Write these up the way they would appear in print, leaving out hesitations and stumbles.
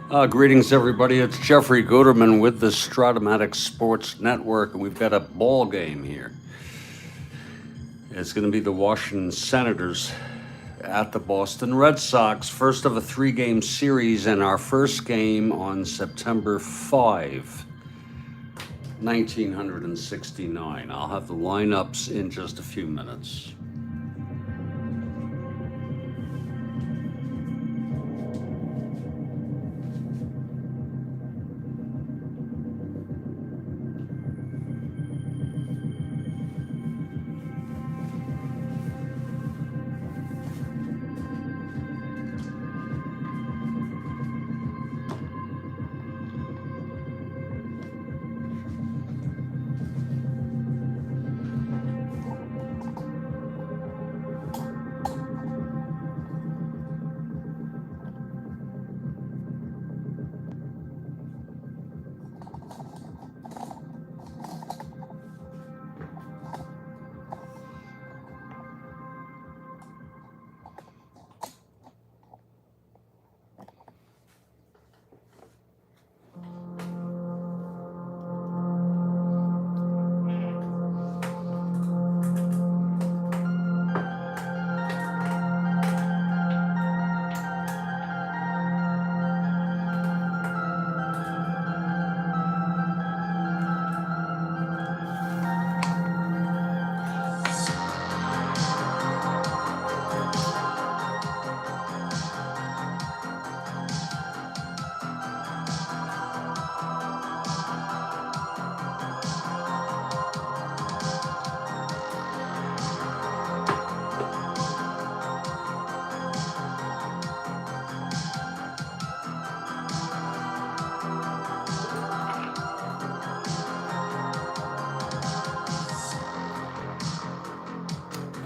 Greetings, everybody. It's Jeffrey Guterman with the Strat-O-Matic Sports Network, and we've got a ball game here. It's going to be the Washington Senators at the Boston Red Sox, first of a three-game series, and our first game on September 5, 1969. I'll have the lineups in just a few minutes.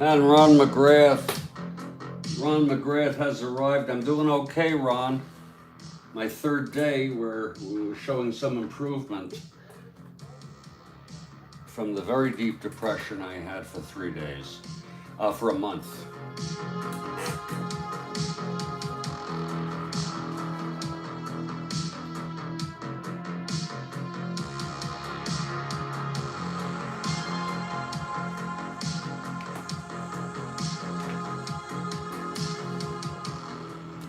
And Ron McGrath has arrived. I'm doing okay, Ron. My third day, we're showing some improvement from the very deep depression I had for 3 days, for a month.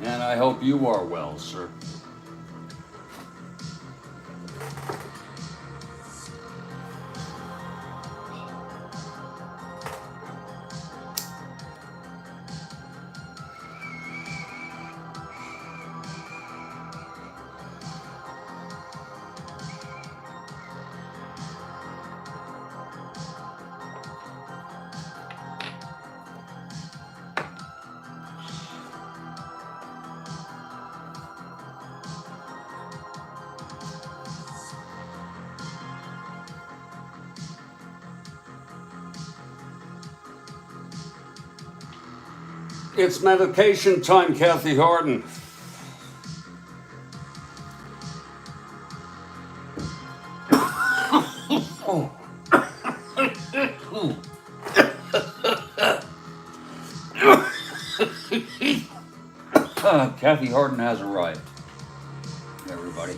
And I hope you are well, sir. It's medication time, Kathy Harden. Kathy Harden has arrived, everybody.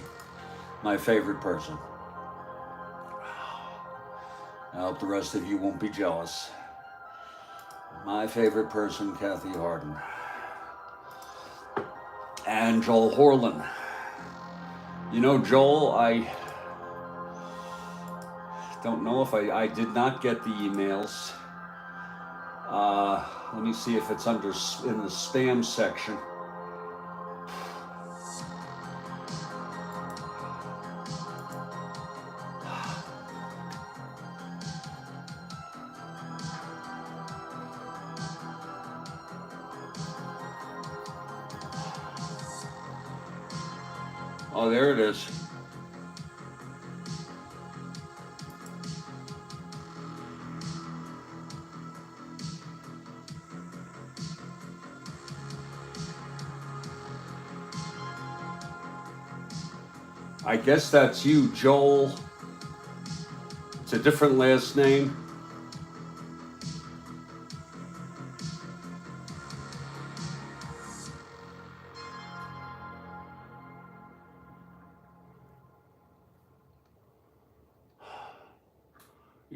My favorite person. I hope the rest of you won't be jealous. My favorite person, Kathy Harden. And Joel Horlin. You know, Joel, I don't know if I did not get the emails. Let me see if it's in the spam section. Oh, there it is. I guess that's you, Joel. It's a different last name.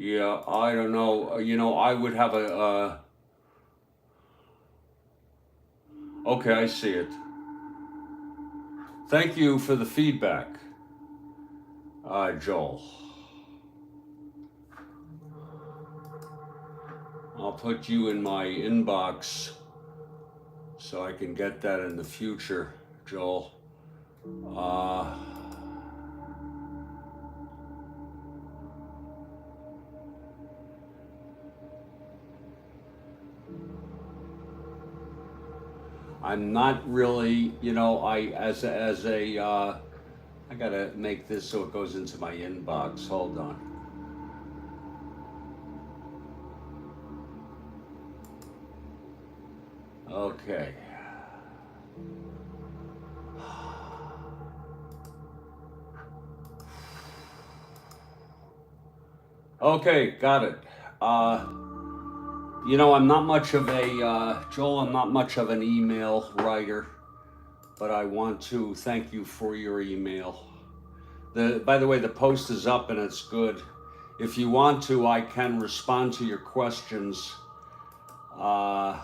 Yeah, I don't know. You know, I would have a. Okay, I see it. Thank you for the feedback, Joel. I'll put you in my inbox so I can get that in the future, Joel. Uh, I'm not really, you know, I gotta make this so it goes into my inbox. Hold on. Okay. Okay, got it. You know, I'm not much of a, Joel, I'm not much of an email writer, but I want to thank you for your email. By the way, the post is up and it's good. If you want to, I can respond to your questions. Uh,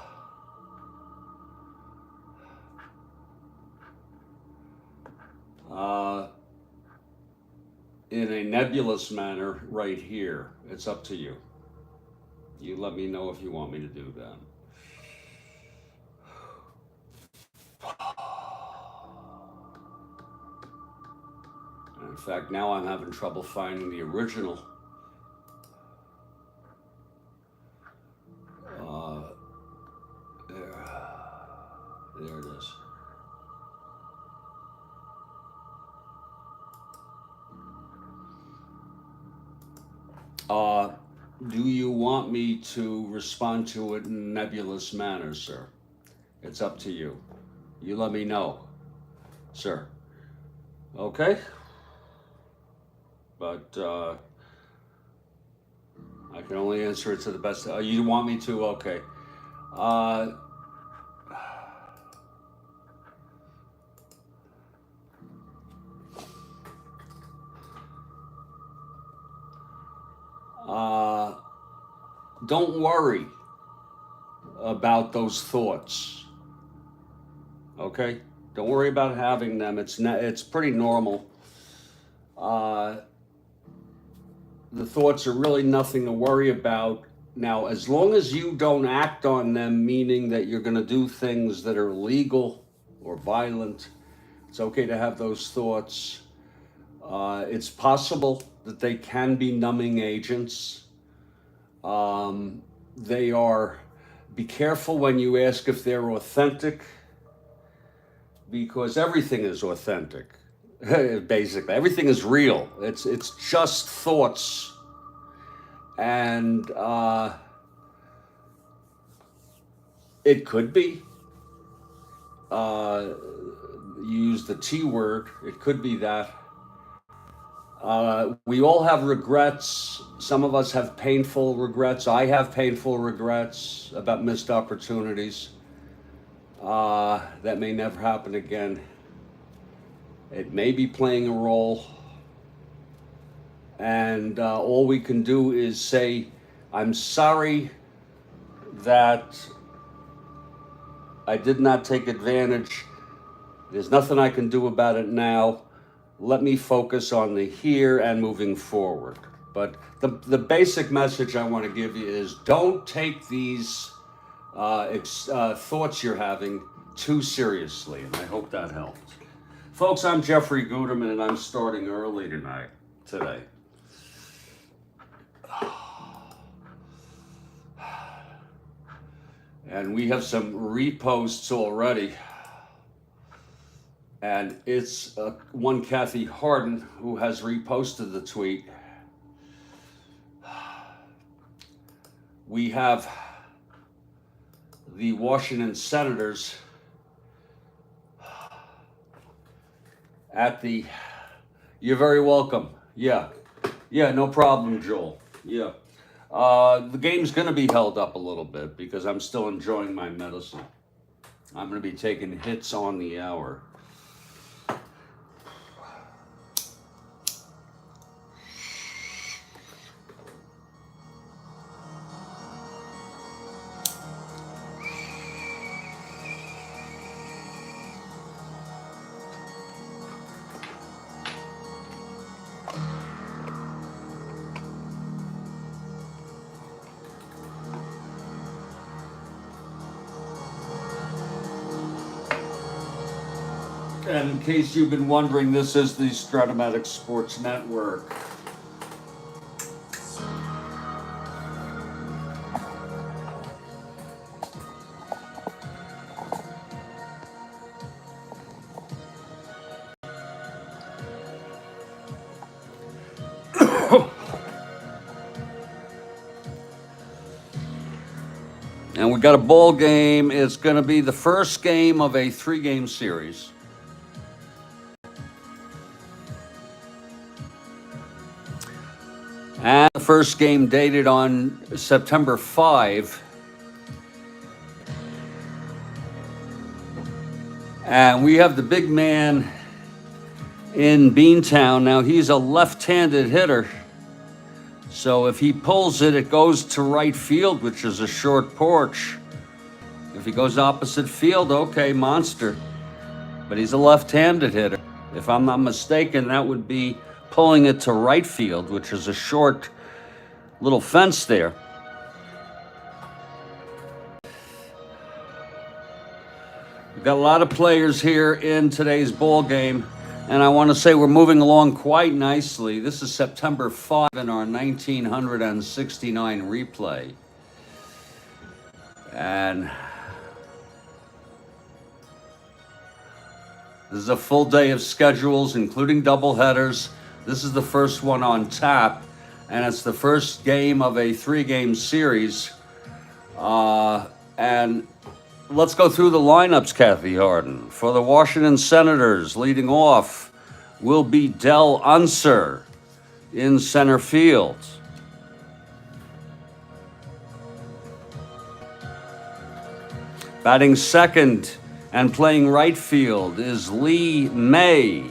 uh, in a nebulous manner right here. It's up to you. You let me know if you want me to do that. In fact, now I'm having trouble finding the original. There it is. Do you want me to respond to it in a nebulous manner, sir? It's up to you. You let me know, sir. Okay? But I can only answer it to the best. You want me to? Okay. Uh, don't worry about those thoughts. Okay? Don't worry about having them. It's pretty normal. The thoughts are really nothing to worry about. Now, as long as you don't act on them, meaning that you're going to do things that are illegal or violent, it's okay to have those thoughts. It's possible that they can be numbing agents. They are, be careful when you ask if they're authentic, because everything is authentic. Basically, everything is real. It's just thoughts, and it could be. You use the T word. It could be that. We all have regrets. Some of us have painful regrets. I have painful regrets about missed opportunities. That may never happen again. It may be playing a role. And all we can do is say, I'm sorry that I did not take advantage. There's nothing I can do about it now. Let me focus on the here and moving forward. But the basic message I want to give you is don't take these thoughts you're having too seriously, and I hope that helped. Folks, I'm Jeffrey Guterman, and I'm starting early today. And we have some reposts already. And it's one Kathy Harden who has reposted the tweet. We have the Washington Senators at the, you're very welcome. Yeah, no problem, Joel. Yeah. The game's going to be held up a little bit because I'm still enjoying my medicine. I'm going to be taking hits on the hour. And in case you've been wondering, this is the Strat-O-Matic Sports Network. And we got a ball game. It's going to be the first game of a 3-game series. And the first game dated on September 5. And we have the big man in Beantown. Now, he's a left-handed hitter. So if he pulls it, it goes to right field, which is a short porch. If he goes opposite field, okay, monster. But he's a left-handed hitter. If I'm not mistaken, that would be pulling it to right field, which is a short little fence there. We've got a lot of players here in today's ball game. And I want to say we're moving along quite nicely. This is September 5 in our 1969 replay. And this is a full day of schedules, including doubleheaders. This is the first one on tap, and it's the first game of a 3-game series. And let's go through the lineups, Kathy Harden. For the Washington Senators, leading off will be Del Unser in center field. Batting second and playing right field is Lee May.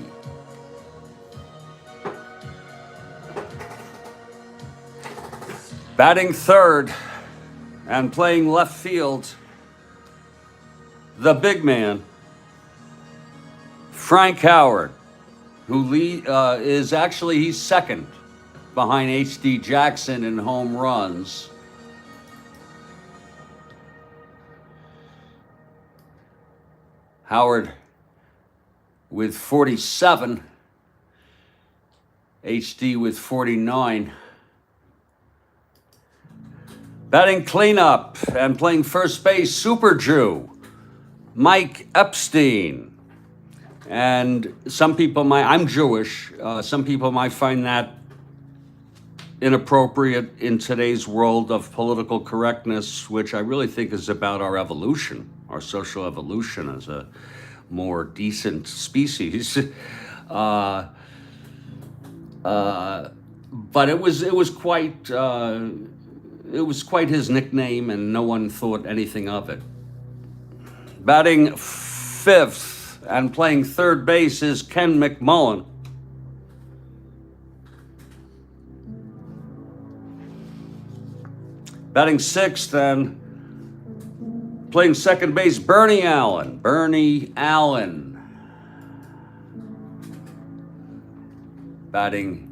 Batting third and playing left field, the big man, Frank Howard, who he's second behind H.D. Jackson in home runs. Howard with 47, H.D. with 49. Batting cleanup and playing first base, Super Jew, Mike Epstein. And some people I'm Jewish, some people might find that inappropriate in today's world of political correctness, which I really think is about our evolution, our social evolution as a more decent species. But it was quite his nickname, and no one thought anything of it. Batting fifth and playing third base is Ken McMullen. Batting sixth and playing second base, Bernie Allen. Batting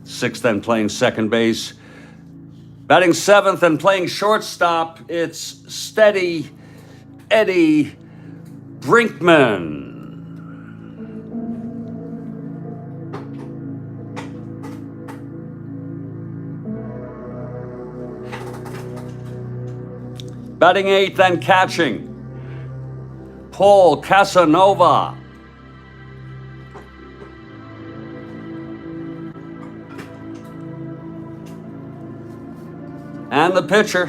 sixth and playing second base. Batting seventh and playing shortstop, it's Steady Eddie Brinkman. Batting eighth and catching, Paul Casanova. And the pitcher,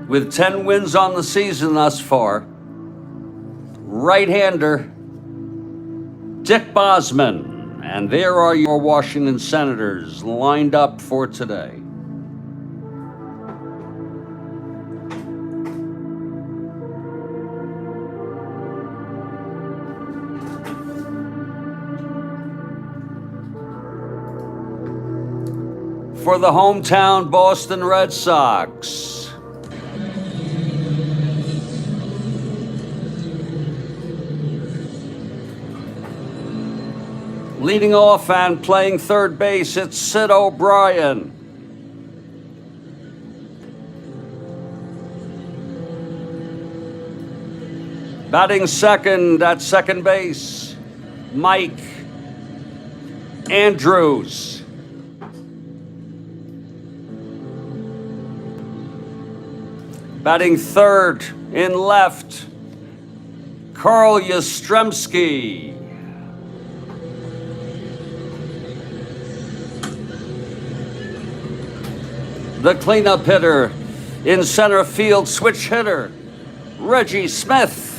with 10 wins on the season thus far, right-hander Dick Bosman. And there are your Washington Senators lined up for today. For the hometown Boston Red Sox, leading off and playing third base, it's Sid O'Brien. Batting second at second base, Mike Andrews. Batting third in left, Karl Yastrzemski. The cleanup hitter in center field, switch hitter, Reggie Smith.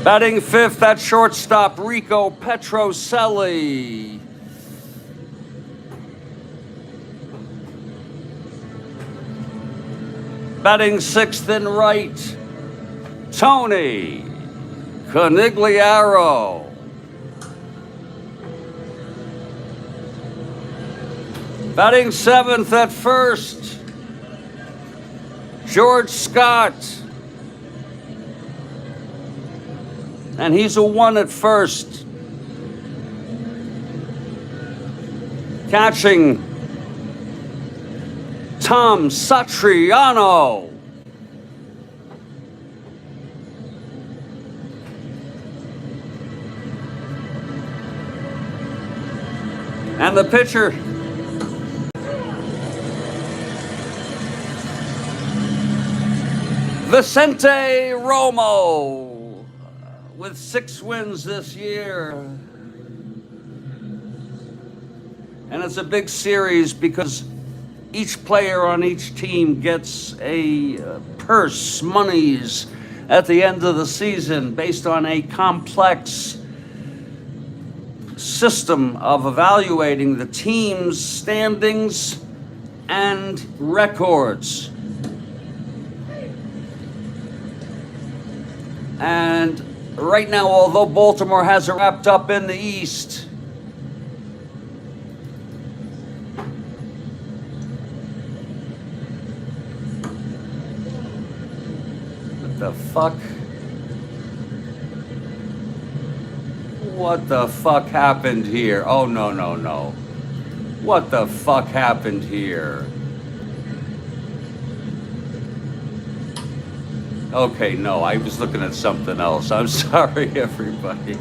Batting fifth at shortstop, Rico Petrocelli. Batting sixth in right, Tony Conigliaro. Batting seventh at first, George Scott. And he's a 1 at first. Catching, Tom Satriano. And the pitcher, Vicente Romo, with 6 wins this year. And it's a big series because each player on each team gets a purse, monies, at the end of the season based on a complex system of evaluating the team's standings and records. And right now, although Baltimore has it wrapped up in the East, what the fuck? What the fuck happened here? Oh, no, no, no. What the fuck happened here? Okay, no, I was looking at something else. I'm sorry, everybody.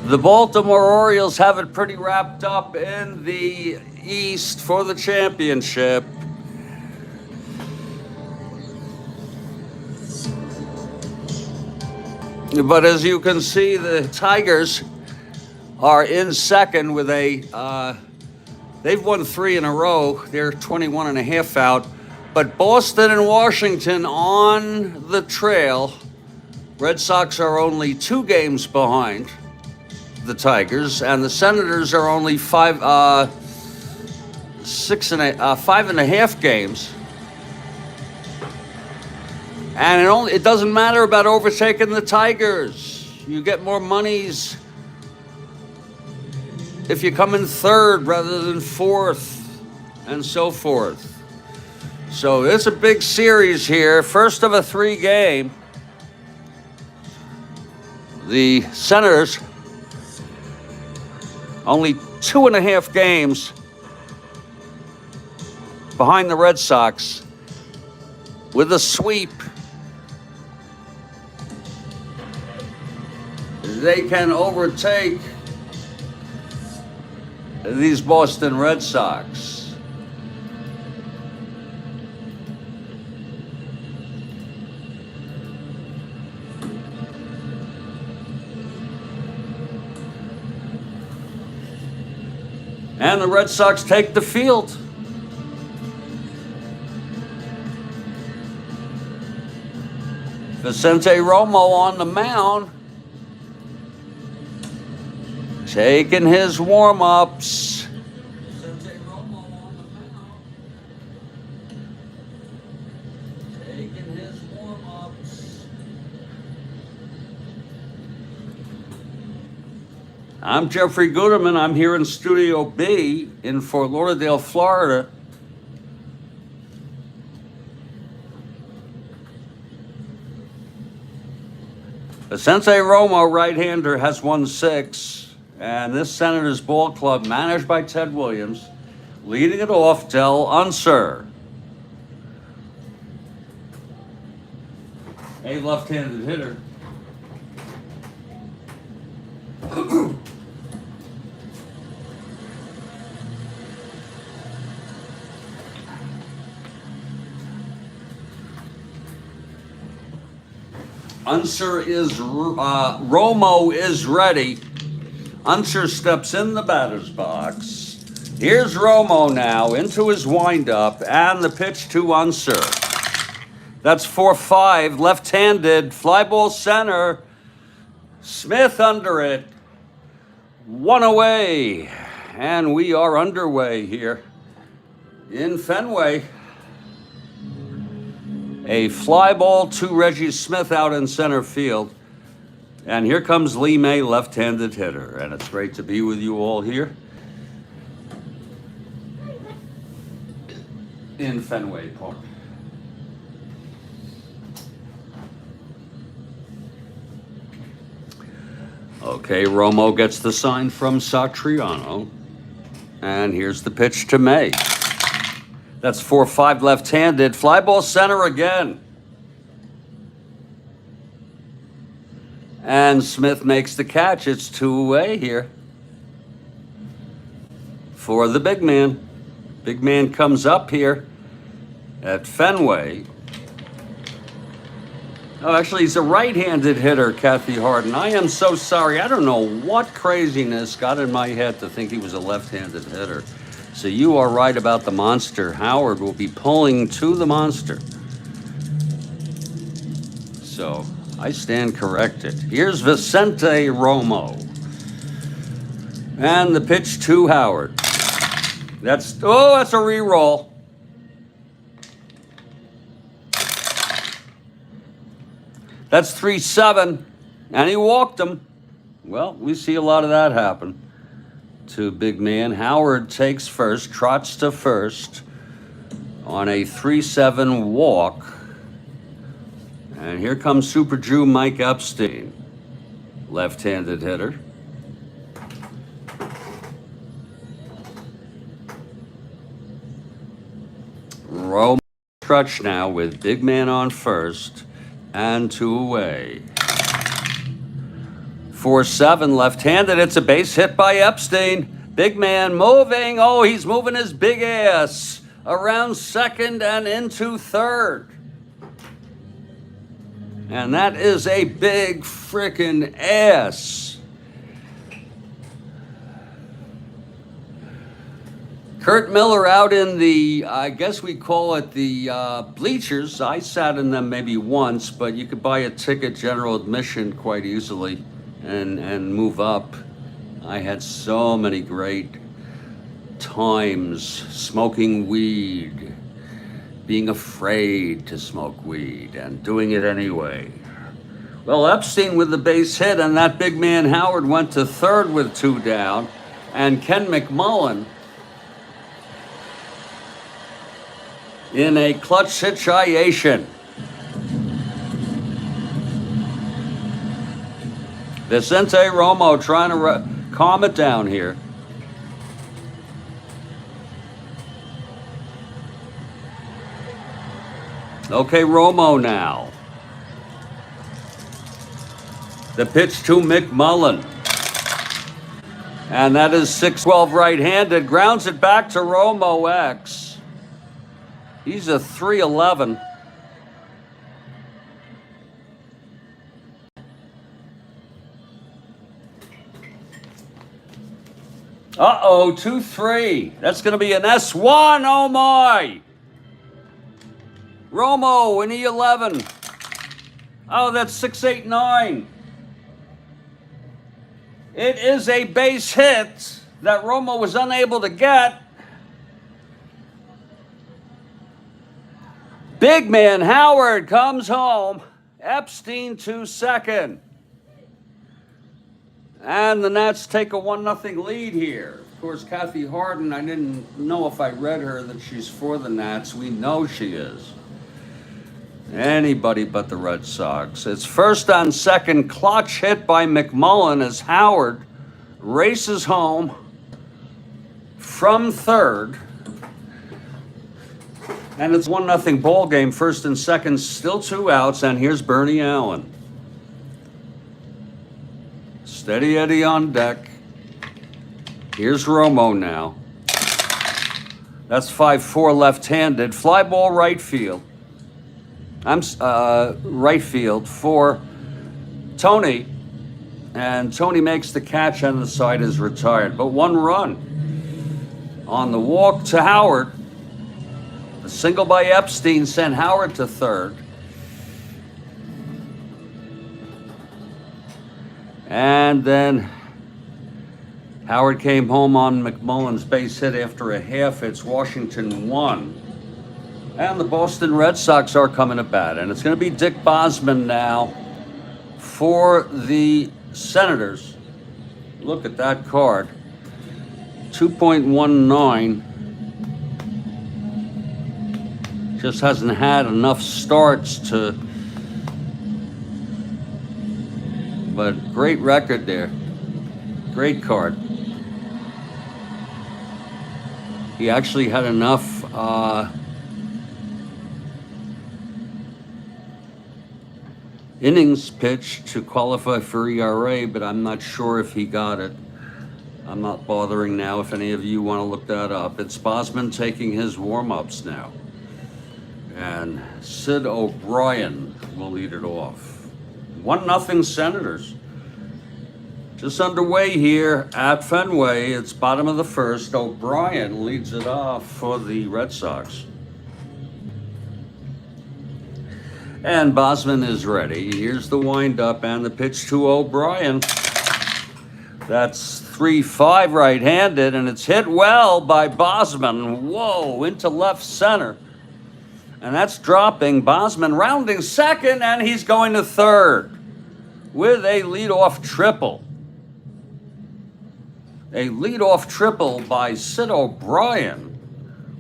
The Baltimore Orioles have it pretty wrapped up in the East for the championship. But as you can see, the Tigers are in second with they've won 3 in a row. They're 21 and a half out. But Boston and Washington on the trail. Red Sox are only 2 games behind the Tigers, and the Senators are only 5 and a half games. And it doesn't matter about overtaking the Tigers. You get more monies if you come in third rather than fourth, and so forth. So it's a big series here. First of a 3-game. The Senators only 2.5 games behind the Red Sox with a sweep. They can overtake these Boston Red Sox. And the Red Sox take the field. Vicente Romo on the mound, taking his warm-ups. Vicente Romo on the mound, taking his warm-ups. I'm Jeffrey Guterman. I'm here in Studio B in Fort Lauderdale, Florida. The Sensei Romo, right-hander, has won 6. And this Senators ball club, managed by Ted Williams, leading it off, Del Unser. A left-handed hitter. Unser is, Romo is ready. Unser steps in the batter's box. Here's Romo now into his windup and the pitch to Unser. That's 4-5, left-handed, fly ball center. Smith under it. 1 away. And we are underway here in Fenway. A fly ball to Reggie Smith out in center field. And here comes Lee May, left-handed hitter. And it's great to be with you all here in Fenway Park. Okay, Romo gets the sign from Satriano. And here's the pitch to May. That's 4-5 left-handed. Fly ball center again. And Smith makes the catch. It's 2 away here for the big man. Big man comes up here at Fenway. Oh, actually, he's a right-handed hitter, Kathy Harden. I am so sorry. I don't know what craziness got in my head to think he was a left-handed hitter. So you are right about the monster. Howard will be pulling to the monster. So I stand corrected. Here's Vicente Romo. And the pitch to Howard. That's a re-roll. That's 3-7. And he walked him. Well, we see a lot of that happen to big man. Howard takes first, trots to first on a 3-7 walk. And here comes Super Jew Mike Epstein, left-handed hitter. Romo stretch now with big man on first and 2 away. 4-7 left-handed. It's a base hit by Epstein. Big man moving. Oh, he's moving his big ass around second and into third. And that is a big frickin' ass. Kurt Miller out in the, I guess we call it the bleachers. I sat in them maybe once, but you could buy a ticket, general admission, quite easily. And move up. I had so many great times smoking weed, being afraid to smoke weed, and doing it anyway. Well, Epstein with the base hit, and that big man Howard went to third with 2 down, and Ken McMullen in a clutch situation. Vicente Romo trying to calm it down here. Okay, Romo now. The pitch to McMullen. And that is 6-12 right-handed. Grounds it back to Romo X. He's a 3-11. Uh-oh, 2-3. That's going to be an S1. Oh, my. Romo in E11. Oh, that's 6-8-9. It is a base hit that Romo was unable to get. Big man Howard comes home. Epstein to second. And the Nats take a 1-0 lead here. Of course, Kathy Harden, I didn't know if I read her that she's for the Nats. We know she is. Anybody but the Red Sox. It's first on second, clutch hit by McMullen as Howard races home from third. And it's 1-0 ball game. First and second, still 2 outs, and here's Bernie Allen. Steady Eddie on deck. Here's Romo now. That's 5-4 left-handed. Fly ball right field. Right field for Tony. And Tony makes the catch, and the side is retired. But 1 run on the walk to Howard. A single by Epstein sent Howard to third. And then Howard came home on McMullen's base hit after a half. It's Washington 1. And the Boston Red Sox are coming to bat. And it's going to be Dick Bosman now for the Senators. Look at that card. 2.19. Just hasn't had enough starts to, but great record there. Great card. He actually had enough innings pitched to qualify for ERA, but I'm not sure if he got it. I'm not bothering now if any of you want to look that up. It's Bosman taking his warm-ups now. And Sid O'Brien will lead it off. 1-0 Senators. Just underway here at Fenway. It's bottom of the first. O'Brien leads it off for the Red Sox. And Bosman is ready. Here's the windup and the pitch to O'Brien. That's 3-5 right-handed, and it's hit well by Bosman. Whoa, into left center. And that's dropping. Bosman rounding second, and he's going to third with a leadoff triple. A leadoff triple by Sid O'Brien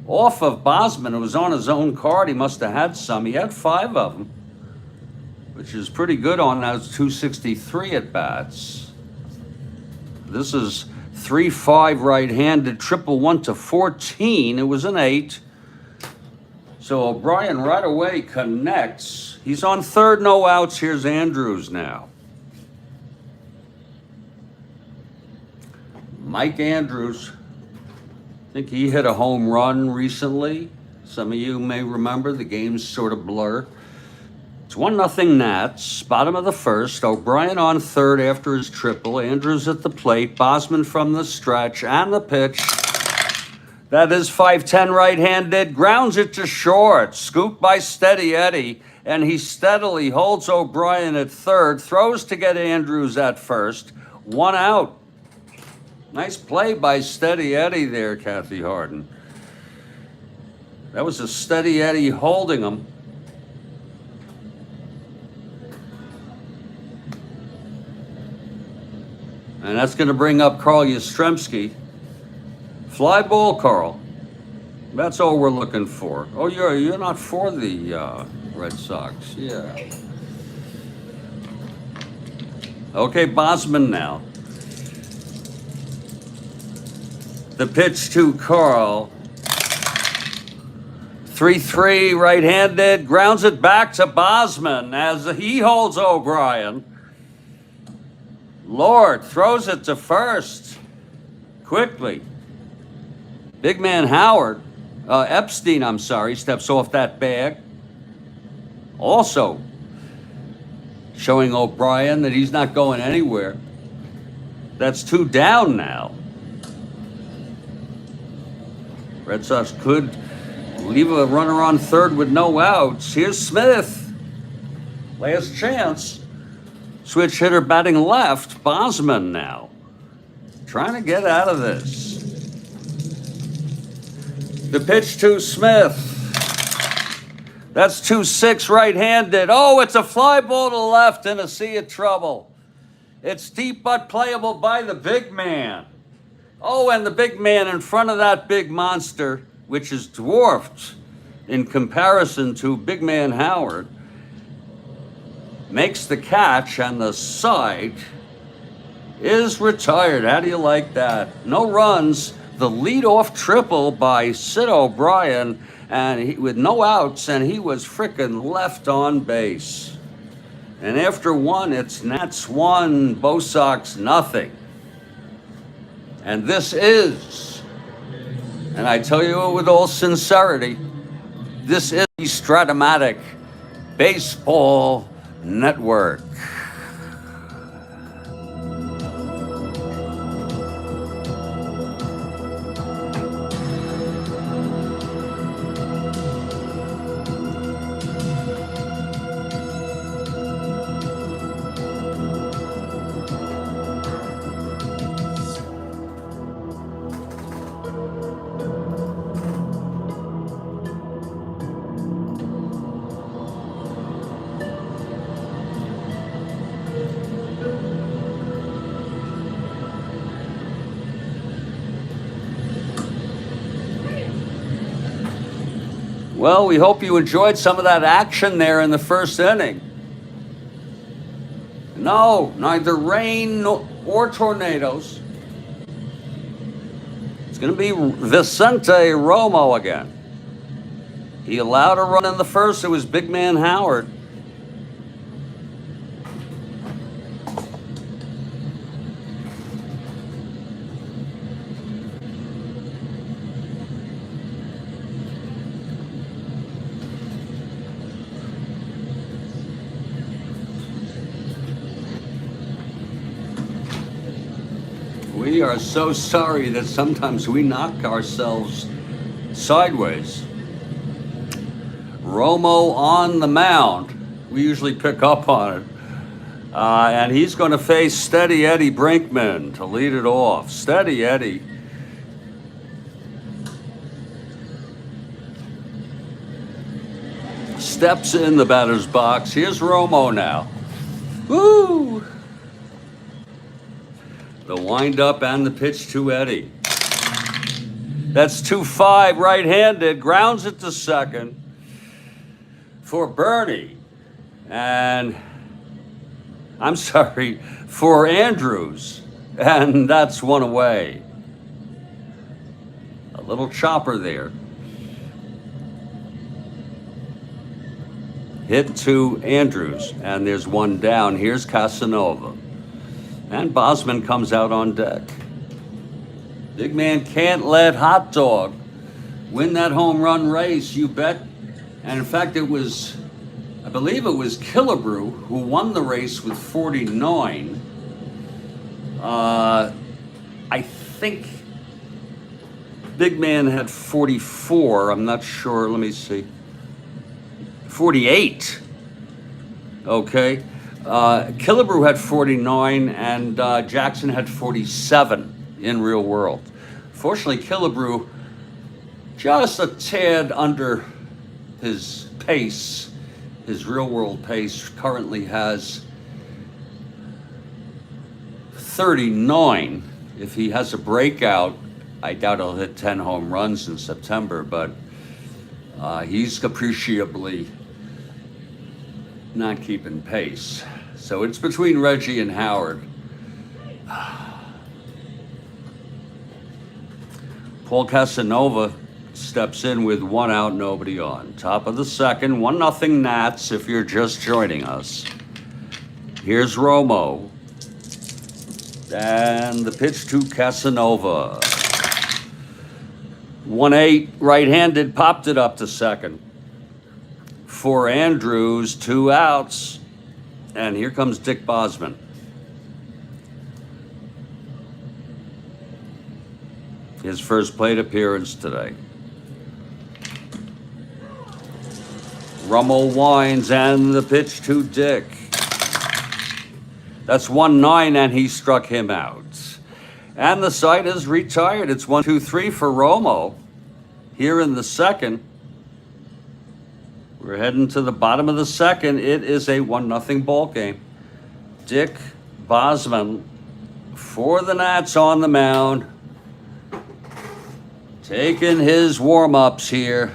off of Bosman, who was on his own card. He must have had some. He had 5 of them, which is pretty good on those 263 at-bats. This is 3-5 right-handed, triple 1 to 14. It was an 8. So O'Brien right away connects. He's on third, no outs. Here's Andrews now. Mike Andrews. I think he hit a home run recently. Some of you may remember. The game's sort of blur. It's 1-0 Nats. Bottom of the first. O'Brien on third after his triple. Andrews at the plate. Bosman from the stretch and the pitch. That is 5-10 right-handed, grounds it to short, scooped by Steady Eddie, and he steadily holds O'Brien at third, throws to get Andrews at first, 1 out. Nice play by Steady Eddie there, Kathy Harden. That was a Steady Eddie holding him. And that's going to bring up Karl Yastrzemski. Fly ball, Karl. That's all we're looking for. Oh, you're not for the Red Sox. Yeah. Okay, Bosman now. The pitch to Karl. 3-3 right-handed. Grounds it back to Bosman as he holds O'Brien. Lord throws it to first. Quickly. Big man Howard, Epstein, steps off that bag. Also showing O'Brien that he's not going anywhere. That's 2 down now. Red Sox could leave a runner on third with no outs. Here's Smith. Last chance. Switch hitter batting left. Bosman now. Trying to get out of this. The pitch to Smith. That's 2-6 right-handed. Oh, it's a fly ball to left in a sea of trouble. It's deep but playable by the big man. Oh, and the big man in front of that big monster, which is dwarfed in comparison to big man Howard, makes the catch, and the side is retired. How do you like that? No runs. The leadoff triple by Sid O'Brien, and with no outs, and he was frickin' left on base. And after one, it's Nats 1, Bo Sox nothing. And this is, and I tell you with all sincerity, this is the Strat-O-Matic Baseball Network. Well, we hope you enjoyed some of that action there in the first inning. No, neither rain or tornadoes. It's going to be Vicente Romo again. He allowed a run in the first. It was big man Howard. We are so sorry that sometimes we knock ourselves sideways. Romo on the mound. We usually pick up on it. And he's going to face Steady Eddie Brinkman to lead it off. Steady Eddie. Steps in the batter's box. Here's Romo now. Woo! The windup and the pitch to Eddie. That's 2-5 right-handed. Grounds it to second for Bernie. And I'm sorry, for Andrews. And that's one away. A little chopper there. Hit to Andrews. And there's one down. Here's Casanova. And Bosman comes out on deck. Big man can't let Hot Dog win that home run race, you bet. And in fact, I believe it was Killebrew who won the race with 49. I think Big man had 44. I'm not sure. Let me see. 48. Okay. Killebrew had 49 and Jackson had 47 in real world. Fortunately, Killebrew just a tad under his pace. His real world pace currently has 39. If he has a breakout, I doubt he'll hit 10 home runs in September, but he's appreciably not keeping pace. So it's between Reggie and Howard. Paul Casanova steps in with 1 out, nobody on. Top of the second, 1-0 Nats if you're just joining us. Here's Romo. And the pitch to Casanova. 1-8, right-handed, popped it up to second. For Andrews, 2 outs. And here comes Dick Bosman. His first plate appearance today. Romo winds and the pitch to Dick. That's 1-9 and he struck him out. And the side is retired. It's 1-2-3 for Romo. Here in the second. We're heading to the bottom of the second. It is a 1-0 ball game. Dick Bosman for the Nats on the mound. Taking his warm-ups here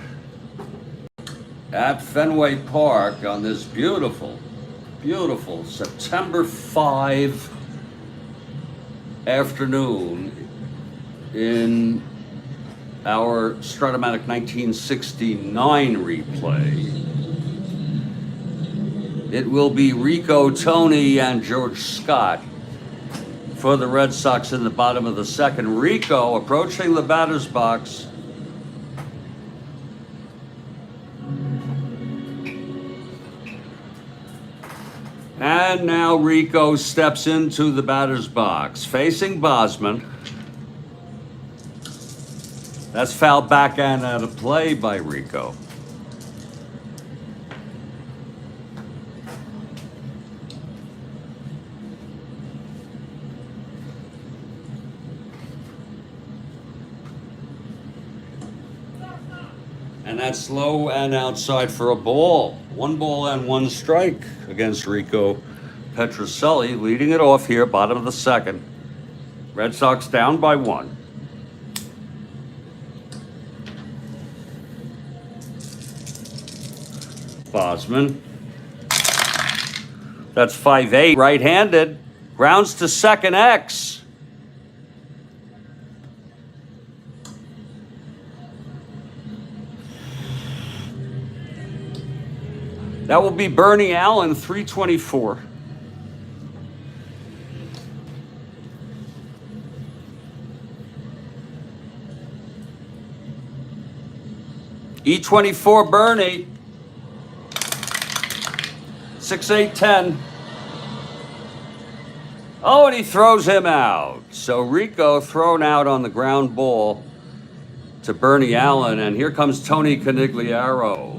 at Fenway Park on this beautiful Beautiful September 5 afternoon in our Strat-O-Matic 1969 replay. It will be Rico, Tony, and George Scott for the Red Sox in the bottom of the second. Rico approaching the batter's box. And now Rico steps into the batter's box, facing Bosman. That's fouled back and out of play by Rico. And that's low and outside for a ball. 1 ball and 1 strike against Rico Petrocelli, leading it off here, bottom of the second. Red Sox down by 1. Bosman. That's 5-8, right-handed. Grounds to second X. That will be Bernie Allen, 324. E24 Bernie. 6-8-10. Oh, and he throws him out. So Rico thrown out on the ground ball to Bernie Allen, and here comes Tony Conigliaro.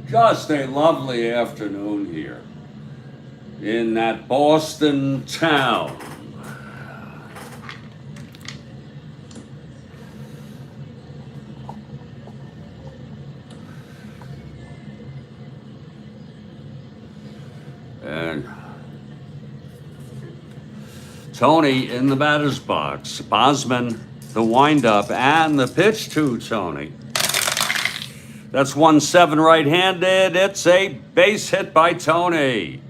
Just a lovely afternoon here in that Boston town. And Tony in the batter's box. Bosman, the windup, and the pitch to Tony. That's 1-7 right-handed. It's a base hit by Tony.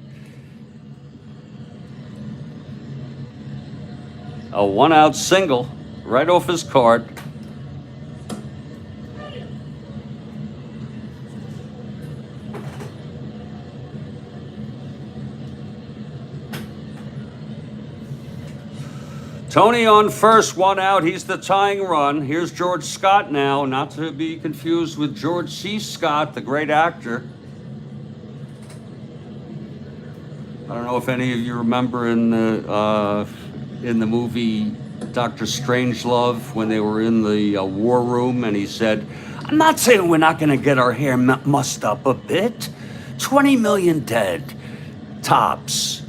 A 1-out single right off his card. Tony on first, 1 out. He's the tying run. Here's George Scott now, not to be confused with George C. Scott, the great actor. I don't know if any of you remember in the movie Dr. Strangelove when they were in the war room, and he said, "I'm not saying we're not going to get our hair mussed up a bit. 20 million dead, tops."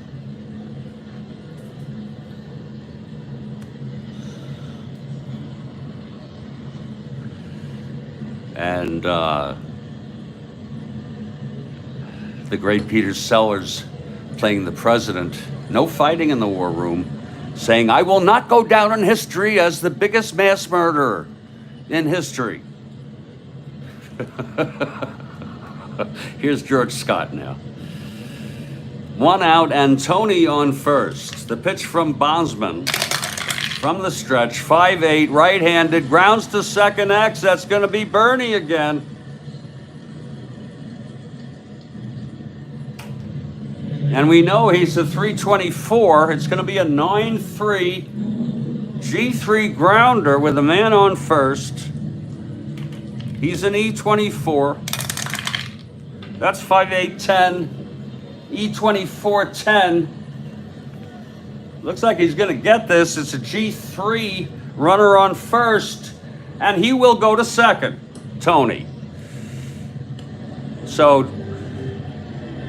And the great Peter Sellers playing the president. No fighting in the war room, saying, "I will not go down in history as the biggest mass murderer in history." Here's George Scott now. 1 out and Tony on first. The pitch from Bosman. From the stretch, 5-8, right-handed, grounds to second X. That's going to be Bernie again. And we know he's a 324. It's going to be a 9-3 G3 grounder with a man on first. He's an E24. That's 5-8-10, E24-10. Looks like he's going to get this. It's a G3 runner on first, and he will go to second, Tony. So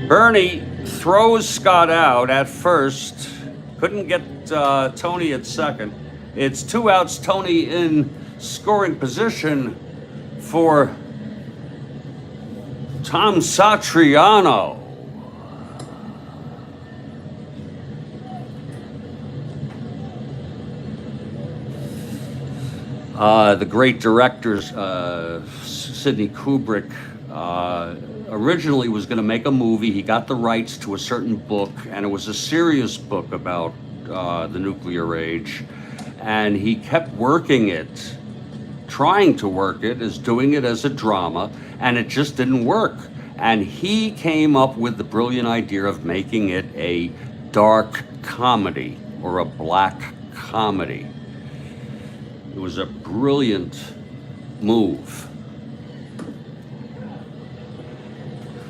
Bernie throws Scott out at first. Couldn't get Tony at second. It's 2 outs, Tony in scoring position for Tom Satriano. The great directors, Sidney Kubrick, originally was going to make a movie. He got the rights to a certain book, and it was a serious book about the nuclear age. And he kept working it, trying to work it, doing it as a drama, and it just didn't work. And he came up with the brilliant idea of making it a dark comedy or a black comedy. It was a brilliant move.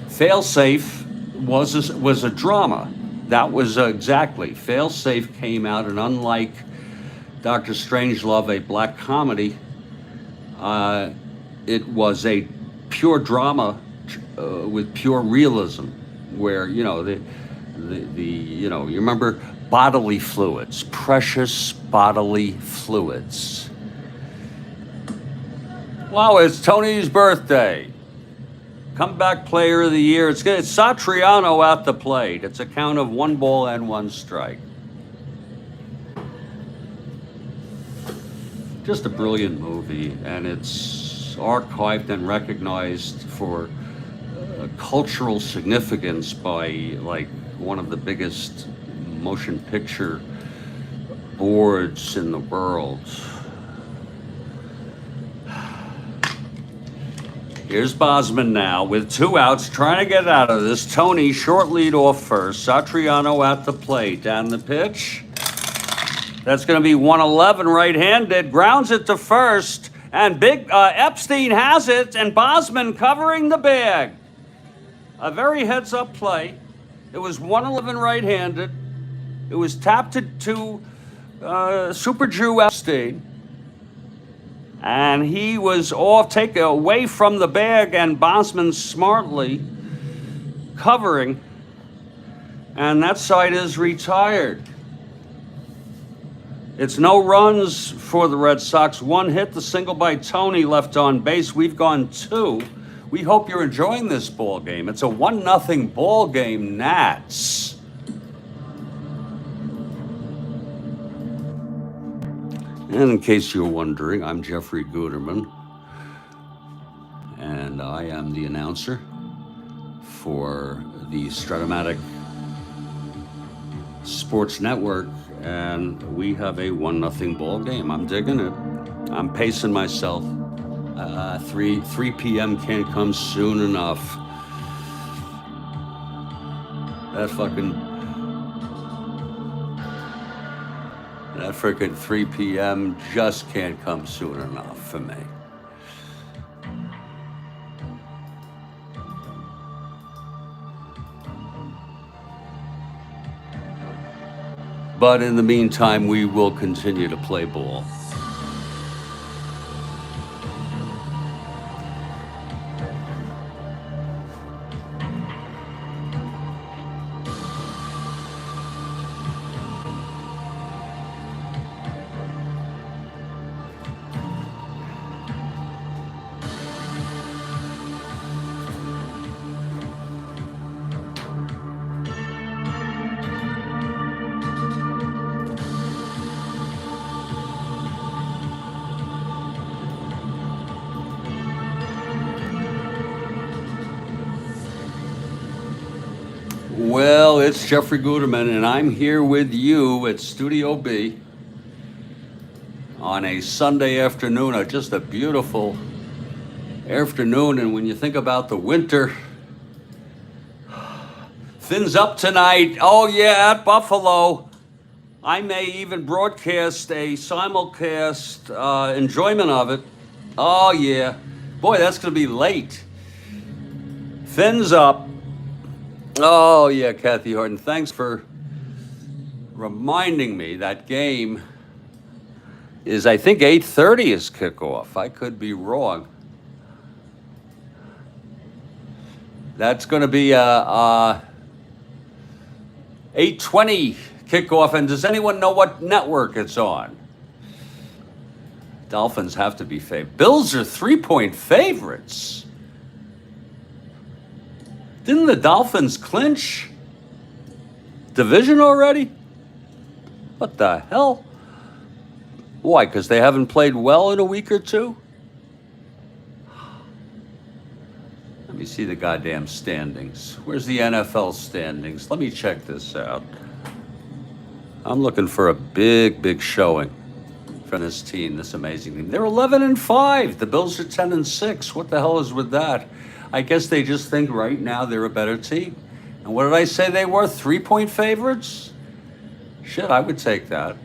Failsafe was a drama. That was exactly. Failsafe came out, and unlike Dr. Strangelove, a black comedy, it was a pure drama with pure realism, where you remember bodily fluids, precious bodily fluids. Wow, it's Tony's birthday. Comeback player of the year. It's Satriano at the plate. It's a count of 1 ball and 1 strike. Just a brilliant movie, and it's archived and recognized for cultural significance by like one of the biggest motion picture boards in the world. Here's Bosman now with 2 outs, trying to get out of this. Tony short lead off first. Satriano at the plate. Down the pitch. That's going to be 111 right-handed. Grounds it to first. And big Epstein has it. And Bosman covering the bag. A very heads-up play. It was 111 right-handed. It was tapped to Super Jew Epstein. And he was taken away from the bag, and Bosman smartly covering. And that side is retired. It's no runs for the Red Sox. 1 hit, the single by Tony left on base. We've gone 2. We hope you're enjoying this ball game. It's a 1-0 ball game, Nats. And in case you're wondering, I'm Jeffrey Guterman, and I am the announcer for the Strat-O-Matic Sports Network, and we have a 1-0 ball game. I'm digging it. I'm pacing myself. 3 p.m. can't come soon enough. That frickin' 3 p.m. just can't come soon enough for me. But in the meantime, we will continue to play ball. Well, it's Jeffrey Guterman, and I'm here with you at Studio B on a Sunday afternoon, just a beautiful afternoon. And when you think about the winter, thins up tonight. Oh yeah, at Buffalo. I may even broadcast a simulcast enjoyment of it. Oh yeah. Boy, that's going to be late. Thins up. Oh, yeah, Kathy Horton. Thanks for reminding me that game is, I think, 8:30 is kickoff. I could be wrong. That's going to be a 8:20 kickoff. And does anyone know what network it's on? Dolphins have to be favored. Bills are 3-point favorites. Didn't the Dolphins clinch division already? What the hell? Why? Because they haven't played well in a week or two? Let me see the goddamn standings. Where's the NFL standings? Let me check this out. I'm looking for a big showing from this team, this amazing team. They're 11-5. The Bills are 10-6. What the hell is with that? I guess they just think right now they're a better team. And what did I say they were? 3-point favorites? Shit, I would take that.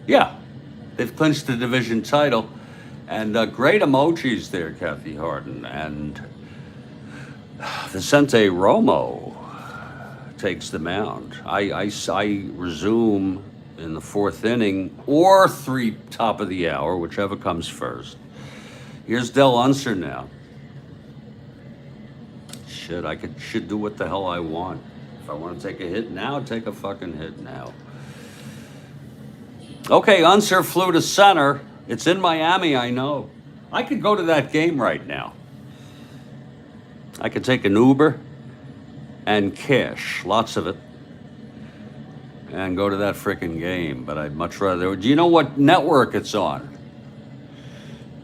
Yeah, they've clinched the division title. And great emojis there, Kathy Harden. And Vicente Romo takes the mound. I resume in the fourth inning or top of the hour, whichever comes first. Here's Del Unser now. Shit, I should do what the hell I want. If I want to take a hit now, take a fucking hit now. Okay, Unser flew to center. It's in Miami, I know. I could go to that game right now. I could take an Uber and cash, lots of it, and go to that frickin' game. But I'd much rather. Do you know what network it's on?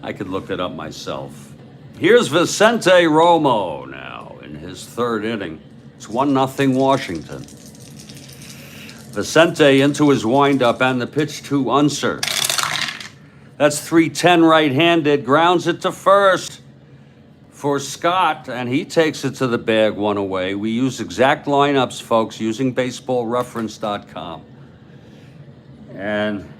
I could look it up myself. Here's Vicente Romo now in his third inning. It's 1-0 Washington. Vicente into his windup and the pitch to Unser. That's 3-10 right-handed, grounds it to first for Scott, and he takes it to the bag, one away. We use exact lineups, folks, using baseballreference.com. And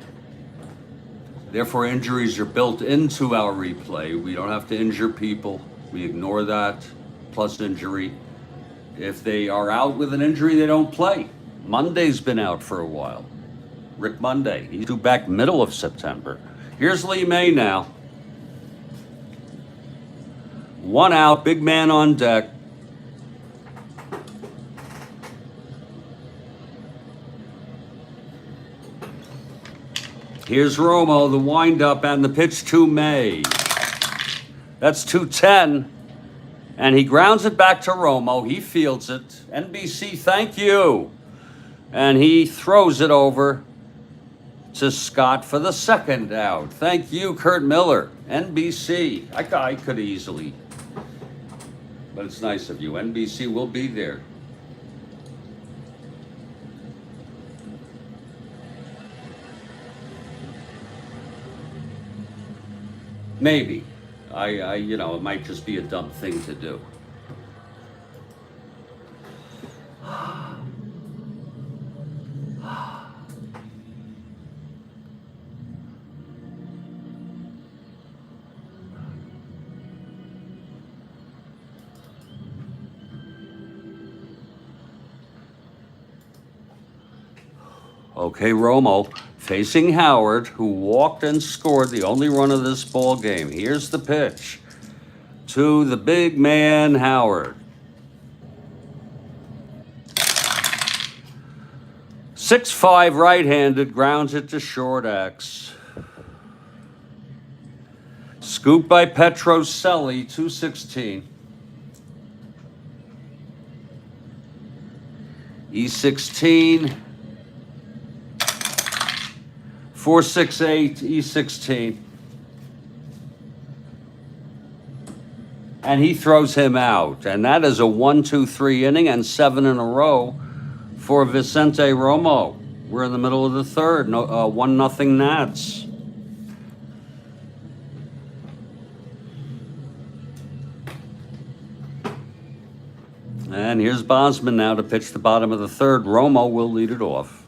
therefore, injuries are built into our replay. We don't have to injure people. We ignore that, plus injury. If they are out with an injury, they don't play. Monday's been out for a while. Rick Monday, he's due back middle of September. Here's Lee May now. 1 out, big man on deck. Here's Romo, the windup and the pitch to May. That's 2-10. And he grounds it back to Romo. He fields it. NBC, thank you. And he throws it over to Scott for the second out. Thank you, Kurt Miller. NBC. I could easily. But it's nice of you. NBC will be there. Maybe. It might just be a dumb thing to do. Okay, Romo facing Howard, who walked and scored the only run of this ball game. Here's the pitch to the big man, Howard. 6'5", right-handed, grounds it to short X. Scooped by Petrocelli, 216. E16. 468, E16. And he throws him out. And that is a 1-2-3 inning and 7 in a row for Vicente Romo. We're in the middle of the third. 1-0 Nats. And here's Bosman now to pitch the bottom of the third. Romo will lead it off.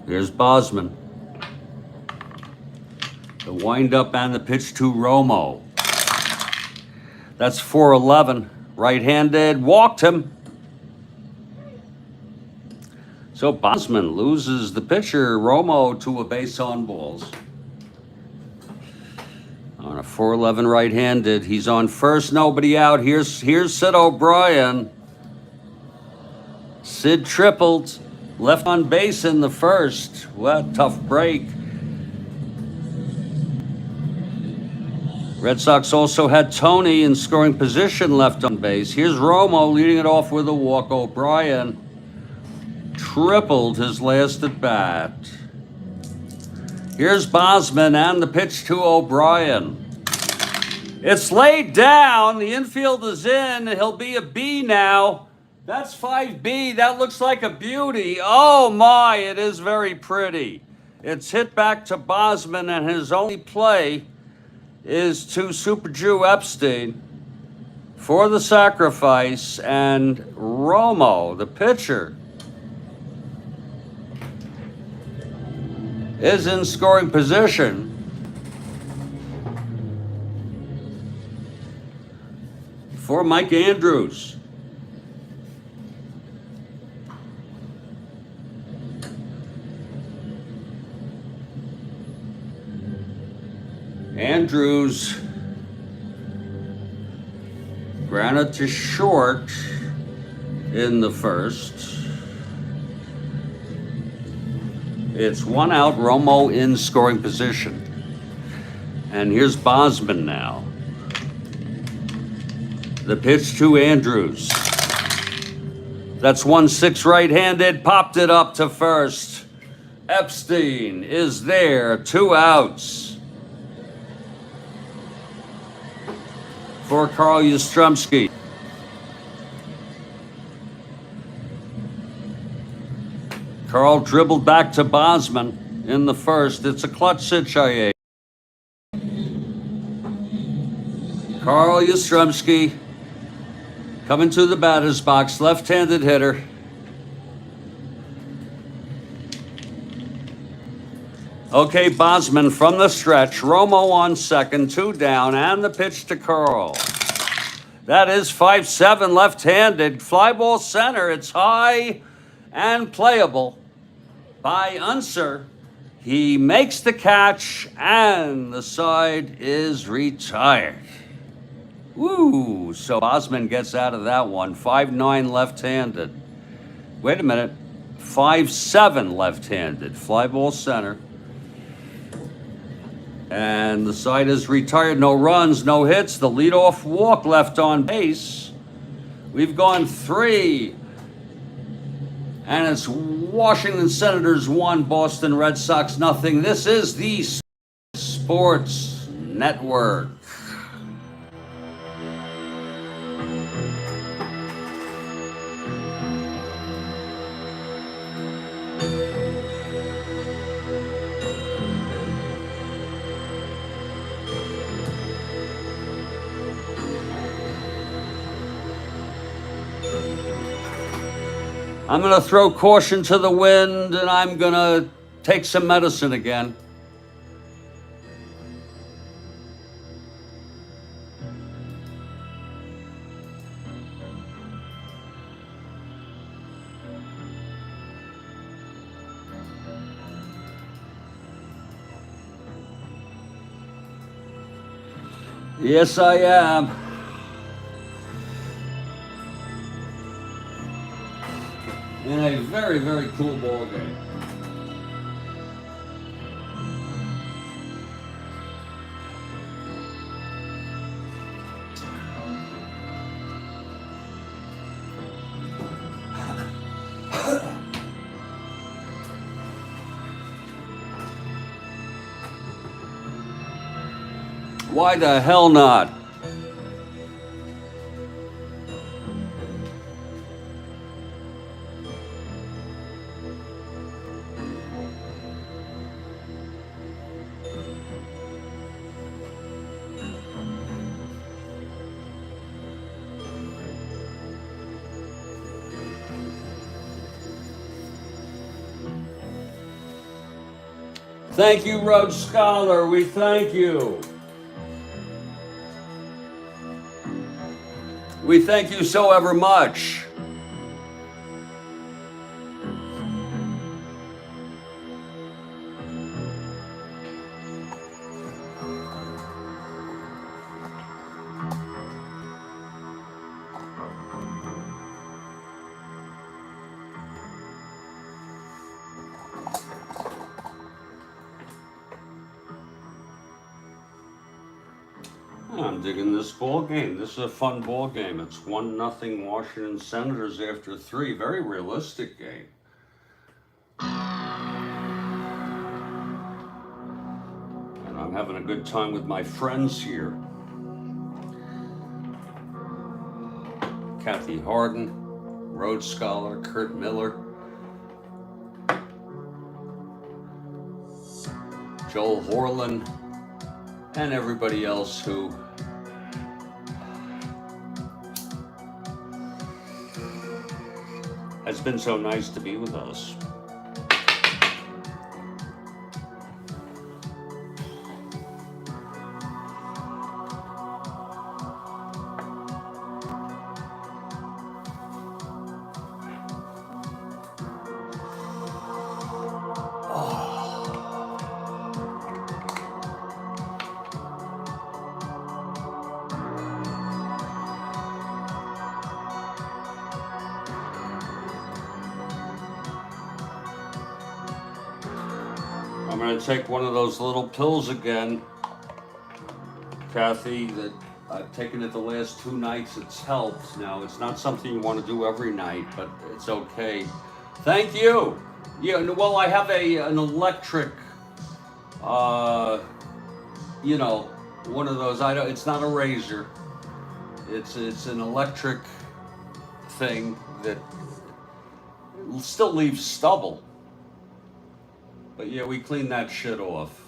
Here's Bosman. The windup and the pitch to Romo. That's 4-11. Right-handed, walked him. So Bosman loses the pitcher, Romo, to a base on balls. On a 4-11 right-handed, he's on first, nobody out. Here's Sid O'Brien. Sid tripled. Left on base in the first. What a tough break. Red Sox also had Tony in scoring position left on base. Here's Romo leading it off with a walk. O'Brien tripled his last at bat. Here's Bosman and the pitch to O'Brien. It's laid down. The infield is in. He'll be a B now. That's 5B. That looks like a beauty. Oh my, it is very pretty. It's hit back to Bosman, and his only play is to Super Jew Epstein for the sacrifice, and Romo, the pitcher, is in scoring position. For Mike Andrews. Andrews grounded to short in the first. It's 1 out, Romo in scoring position. And here's Bosman now. The pitch to Andrews. That's 1-6 right-handed, popped it up to first. Epstein is there, 2 outs. For Karl Yastrzemski. Karl dribbled back to Bosman in the first. It's a clutch situation. Karl Yastrzemski coming to the batter's box, left-handed hitter. Okay, Bosman from the stretch. Romo on second, 2 down, and the pitch to Karl. That is 5-7 left-handed. Fly ball center. It's high and playable by Unser. He makes the catch, and the side is retired. Woo! So Bosman gets out of that one. 5-9 left-handed. Wait a minute. 5-7 left-handed. Fly ball center. And the side is retired. No runs, no hits. The leadoff walk left on base. We've gone 3. And it's Washington Senators 1, Boston Red Sox nothing. This is the Sports Network. I'm going to throw caution to the wind, and I'm going to take some medicine again. Yes, I am. In a very, very cool ball game. Why the hell not? Thank you, Rhodes Scholar. We thank you. We thank you so ever much. I'm digging this ball game. This is a fun ball game. It's 1-0 Washington Senators after 3. Very realistic game. And I'm having a good time with my friends here. Kathy Harden, Rhodes Scholar, Kurt Miller, Joel Horlin, and everybody else who has been so nice to be with us. I'm going to take one of those little pills again, Kathy, that I've taken it the last 2 nights. It's helped. Now, it's not something you want to do every night, but it's okay. Thank you. Yeah, well, I have an electric, you know, one of those. It's not a razor. It's an electric thing that still leaves stubble. But yeah, we clean that shit off.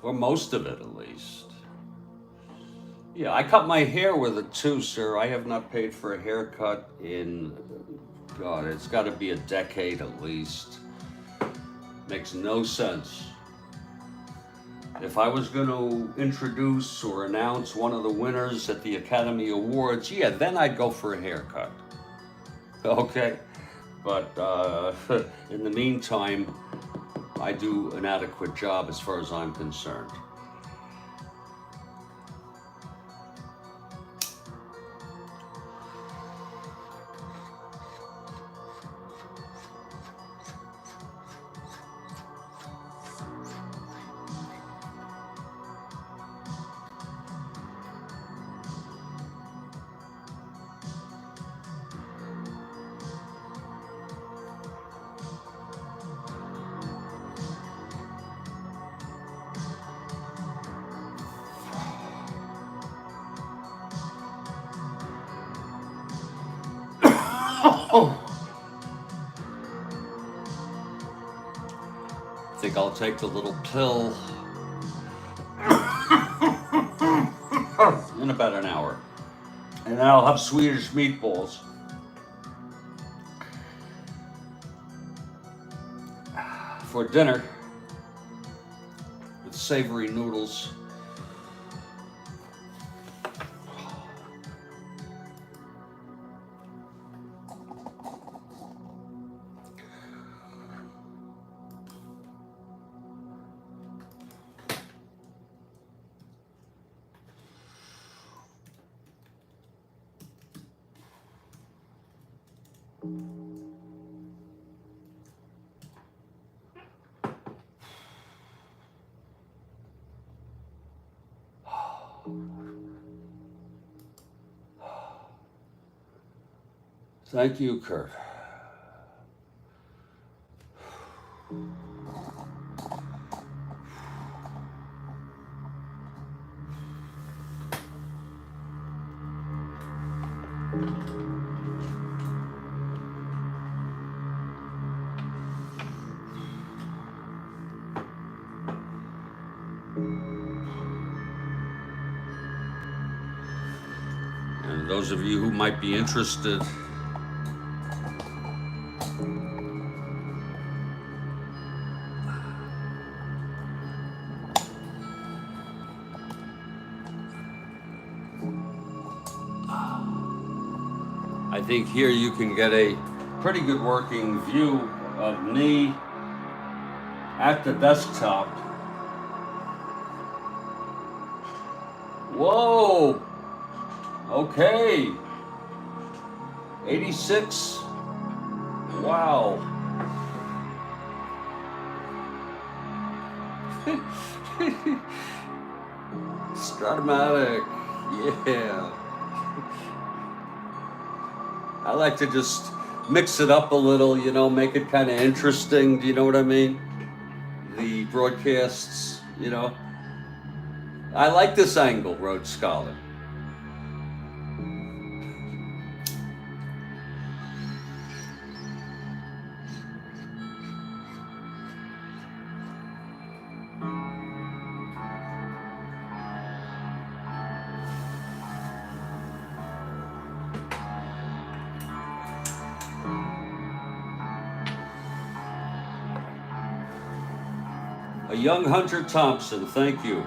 Or most of it, at least. Yeah, I cut my hair with it too, sir. I have not paid for a haircut in, God, it's got to be a decade at least. Makes no sense. If I was going to introduce or announce one of the winners at the Academy Awards, yeah, then I'd go for a haircut. Okay? But in the meantime, I do an adequate job as far as I'm concerned. I think I'll take the little pill in about an hour. And then I'll have Swedish meatballs. For dinner with savory noodles. Thank you, Kurt. And those of you who might be interested, I think here you can get a pretty good working view of me at the desktop. Whoa! Okay. 86. Wow. Strat-O-Matic, yeah. I like to just mix it up a little, you know, make it kind of interesting. Do you know what I mean? The broadcasts, you know. I like this angle, Rhodes Scholar. A young Hunter Thompson, thank you.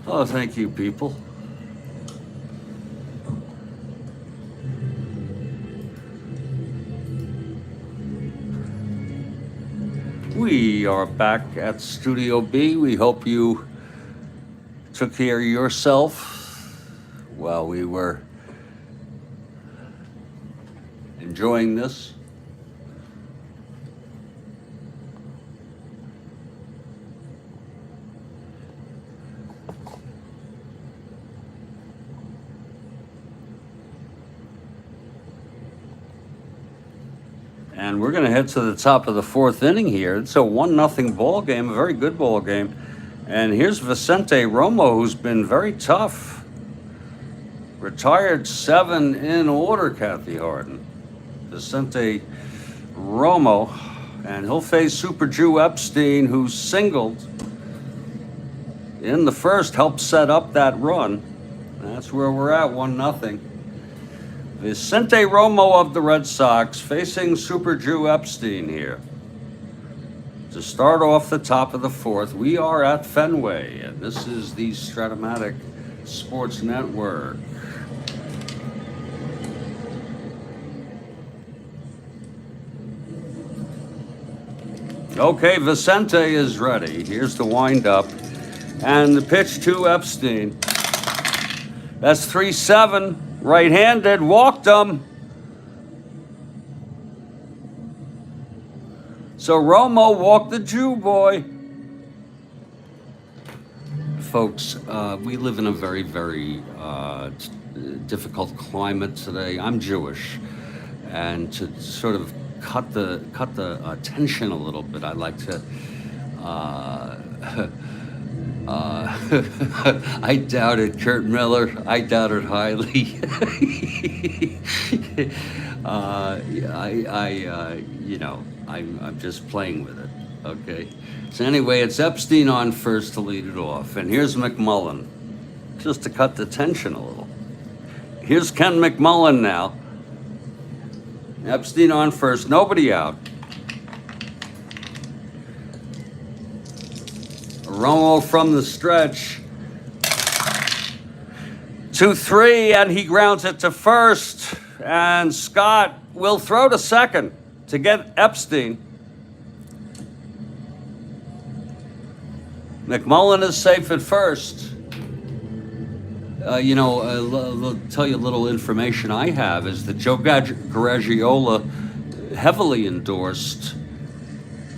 Oh, thank you, people. We are back at Studio B. We hope you took care of yourself while we were enjoying this. And we're going to head to the top of the fourth inning here. It's a 1-0 ball game, a very good ball game. And here's Vicente Romo, who's been very tough. Retired 7 in order, Kathy Harden. Vicente Romo. And he'll face Super Jew Epstein, who singled in the first, helped set up that run. That's where we're at, 1-0. Vicente Romo of the Red Sox facing Super Jew Epstein here. To start off the top of the fourth, we are at Fenway, and this is the Strat-O-Matic Sports Network. Okay, Vicente is ready. Here's the windup. And the pitch to Epstein. That's 3-7. Right-handed, walked him. So Romo walked the Jew boy. Folks, we live in a very, very difficult climate today. I'm Jewish, and to sort of cut the tension a little bit, I like to. I doubted Kurt Miller. I doubted highly. I'm just playing with it. Okay. So anyway, it's Epstein on first to lead it off, and here's McMullen, just to cut the tension a little. Here's Ken McMullen now. Epstein on first, nobody out. Romo from the stretch. 2-3, and he grounds it to first. And Scott will throw to second to get Epstein. McMullen is safe at first. I'll tell you a little information I have is that Joe Garagiola heavily endorsed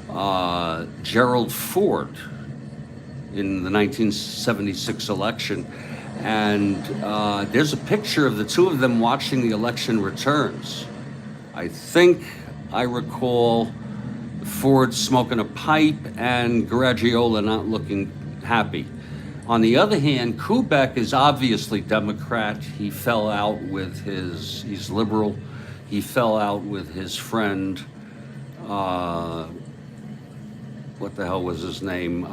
Gerald Ford in the 1976 election. And there's a picture of the two of them watching the election returns. I think I recall Ford smoking a pipe and Garagiola not looking happy. On the other hand, Kubek is obviously Democrat. He fell out with he's liberal. He fell out with his friend, what the hell was his name?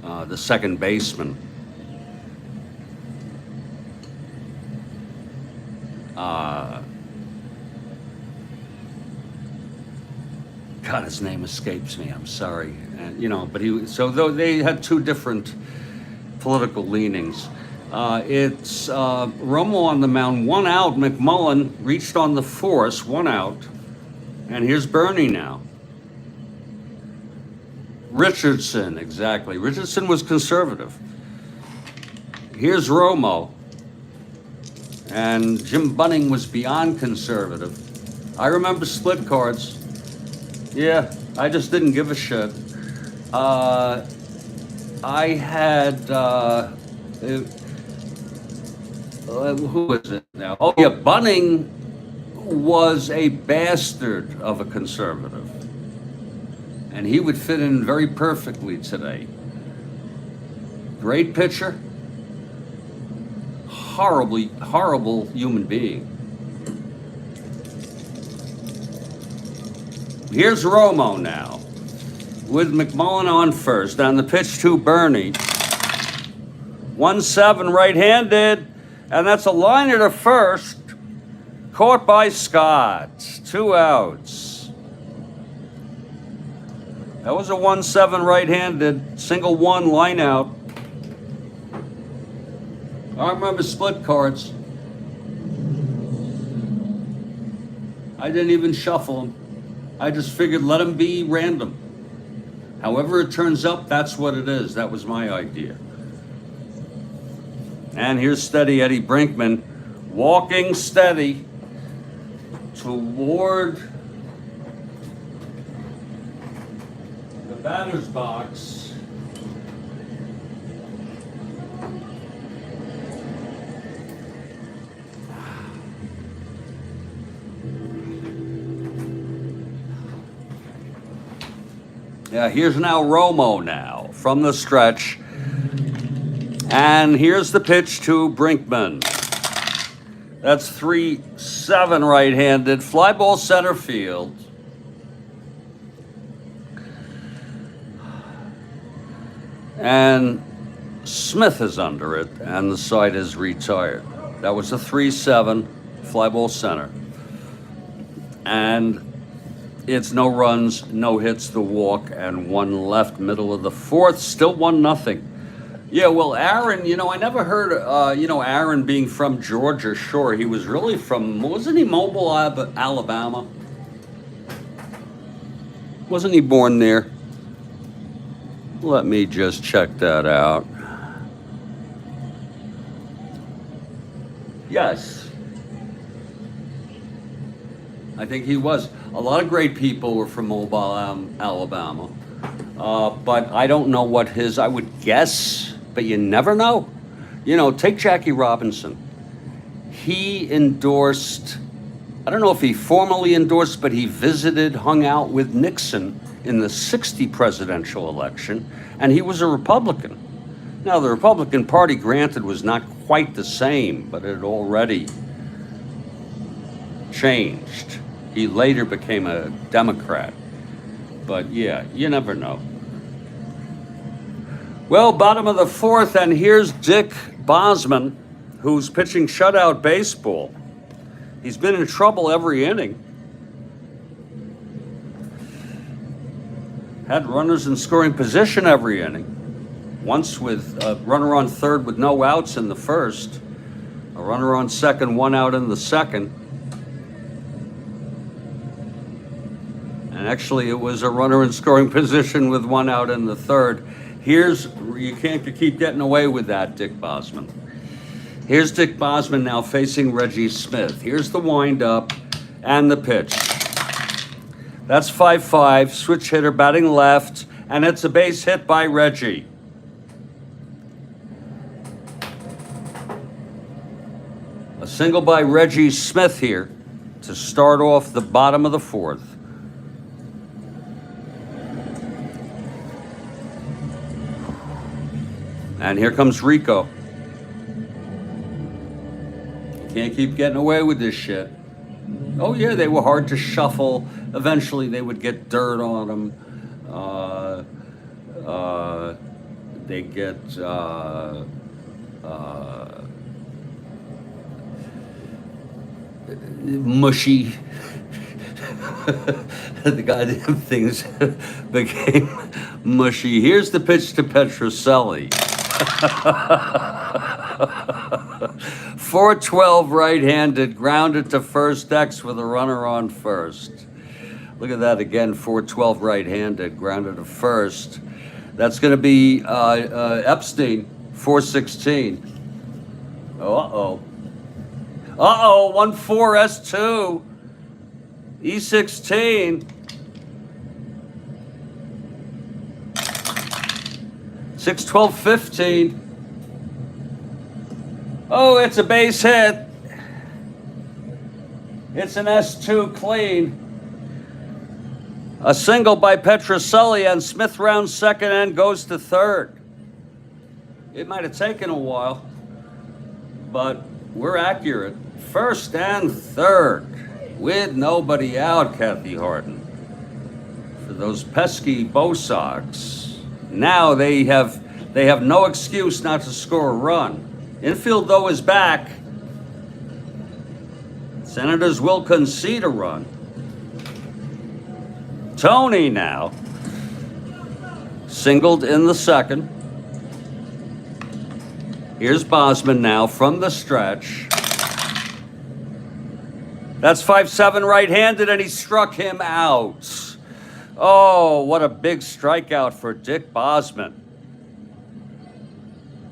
The second baseman. God, his name escapes me. I'm sorry. And, but though they had two different political leanings. It's Romo on the mound, 1 out. McMullen reached on the force, 1 out. And here's Bernie now. Richardson, exactly. Richardson was conservative. Here's Romo. And Jim Bunning was beyond conservative. I remember split cards. Yeah, I just didn't give a shit. I had, who is it now? Oh yeah, Bunning was a bastard of a conservative. And he would fit in very perfectly today. Great pitcher. Horrible human being. Here's Romo now, with McMullen on first. On the pitch to Bernie. 1-7 right-handed, and that's a liner to first. Caught by Scott. 2 outs. That was a 1-7 right-handed, single 1 line out. I remember split cards. I didn't even shuffle them. I just figured let them be random. However it turns up, that's what it is. That was my idea. And here's steady Eddie Brinkman, walking steady toward the batter's box. Yeah, here's now Romo now from the stretch. And here's the pitch to Brinkman. That's 3-7 right-handed. Fly ball center field. And Smith is under it, and the side is retired. That was a 3-7 fly ball center. And it's no runs, no hits, the walk, and 1 left, middle of the 4th, still 1-0. Yeah, well, Aaron, I never heard, Aaron being from Georgia. Sure, he was really from, wasn't he Mobile, Alabama? Wasn't he born there? Let me just check that out. Yes. I think he was. A lot of great people were from Mobile, Alabama. But I don't know what I would guess, but you never know. Take Jackie Robinson. He endorsed, I don't know if he formally endorsed, but he visited, hung out with Nixon in the '60 presidential election, and he was a Republican. Now, the Republican Party, granted, was not quite the same, but it had already changed. He later became a Democrat. But yeah, you never know. Well, bottom of the 4th, and here's Dick Bosman, who's pitching shutout baseball. He's been in trouble every inning. Had runners in scoring position every inning. Once with a runner on third with no outs in the first. A runner on second, 1 out in the second. And actually, it was a runner in scoring position with 1 out in the third. You can't keep getting away with that, Dick Bosman. Here's Dick Bosman now facing Reggie Smith. Here's the windup and the pitch. That's 5-5, switch hitter batting left, and it's a base hit by Reggie. A single by Reggie Smith here to start off the bottom of the 4th. And here comes Rico. Can't keep getting away with this shit. Oh yeah, they were hard to shuffle. Eventually they would get dirt on them. They get mushy. The goddamn things became mushy. Here's the pitch to Petroselli. 412 right-handed, grounded to first X with a runner on first. Look at that again, 412 right-handed, grounded to first. That's going to be Epstein, 416. Uh-oh. Uh-oh, 1-4 S2. E16. 6-12-15. Oh, it's a base hit. It's an S2 clean. A single by Petroselli, and Smith rounds second and goes to third. It might have taken a while, but we're accurate. First and third with nobody out, Kathy Harden. For those pesky Bo Sox. Now they have no excuse not to score a run. Infield, though, is back. Senators will concede a run. Tony now. Singled in the second. Here's Bosman now from the stretch. That's 5-7 right-handed, and he struck him out. Oh, what a big strikeout for Dick Bosman.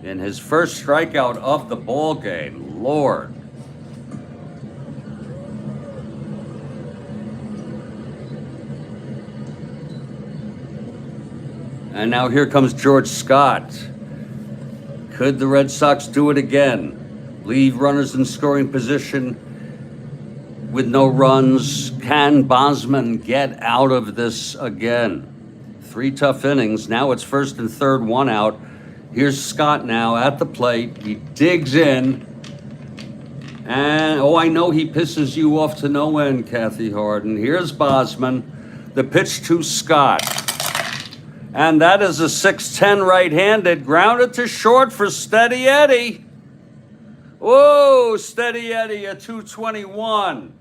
In his first strikeout of the ball game. Lord. And now here comes George Scott. Could the Red Sox do it again? Leave runners in scoring position with no runs. Can Bosman get out of this again? 3 tough innings. Now it's first and third, 1 out. Here's Scott now at the plate. He digs in. And, oh, I know he pisses you off to no end, Kathy Harden. Here's Bosman. The pitch to Scott. And that is a 6-10 right-handed. Grounded to short for Steady Eddie. Whoa, Steady Eddie, a 221.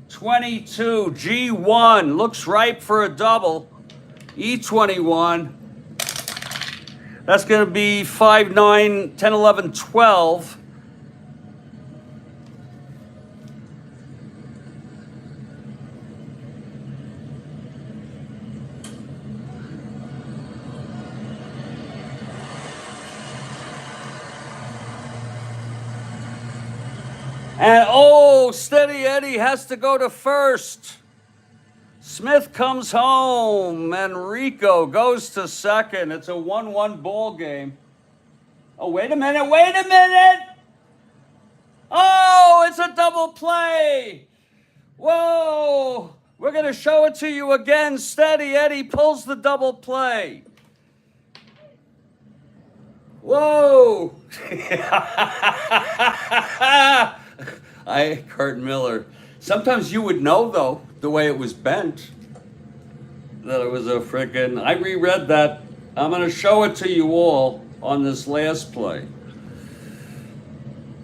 22, G1. Looks ripe for a double. E21. That's going to be 5, 9, 10, 11, 12. And, oh, Steady Eddie has to go to first. Smith comes home, and Rico goes to second. It's a 1-1 ball game. Oh, wait a minute, wait a minute! Oh, it's a double play! Whoa! We're going to show it to you again. Steady Eddie pulls the double play. Whoa! Kurt Miller. Sometimes you would know, though, the way it was bent, that it was a frickin'... I reread that. I'm going to show it to you all on this last play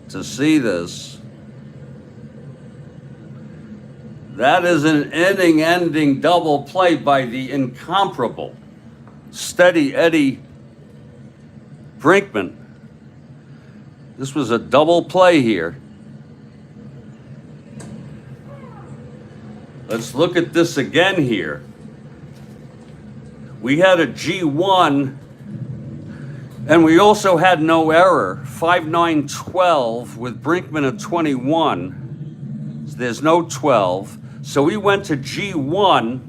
to see this. That is an inning-ending double play by the incomparable Steady Eddie Brinkman. This was a double play here. Let's look at this again here. We had a G1, and we also had no error. 5-9-12 with Brinkman at 21. So there's no 12. So we went to G1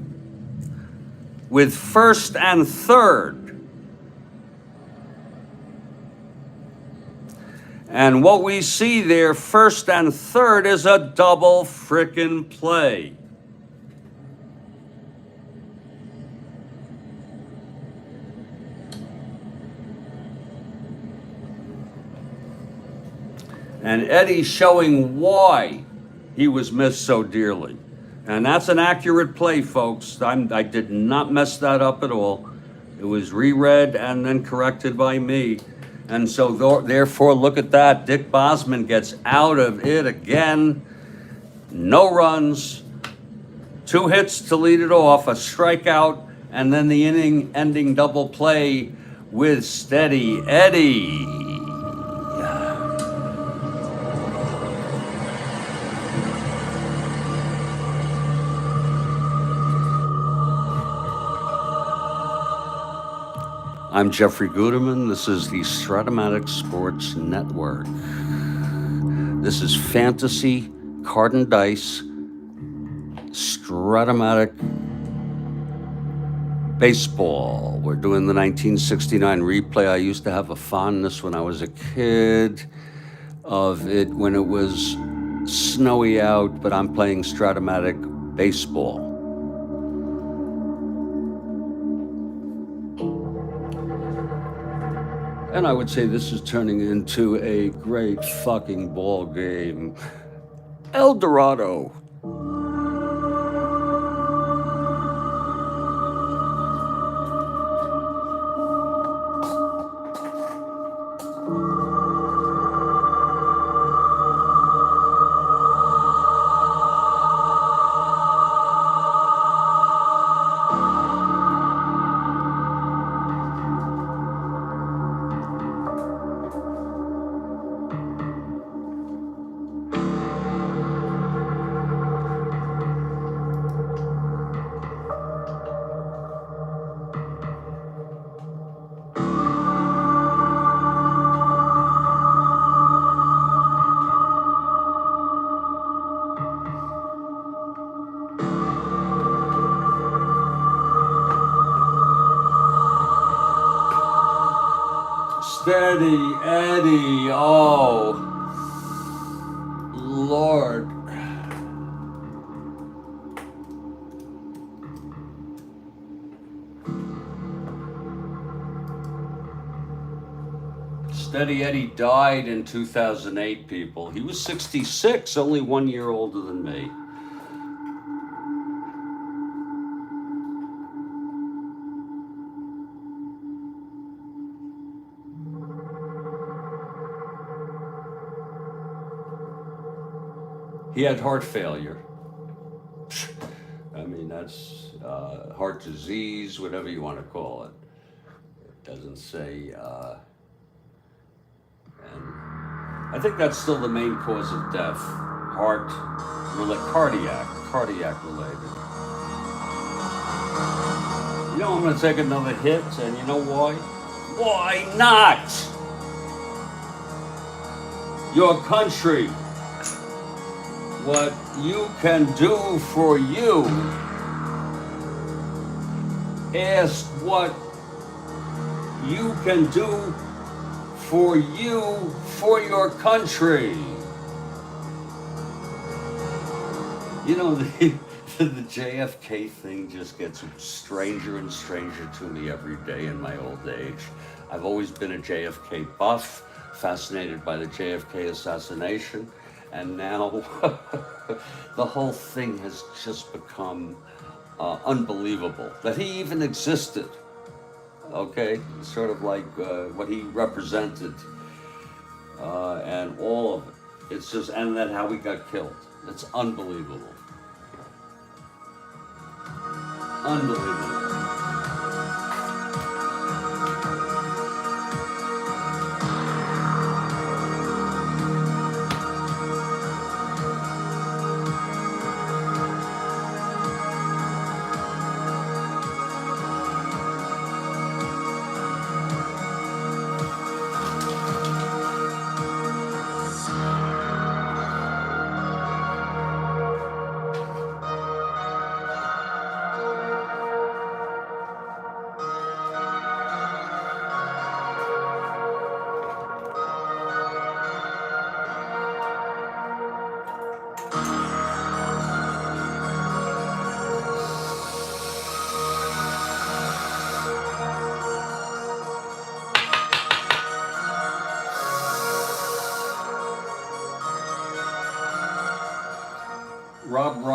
with first and third. And what we see there, first and third, is a double frickin' play. And Eddie showing why he was missed so dearly. And that's an accurate play, folks. I did not mess that up at all. It was reread and then corrected by me. And so therefore, look at that. Dick Bosman gets out of it again. No runs, 2 hits to lead it off, a strikeout, and then the inning-ending double play with Steady Eddie. I'm Jeffrey Guterman. This is the Strat-O-Matic Sports Network. This is Fantasy Card and Dice Strat-O-Matic Baseball. We're doing the 1969 replay. I used to have a fondness when I was a kid of it when it was snowy out, but I'm playing Strat-O-Matic Baseball. And I would say this is turning into a great fucking ball game. El Dorado. Steady Eddie, oh, Lord. Steady Eddie died in 2008, people. He was 66, only 1 year older than me. He had heart failure. I mean, that's heart disease, whatever you want to call it. It doesn't say, and I think that's still the main cause of death. Cardiac related. You know, I'm going to take another hit, and you know why? Why not? Your country. What you can do for you. Ask what you can do for you, for your country. You know, the JFK thing just gets stranger and stranger to me every day in my old age. I've always been a JFK buff, fascinated by the JFK assassination. And now the whole thing has just become unbelievable that he even existed. Okay, sort of like what he represented and all of it. It's just, and then how he got killed. It's unbelievable. Unbelievable.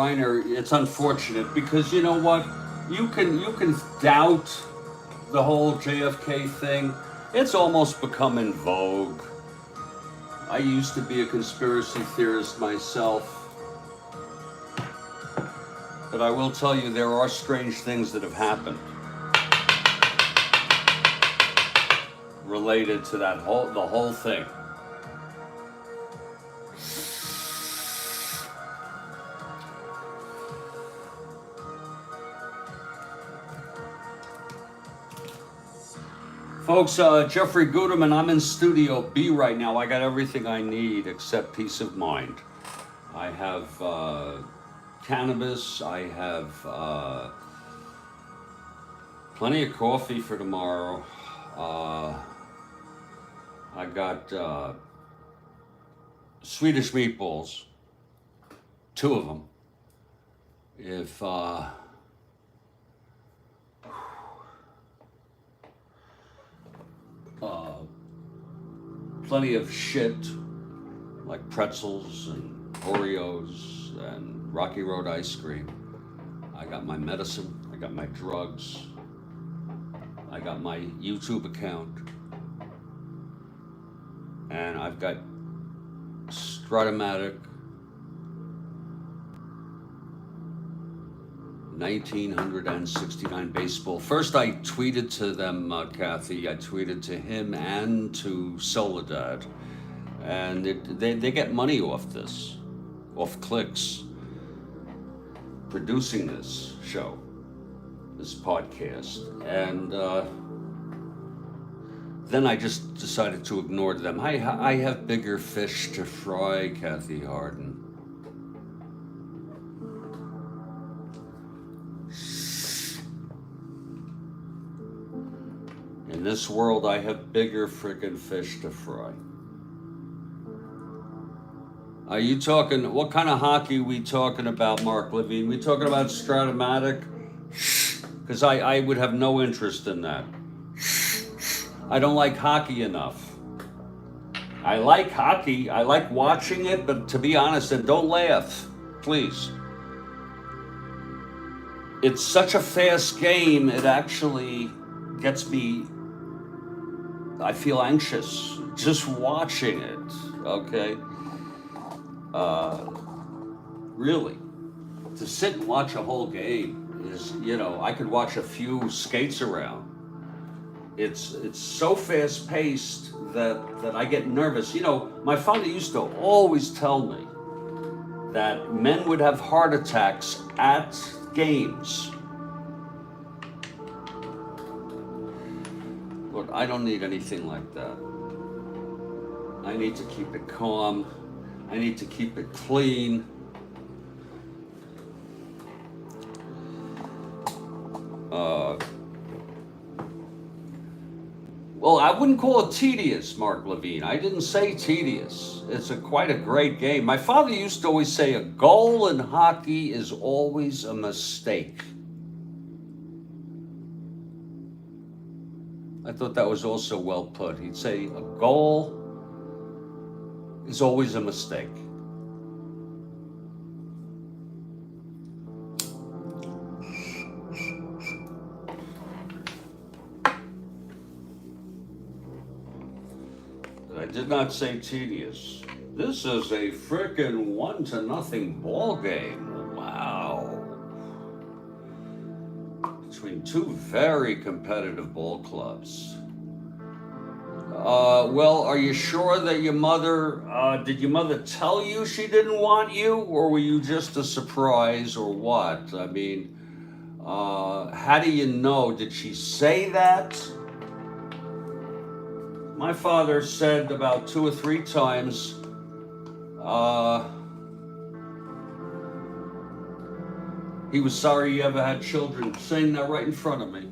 Reiner, it's unfortunate because you know what? You can doubt the whole JFK thing. It's almost become in vogue. I used to be a conspiracy theorist myself, but I will tell you there are strange things that have happened related to the whole thing. Folks, Jeffrey Guterman, I'm in Studio B right now. I got everything I need except peace of mind. I have cannabis. I have plenty of coffee for tomorrow. I got Swedish meatballs, 2 of them. If plenty of shit like pretzels and Oreos and Rocky Road ice cream. I got my medicine, I got my drugs, I got my YouTube account, and I've got Strat-O-Matic 1969 baseball. First I tweeted to them, Kathy, I tweeted to him and to Soledad, and they get money off this, off clicks, producing this show, this podcast, and then I just decided to ignore them. I have bigger fish to fry, Kathy Harden. In this world, I have bigger frickin' fish to fry. Are you talking, what kind of hockey we talking about, Mark Levine? We talking about Strat-O-Matic? Because I would have no interest in that. I don't like hockey enough. I like hockey, I like watching it, but to be honest, and don't laugh, please. It's such a fast game, it actually gets me, I feel anxious just watching it, okay? Really, to sit and watch a whole game is, you know, I could watch a few skates around. It's so fast paced that I get nervous. You know, my father used to always tell me that men would have heart attacks at games. Look, I don't need anything like that. I need to keep it calm. I need to keep it clean. Well, I wouldn't call it tedious, Mark Levine. I didn't say tedious. It's quite a great game. My father used to always say a goal in hockey is always a mistake. I thought that was also well put. He'd say a goal is always a mistake. I did not say tedious. This is a frickin' 1-0 ball game. Wow. Between 2 very competitive ball clubs. Well, are you sure that your mother, did your mother tell you she didn't want you, or were you just a surprise, or what? I mean, how do you know? Did she say that? My father said about 2 or 3 times, he was sorry he ever had children, saying that right in front of me.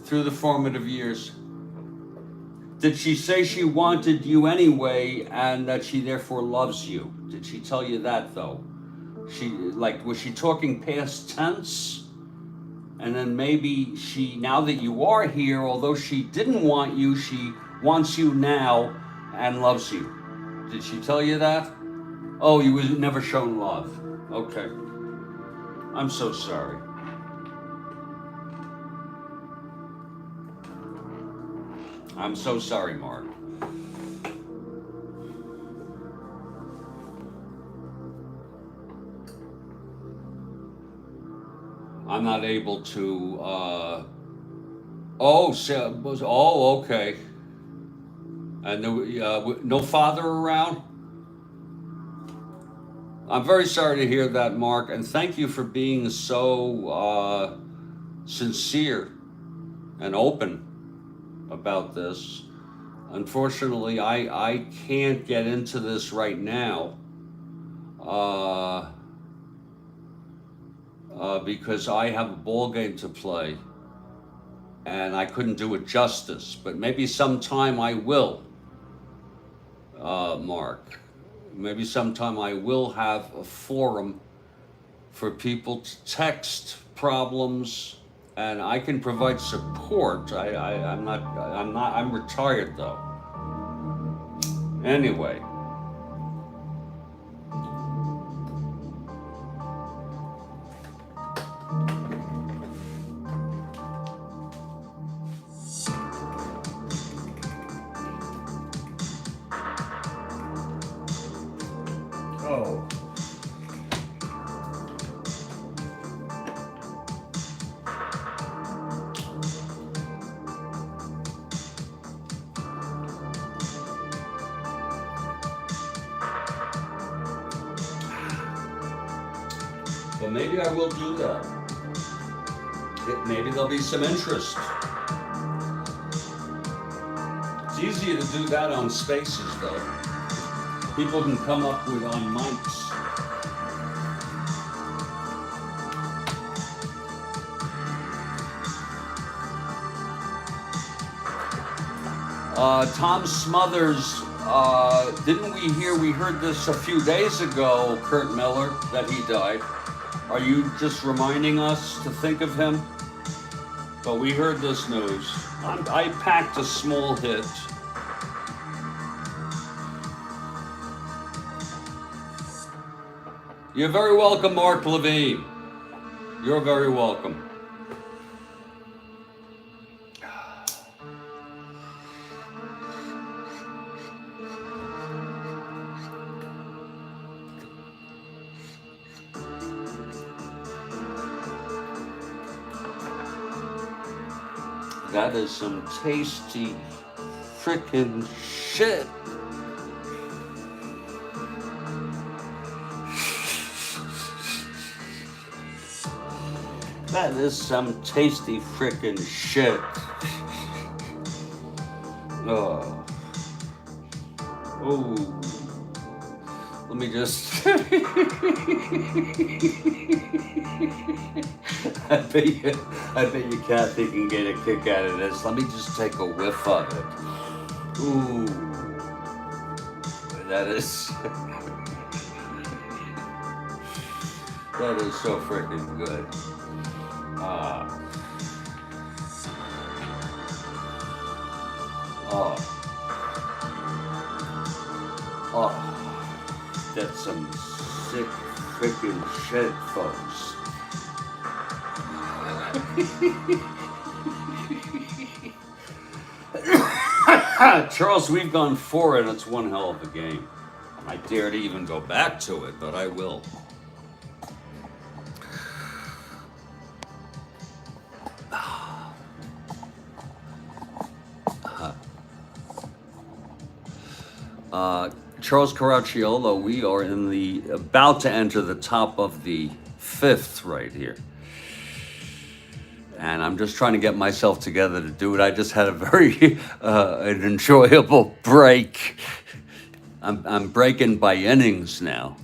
Through the formative years. Did she say she wanted you anyway and that she therefore loves you? Did she tell you that though? Was she talking past tense? And then maybe she, now that you are here, although she didn't want you, she wants you now and loves you. Did she tell you that? Oh, you was never shown love. Okay. I'm so sorry. I'm so sorry, Mark. I'm not able to, okay. And no father around? I'm very sorry to hear that, Mark, and thank you for being so sincere and open about this. Unfortunately, I can't get into this right now because I have a ball game to play and I couldn't do it justice. But maybe sometime I will, Mark. Maybe sometime I will have a forum for people to text problems, and I can provide support. I'm retired though. Anyway. Oh. Well, maybe I will do that. Maybe there'll be some interest. It's easier to do that on Spaces, though. People can come up with on mics. Tom Smothers, didn't we heard this a few days ago, Kurt Miller, that he died. Are you just reminding us to think of him? But we heard this news. I packed a small hit. You're very welcome, Mark Levine. You're very welcome. That is some tasty frickin' shit. That is some tasty frickin' shit. Oh. Oh. Let me just. I bet you Kathy can get a kick out of this. Let me just take a whiff of it. Ooh. That is. That is so freaking good. That's some sick freaking shit, folks. Charles, we've gone 4 and it's one hell of a game. I dare to even go back to it, but I will. Charles Caracciolo, we are about to enter the top of the 5th right here. And I'm just trying to get myself together to do it. I just had a very an enjoyable break. I'm breaking by innings now.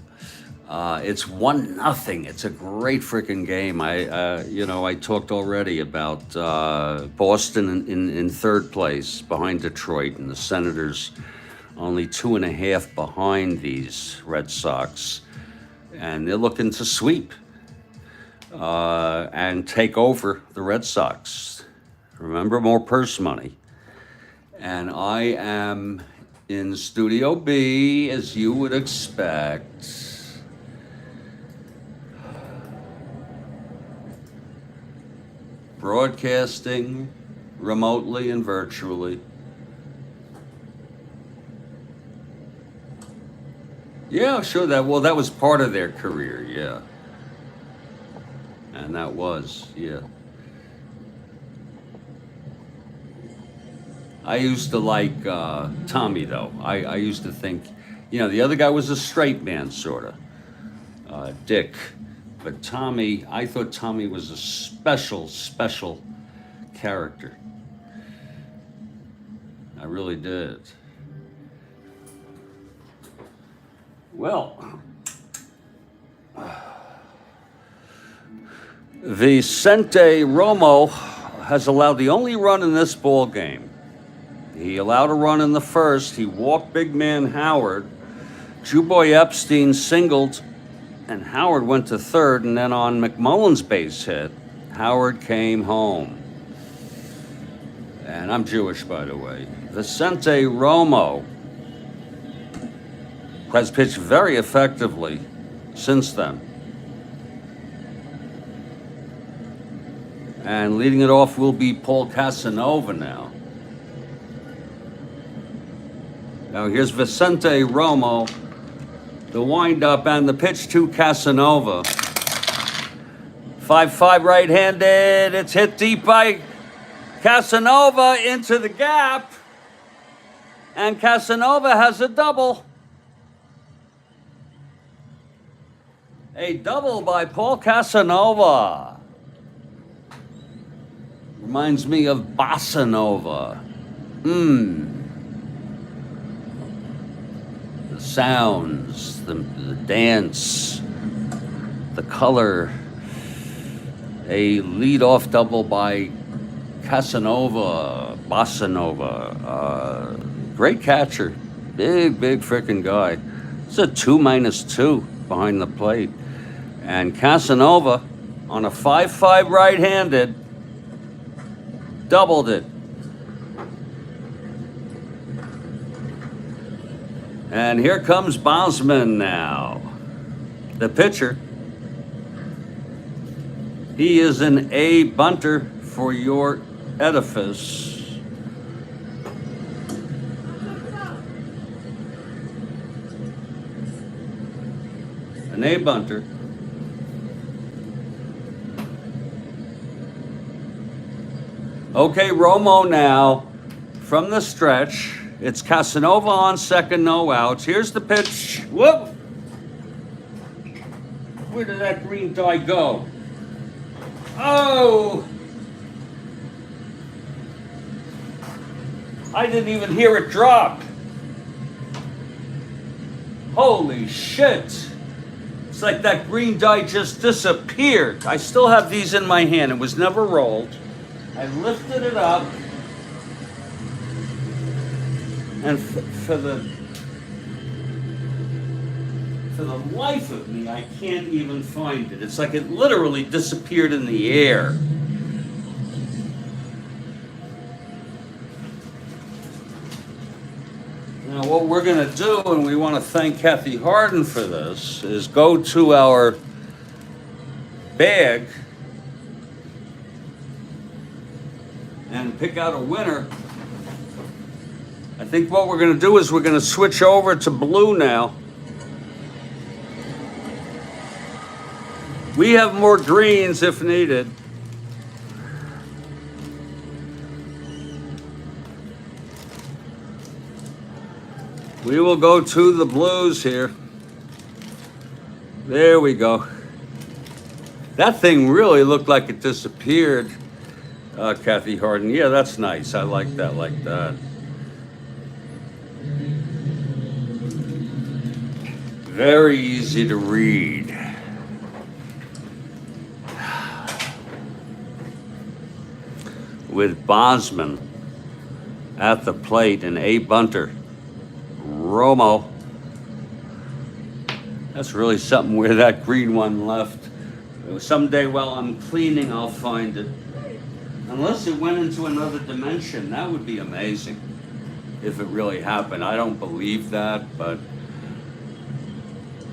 It's 1-0. It's a great freaking game. I talked already about Boston in 3rd place behind Detroit, and the Senators only 2.5 behind these Red Sox, and they're looking to sweep and take over the Red Sox. Remember, more purse money. And I am in Studio B, as you would expect. Broadcasting remotely and virtually. Yeah, sure. That was part of their career, yeah. And that was, yeah. I used to like Tommy, though. I used to think, the other guy was a straight man, sort of, Dick. But Tommy, I thought Tommy was a special character. I really did. Well, Vicente Romo has allowed the only run in this ball game. He allowed a run in the first. He walked big man Howard. Jewboy Epstein singled, and Howard went to third. And then on McMullen's base hit, Howard came home. And I'm Jewish, by the way. Vicente Romo has pitched very effectively since then. And leading it off will be Paul Casanova now. Now here's Vicente Romo, the windup and the pitch to Casanova. 5-5 right-handed. It's hit deep by Casanova into the gap. And Casanova has a double. A double by Paul Casanova. Reminds me of Bossa Nova. The sounds, the dance, the color. A leadoff double by Casanova, Bossa Nova. Great catcher. Big frickin' guy. It's a 2-2 behind the plate. And Casanova on a 5-5 right-handed doubled it. And here comes Bosman now, the pitcher. He is an A bunter for your edifice. An A bunter. Okay, Romo now from the stretch. It's Casanova on second, no outs. Here's the pitch. Whoop! Where did that green dye go? Oh! I didn't even hear it drop. Holy shit! It's like that green dye just disappeared. I still have these in my hand. It was never rolled. I lifted it up. And for the life of me, I can't even find it. It's like it literally disappeared in the air. Now, what we're going to do, and we want to thank Kathy Harden for this, is go to our bag and pick out a winner. I think what we're going to do is we're going to switch over to blue now. We have more greens if needed. We will go to the blues here. There we go. That thing really looked like it disappeared, Kathy Harden. Yeah, that's nice. I like that, Very easy to read. With Bosman at the plate and A bunter. Romo. That's really something where that green one left. Someday while I'm cleaning, I'll find it. Unless it went into another dimension, that would be amazing. if it really happened. I don't believe that, but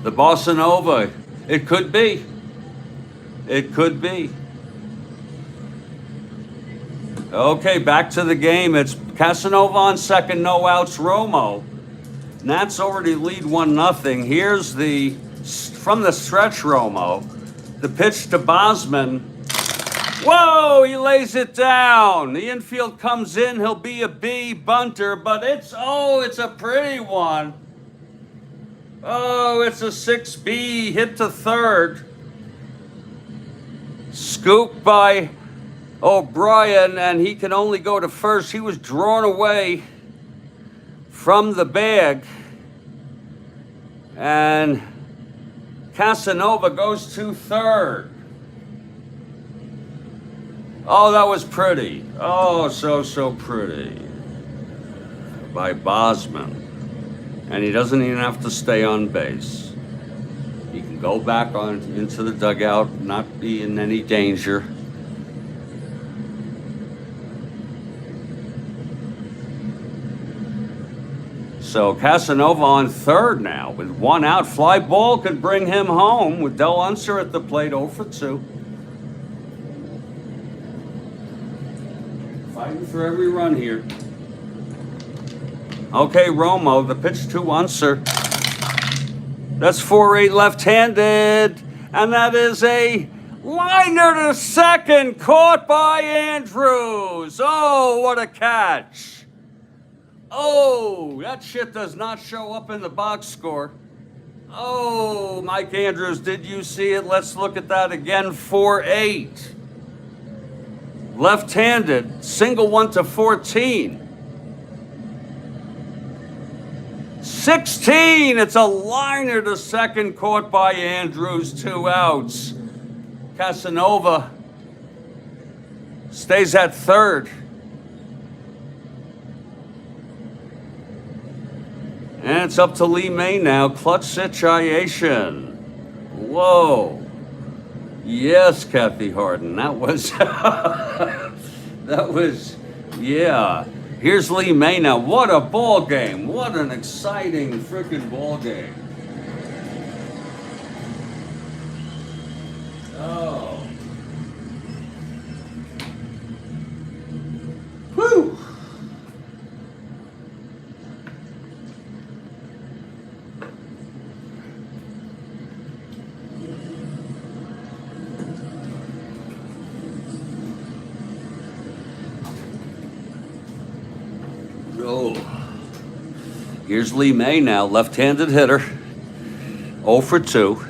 the Bossa Nova, it could be. It could be. Okay, back to the game. It's Casanova on second, no outs, Romo. Nats already lead 1-0. Here's from the stretch, Romo. The pitch to Bosman. Whoa, he lays it down. The infield comes in. He'll be a B bunter, but it's a pretty one. Oh, it's a 6B hit to third. Scooped by O'Brien, and he can only go to first. He was drawn away from the bag, and Casanova goes to third. Oh, that was pretty. Oh, so pretty by Bosman. And he doesn't even have to stay on base. He can go back into the dugout, not be in any danger. So Casanova on third now with 1 out. Fly ball could bring him home with Del Unser at the plate, 0 for 2. Fighting for every run here. Okay, Romo, the pitch to Unser. That's 4-8 left-handed, and that is a liner to second, caught by Andrews. Oh, what a catch. Oh, that shit does not show up in the box score. Oh, Mike Andrews, did you see it? Let's look at that again. 4-8. Left-handed, single one to 14. 16, it's a liner to second, caught by Andrews, 2 outs. Casanova stays at third. And it's up to Lee May now, clutch situation. Whoa. Yes, Kathy Harden, that was, yeah. Here's Lee May now. What a ball game. What an exciting freaking ball game. Oh. Whew. Oh. Here's Lee May now, left-handed hitter, 0 for 2.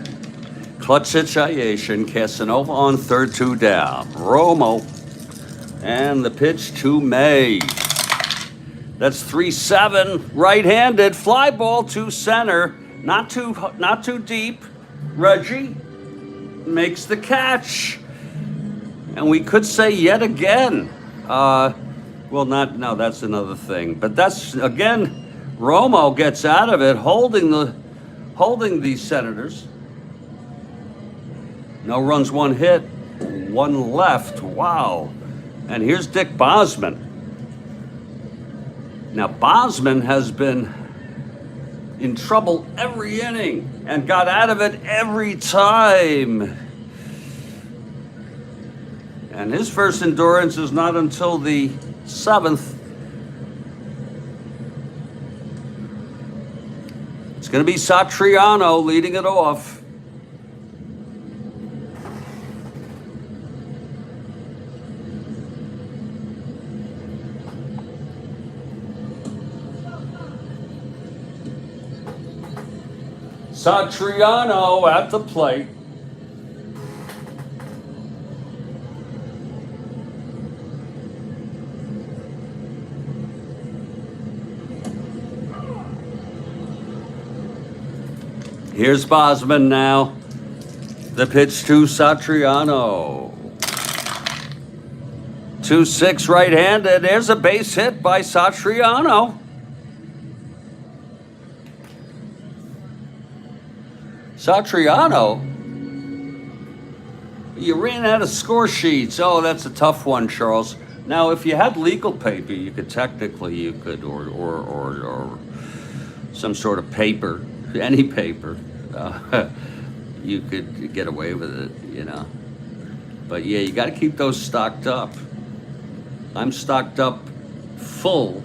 Clutch situation, Casanova on third, 2 down. Romo, and the pitch to May. That's 3-7, right-handed, fly ball to center, not too deep. Reggie makes the catch, and we could say yet again. Well, no, that's another thing. But that's, again, Romo gets out of it, holding the Senators. No runs, 1 hit, 1 left. Wow. And here's Dick Bosman. Now, Bosman has been in trouble every inning and got out of it every time. And his first endurance is not until the 7th. It's going to be Satriano leading it off. Satriano at the plate. Here's Bosman now. The pitch to Satriano. 2-6 right-handed. There's a base hit by Satriano. Satriano? You ran out of score sheets. Oh, that's a tough one, Charles. Now, if you had legal paper, you could technically, or some sort of paper, any paper, you could get away with it, you know. But yeah, you got to keep those stocked up. I'm stocked up full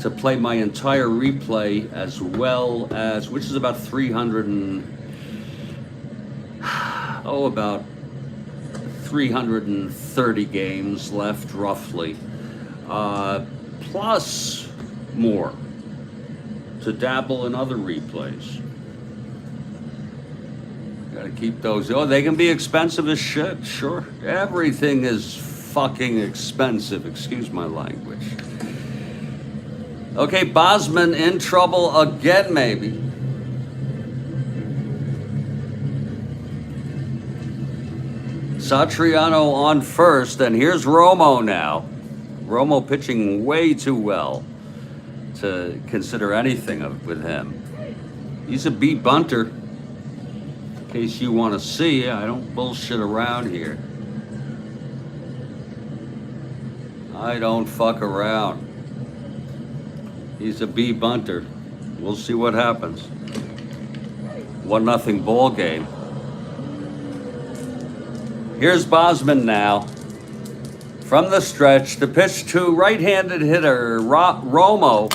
to play my entire replay, as well as, which is about 330 games left, roughly, plus more to dabble in other replays. Gotta keep those. Oh, they can be expensive as shit, sure. Everything is fucking expensive, excuse my language. Okay, Bosman in trouble again, maybe. Satriano on first, and here's Romo now. Romo pitching way too well to consider anything with him. He's a B bunter, in case you want to see. I don't bullshit around here. I don't fuck around. He's a B bunter. We'll see what happens. 1-0 ball game. Here's Bosman now. From the stretch, the pitch to right-handed hitter, Romo.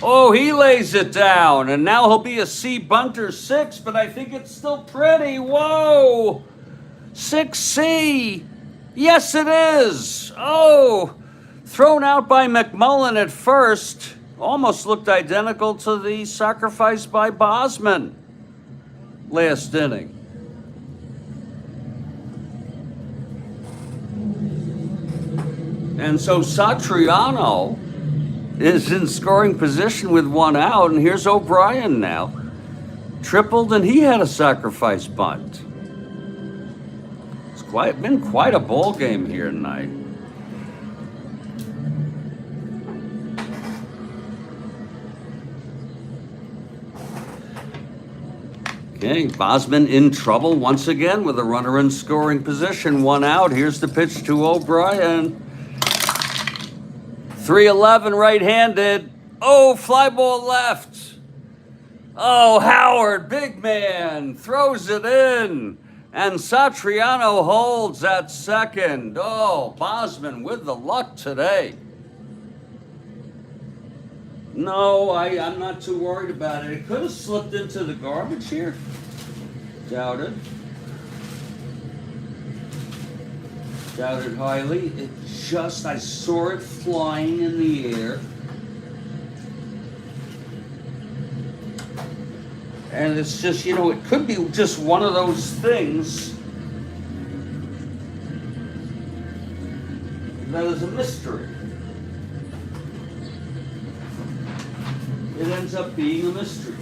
Oh, he lays it down, and now he'll be a C bunter 6, but I think it's still pretty. Whoa! 6C. Yes, it is. Oh, thrown out by McMullen at first. Almost looked identical to the sacrifice by Bosman last inning. And so Satriano is in scoring position with 1 out, and here's O'Brien now. Tripled, and he had a sacrifice bunt. It's been quite a ball game here tonight. Okay, Bosman in trouble once again with a runner in scoring position, 1 out. Here's the pitch to O'Brien. 3-11 right-handed. Oh, fly ball left. Oh, Howard, big man, throws it in. And Satriano holds at second. Oh, Bosman with the luck today. No, I'm not too worried about it. It could have slipped into the garbage here. Doubt it. Doubt it highly. I saw it flying in the air. And it's just, it could be just one of those things that is a mystery. It ends up being a mystery.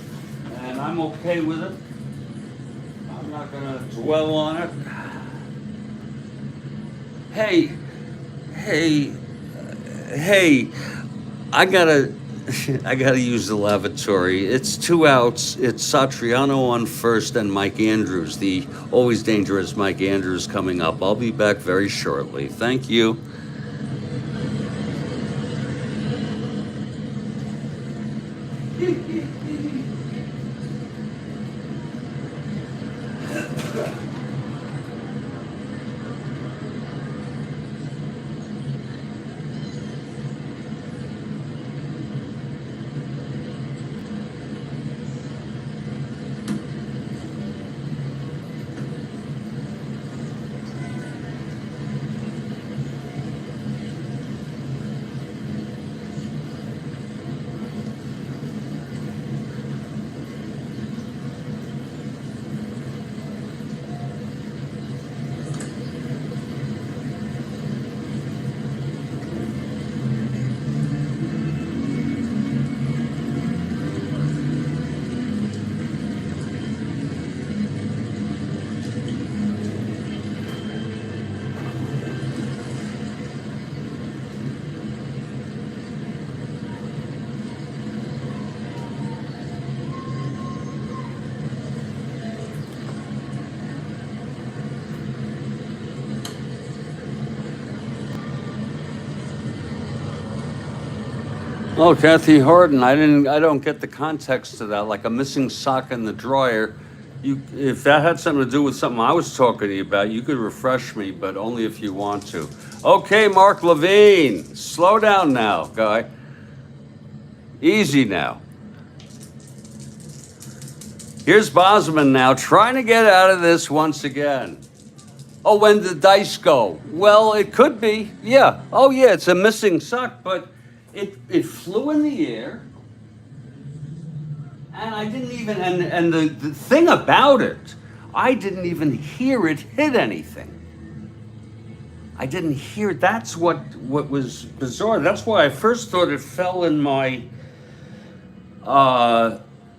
And I'm okay with it. I'm not going to dwell on it. Hey, I gotta use the lavatory. It's 2 outs. It's Satriano on first and Mike Andrews, the always dangerous Mike Andrews, coming up. I'll be back very shortly. Thank you. Oh, Kathy Harden, I don't get the context of that. Like a missing sock in the dryer. If that had something to do with something I was talking to you about, you could refresh me, but only if you want to. Okay, Mark Levine, slow down now, guy. Easy now. Here's Bosman now, trying to get out of this once again. Oh, when the dice go? Well, it could be, yeah. Oh, yeah, it's a missing sock, but it flew in the air. And I didn't even, and the thing about it, I didn't even hear it hit anything. I didn't hear, that's what was bizarre. That's why I first thought it fell in my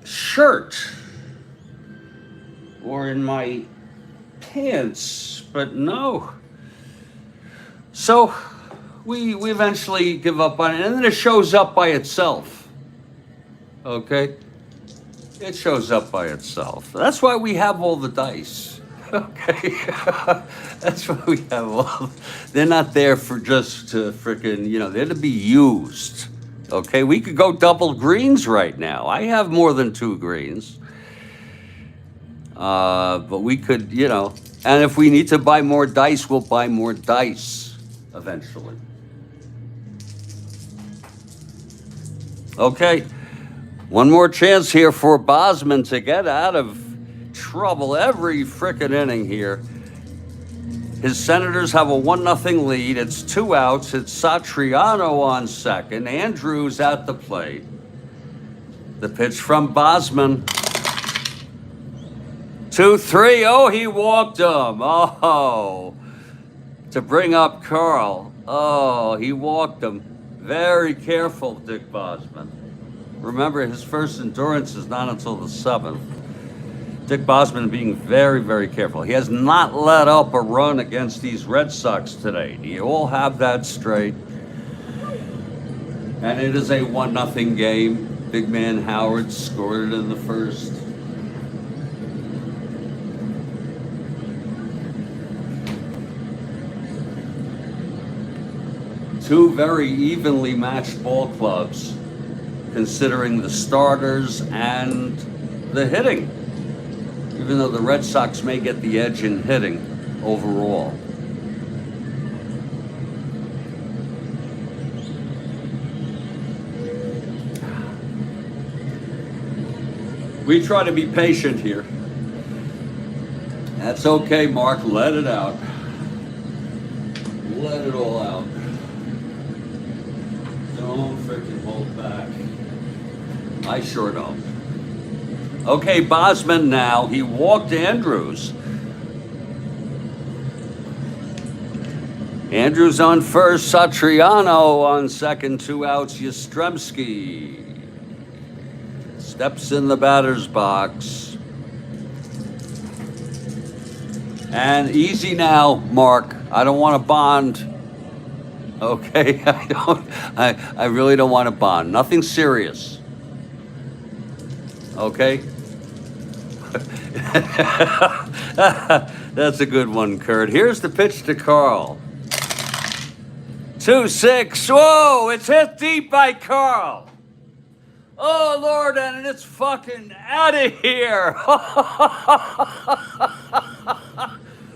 shirt or in my pants, but no. So we eventually give up on it, and then it shows up by itself. Okay? It shows up by itself. That's why we have all the dice. Okay? That's why we have all. They're not there for just to frickin', they're to be used. Okay? We could go double greens right now. I have more than 2 greens. But we could, and if we need to buy more dice, we'll buy more dice eventually. Okay. One more chance here for Bosman to get out of trouble every frickin' inning here. His Senators have a 1-0 lead. It's 2 outs. It's Satriano on second. Andrews at the plate. The pitch from Bosman. 2-3. Oh, he walked him. Oh, to bring up Karl. Oh, he walked him. Very careful, Dick Bosman. Remember, his first endurance is not until the 7th. Dick Bosman being very, very careful. He has not let up a run against these Red Sox today. Do you all have that straight? And it is a 1-0 game. Big man Howard scored it in the first. Two very evenly matched ball clubs, considering the starters and the hitting, even though the Red Sox may get the edge in hitting overall. We try to be patient here. That's okay, Mark. Let it out. Let it all out. Don't freaking hold back. I sure don't. Okay, Bosman now. He walked Andrews. Andrews on first. Satriano on second. 2 outs. Yastrzemski steps in the batter's box. And easy now, Mark. I don't want to bond. Okay, I really don't want to bond. Nothing serious. Okay? That's a good one, Kurt. Here's the pitch to Karl. 2-6. Whoa, it's hit deep by Karl. Oh, Lord, and it's fucking out of here.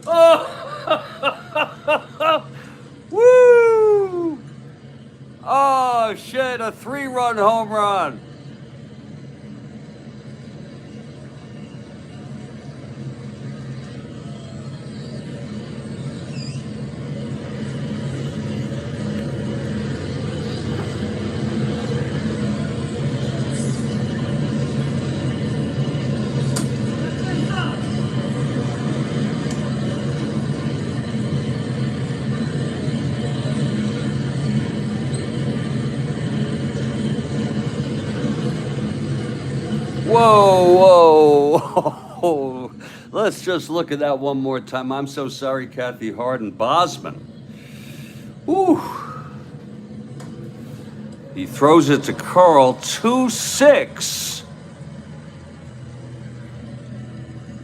Oh. Woo! Oh, shit, a 3-run home run. Whoa, whoa. Let's just look at that one more time. I'm so sorry, Kathy Harden. Bosman. Whew. He throws it to Karl. 2-6.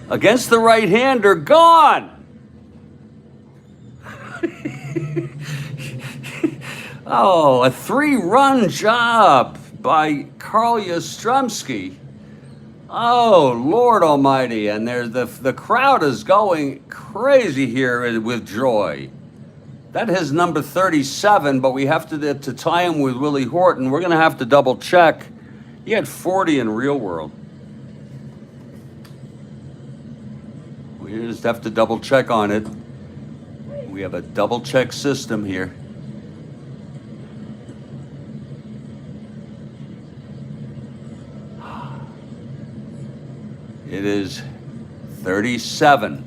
Against the right-hander. Gone. Oh, a 3-run job by Karl. Oh, Lord Almighty! And there's the crowd is going crazy here with joy. That is number 37, but we have to tie him with Willie Horton. We're going to have to double check. He had 40 in real world. We just have to double check on it. We have a double check system here. It is 37.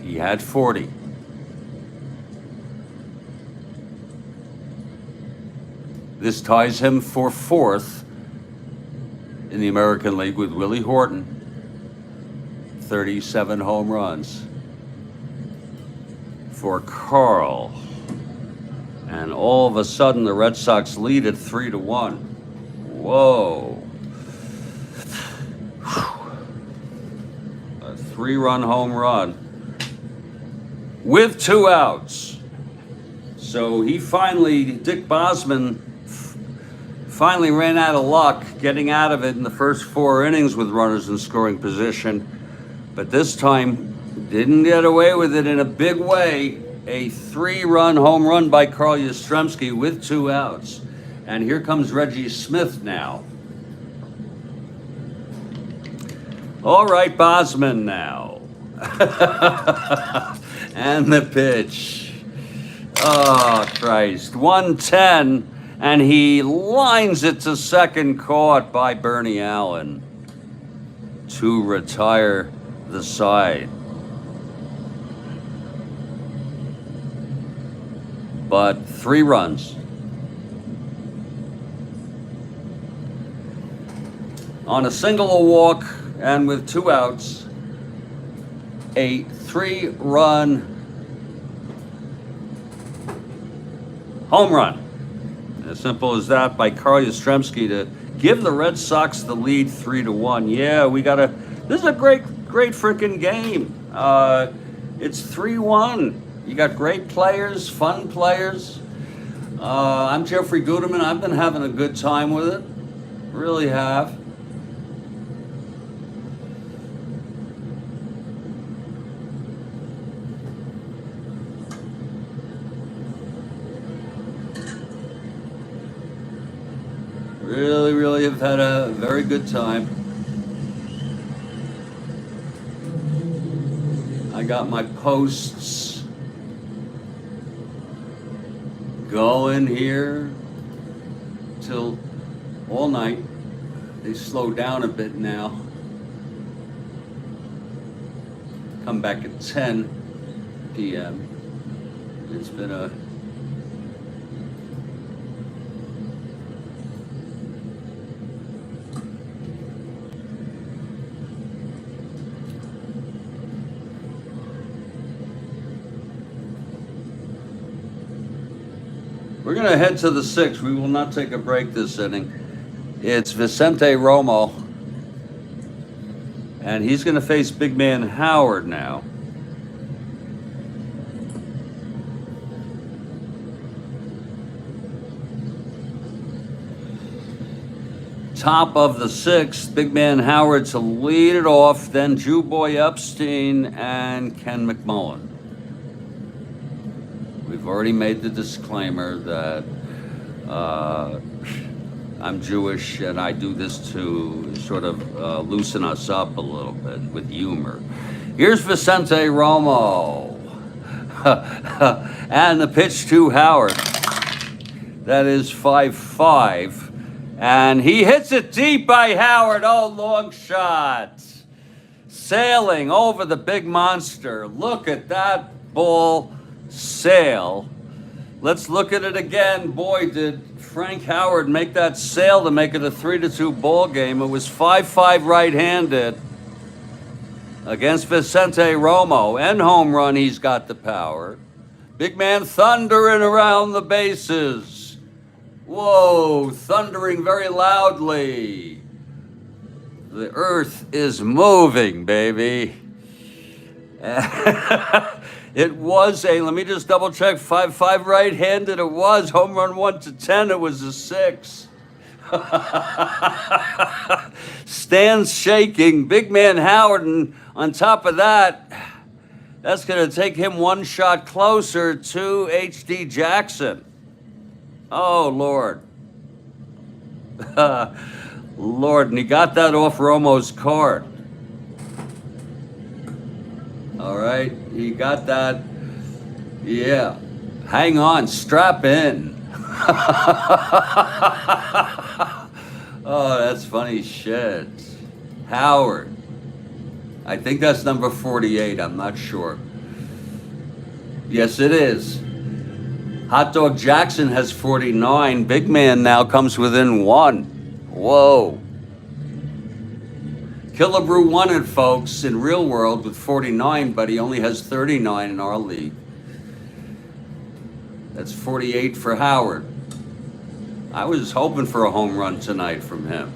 He had 40. This ties him for 4th in the American League with Willie Horton. 37 home runs for Karl. And all of a sudden, the Red Sox lead at 3-1. Whoa. A 3-run home run with 2 outs. So Dick Bosman finally ran out of luck getting out of it in the first 4 innings with runners in scoring position. But this time, didn't get away with it in a big way. A 3-run home run by Karl with 2 outs. And here comes Reggie Smith now. All right, Bosman now. And the pitch. Oh, Christ. 110, and he lines it to second, caught by Bernie Allen to retire the side. But 3 runs. On a single, a walk, and with 2 outs, a 3-run home run. As simple as that by Karl to give the Red Sox the lead 3-1. Yeah, this is a great freaking game. It's 3-1. You got great players, fun players. I'm Jeffrey Guterman. I've been having a good time with it. Really have. Really have had a very good time. I got my posts going here till all night. They slow down a bit now. Come back at 10 p.m. It's been a We're going to head to the 6th. We will not take a break this inning. It's Vicente Romo. And he's going to face big man Howard now. Top of the 6th, big man Howard to lead it off, then Jew Boy Epstein and Ken McMullen. We've already made the disclaimer that I'm Jewish and I do this to sort of loosen us up a little bit with humor. Here's Vicente Romo. And the pitch to Howard. That is 5-5. And he hits it deep by Howard. Oh, long shot. Sailing over the big monster. Look at that ball sail. Let's look at it again. Boy, did Frank Howard make that sail to make it a 3-2 ball game. It was 5-5 right-handed against Vicente Romo. And home run, he's got the power. Big man thundering around the bases. Whoa, thundering very loudly. The earth is moving, baby. It was a, let me just double check, 5-5 right-handed. It was home run 1-10. It was a 6. Stan's shaking. Big man Howard, and on top of that, that's going to take him one shot closer to H.D. Jackson. Oh, Lord. Lord, and he got that off Romo's card. All right, he got that. Yeah. Hang on, strap in. Oh, that's funny shit. Howard. I think that's number 48. I'm not sure. Yes, it is. Hot Dog Jackson has 49. Big man now comes within 1. Whoa. Killebrew won it, folks, in real world with 49, but he only has 39 in our league. That's 48 for Howard. I was hoping for a home run tonight from him.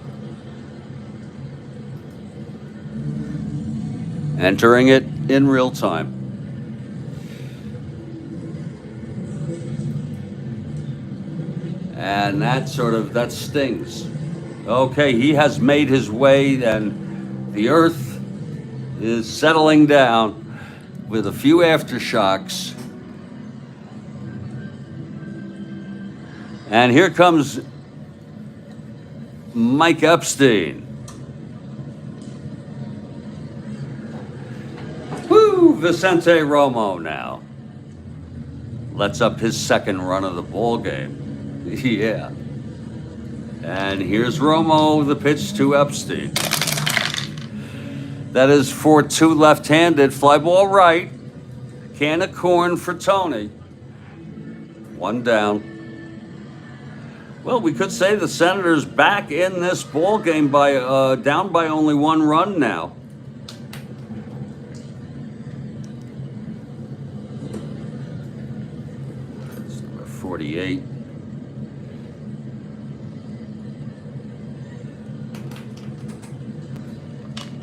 Entering it in real time. And that stings. Okay, he has made his way, and the earth is settling down with a few aftershocks. And here comes Mike Epstein. Woo! Vicente Romo now lets up his second run of the ball game. Yeah. And here's Romo, the pitch to Epstein. That is 4-2 left-handed. Fly ball right. Can of corn for Tony. 1 down. Well, we could say the Senators back in this ball game by down by only 1 run now. That's number 48.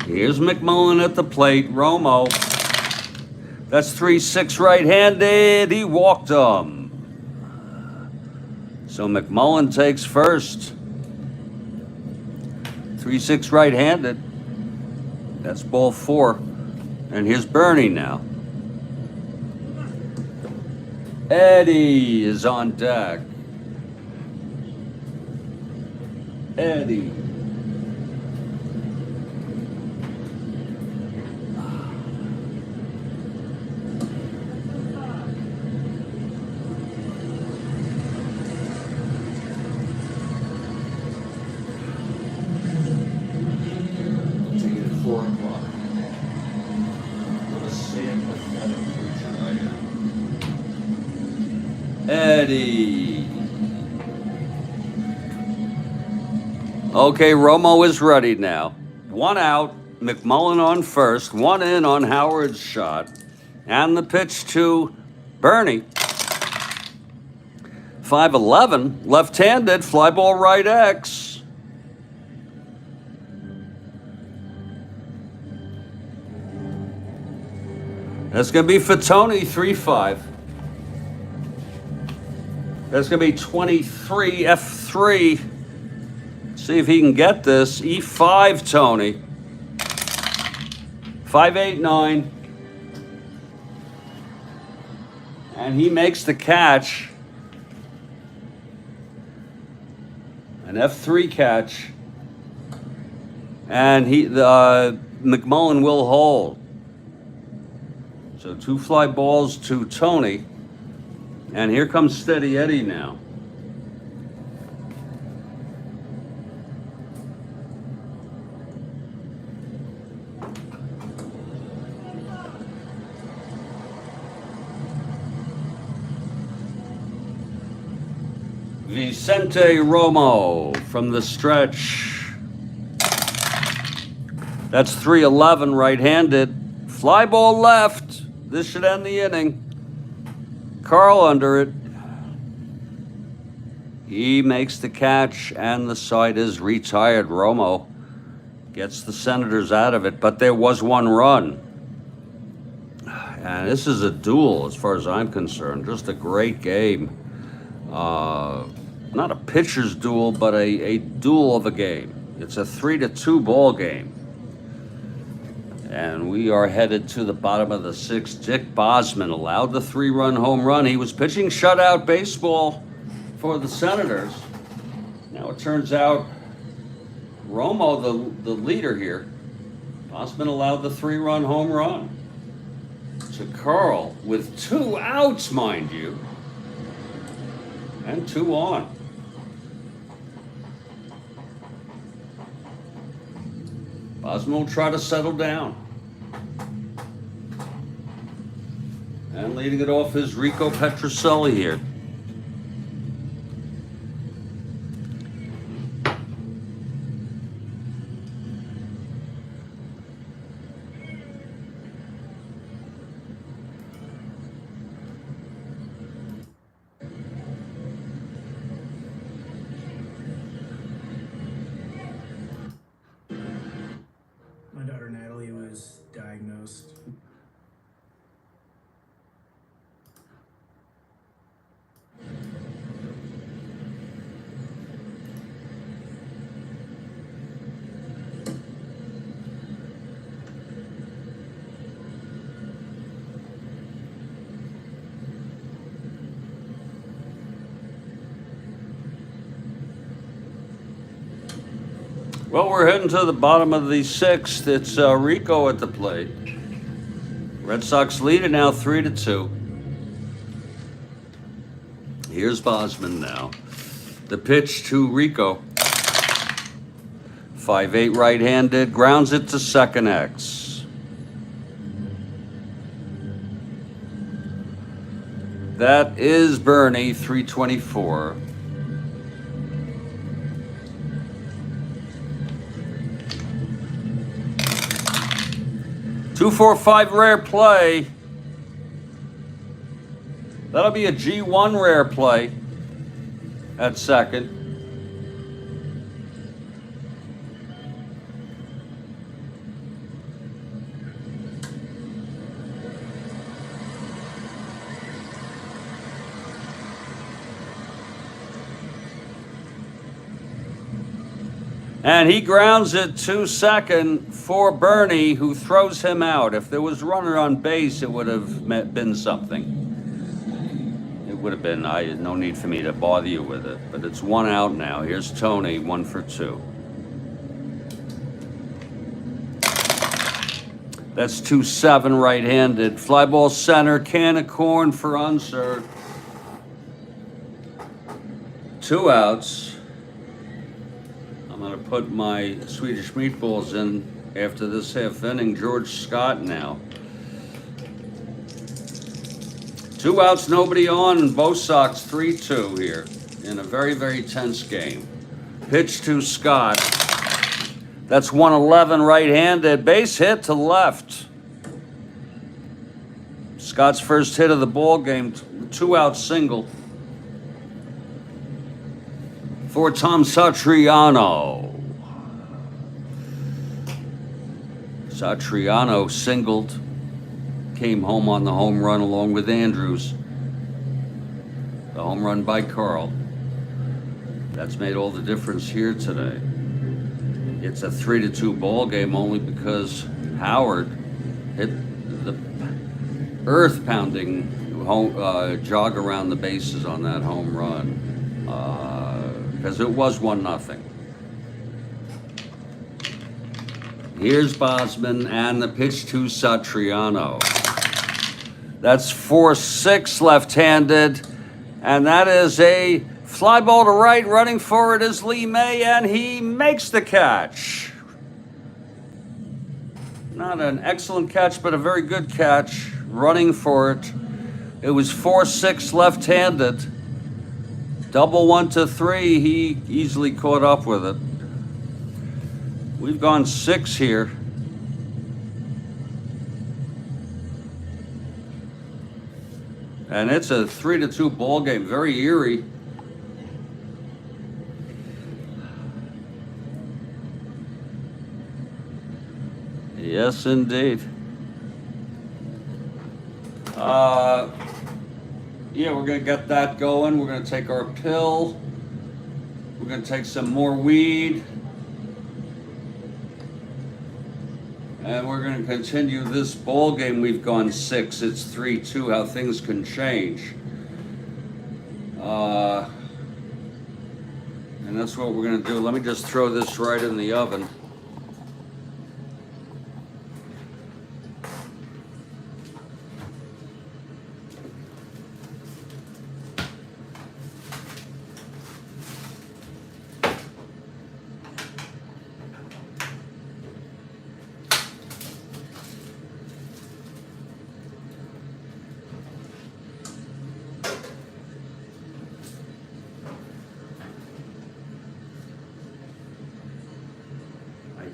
Here's McMullen at the plate. Romo. That's 3-6 right-handed. He walked him. So McMullen takes first. 3-6 right-handed. That's ball 4. And here's Bernie now. Eddie is on deck. Eddie. Eddie. Okay, Romo is ready now. 1 out, McMullen on first, 1 in on Howard's shot, and the pitch to Bernie. 5-11, left-handed, fly ball right X. That's going to be for Tony, 3-5. That's going to be 23, F3. See if he can get this. E5, Tony. 5-8-9. And he makes the catch. An F3 catch. And McMullen will hold. So 2 fly balls to Tony. And here comes Steady Eddie now. Vicente Romo from the stretch. That's 3-11 right-handed. Fly ball left. This should end the inning. Karl under it. He makes the catch, and the side is retired. Romo gets the Senators out of it, but there was 1 run. And this is a duel as far as I'm concerned. Just a great game. Not a pitcher's duel, but a duel of a game. It's a 3-2 ball game. And we are headed to the bottom of the sixth. Dick Bosman allowed the 3-run home run. He was pitching shutout baseball for the Senators. Now it turns out Romo, the leader here, Bosman allowed the 3-run home run to Karl with 2 outs, mind you, and 2 on. Bosman will try to settle down. And leading it off is Rico Petrocelli here. My daughter Natalie was diagnosed. Well, we're heading to the bottom of the sixth. It's Rico at the plate. Red Sox lead it now 3-2. Here's Bosman now. The pitch to Rico. 5'8" right-handed, grounds it to second X. That is Bernie, 324. Two, 4, 5 rare play. That'll be a G1 rare play at second. And he grounds it to second for Bernie, who throws him out. If there was a runner on base, it would have been something. It would have been, no need for me to bother you with it. But it's 1 out now. Here's Tony, 1 for 2. That's 2-7 right-handed. Fly ball center, can of corn for unserved. 2 outs. I'm going to put my Swedish meatballs in after this half inning. George Scott now. 2 outs, nobody on, and both Sox 3-2 here in a very, very tense game. Pitch to Scott. That's 111 right-handed. Base hit to left. Scott's first hit of the ball game. 2-out single for Tom Satriano. Satriano singled, came home on the home run along with Andrews. The home run by Karl. That's made all the difference here today. It's a 3-2 ball game only because Howard hit the earth-pounding jog around the bases on that home run. Because it was 1-0. Here's Bosman and the pitch to Satriano. That's 4-6 left-handed, and that is a fly ball to right. Running for it is Lee May, and he makes the catch. Not an excellent catch, but a very good catch. Running for it. It was 4-6 left-handed. Double 1-3, he easily caught up with it. We've gone 6 here. And it's a 3-2 ball game, very eerie. Yes, indeed. Yeah, we're gonna get that going. We're gonna take our pill. We're gonna take some more weed. And we're gonna continue this ball game. We've gone 6. It's 3-2. How things can change. And that's what we're gonna do. Let me just throw this right in the oven.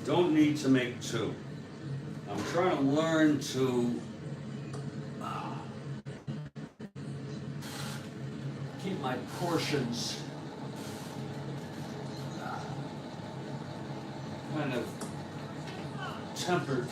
Don't need to make 2. I'm trying to learn to keep my portions kind of tempered.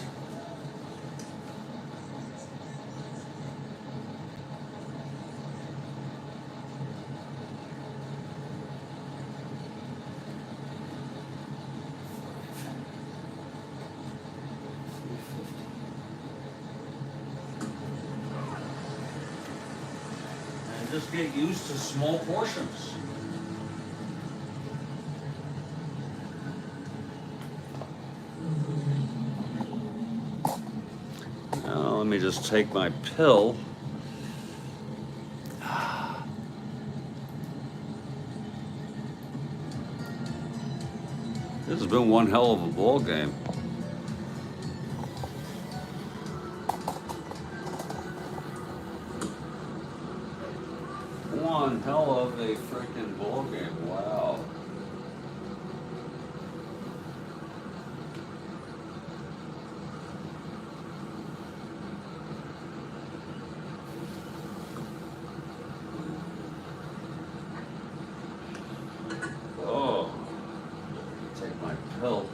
Just get used to small portions. Now let me just take my pill. This has been one hell of a ball game. One hell of a freaking ball game. Wow. Oh, take my pill.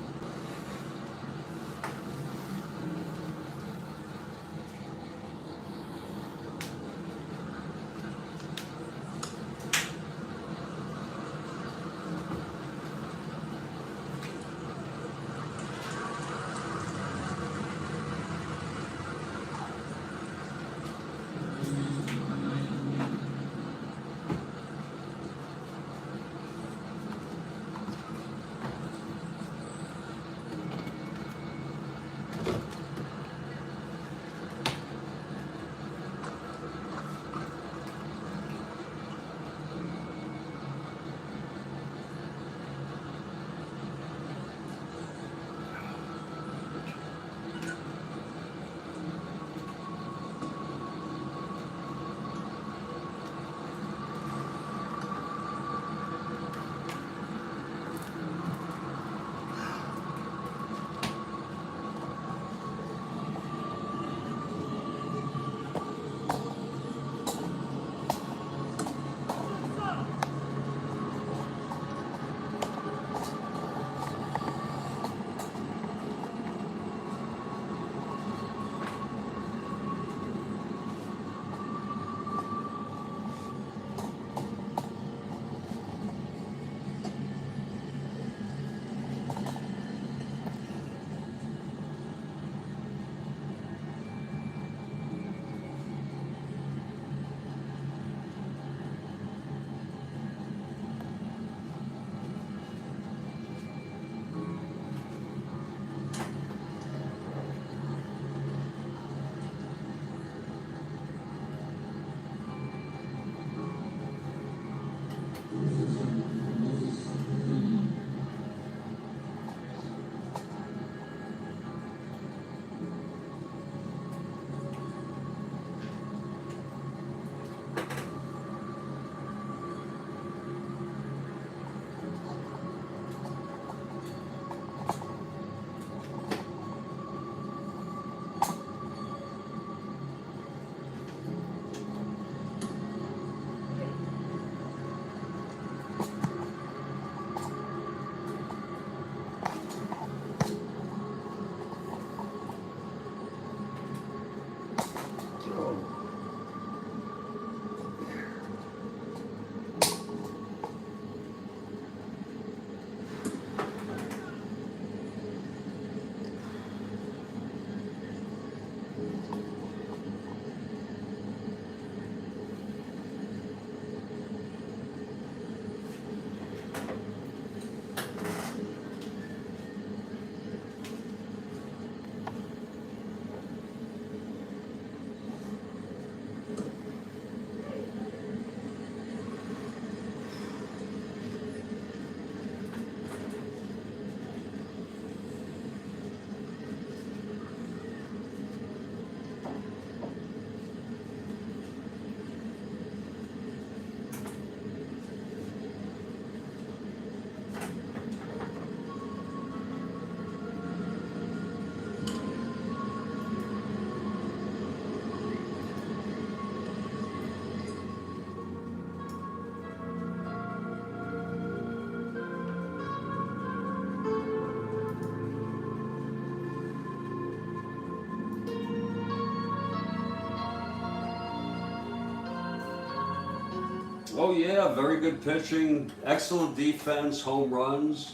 Oh yeah, very good pitching, excellent defense, home runs.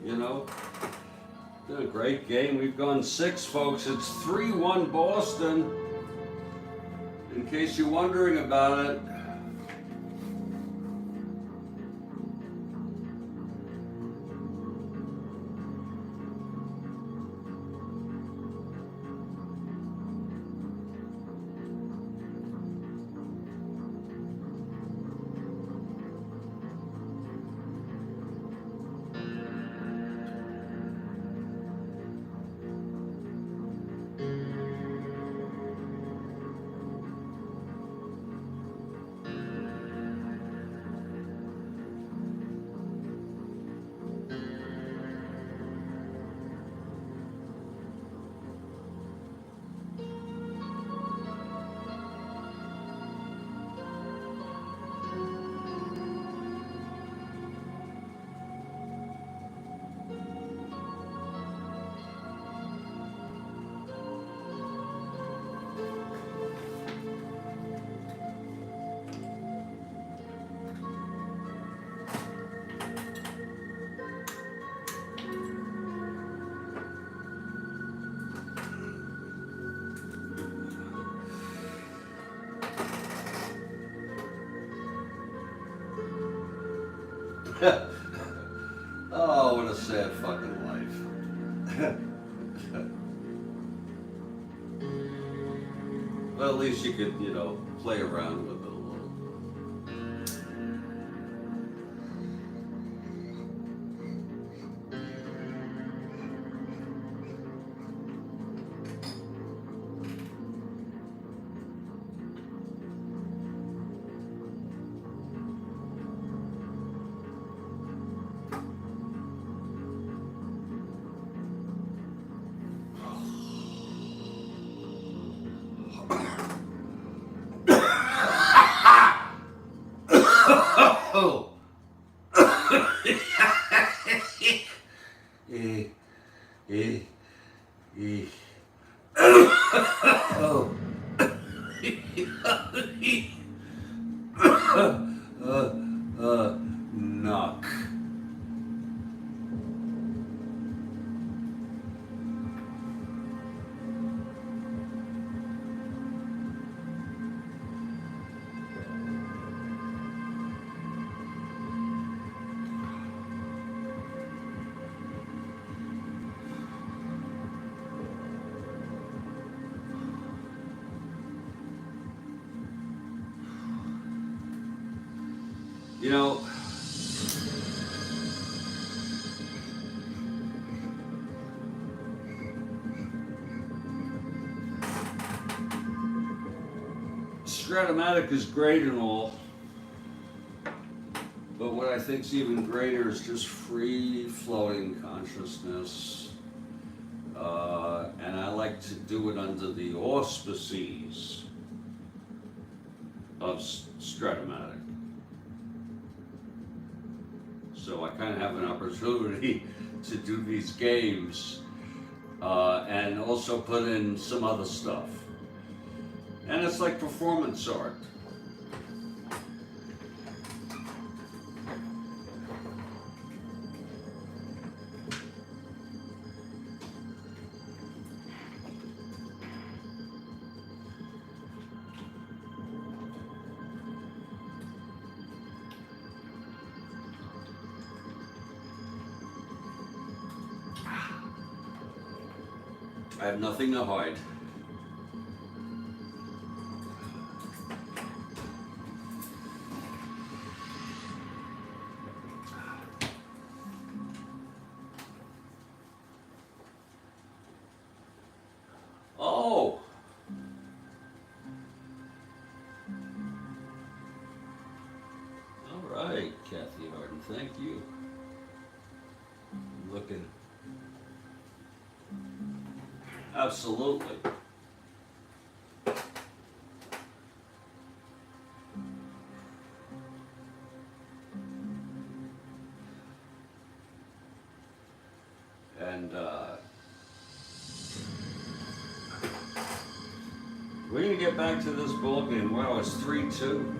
You know, been a great game. We've gone 6, folks. It's 3-1 Boston. In case you're wondering about it. Oh, what a sad fucking life. Well, at least you could, play around with it a little. Oh. Oh. Knock. You know, Strat-O-Matic is great and all, but what I think is even greater is just free-flowing consciousness, and I like to do it under the auspices of Strat-O-Matic. So I kind of have an opportunity to do these games and also put in some other stuff. And it's like performance art. I have nothing to hide. Oh! All right, Kathy Harden, thank you. Looking. Absolutely. And we're going to get back to this ball game. Wow, it's 3-2.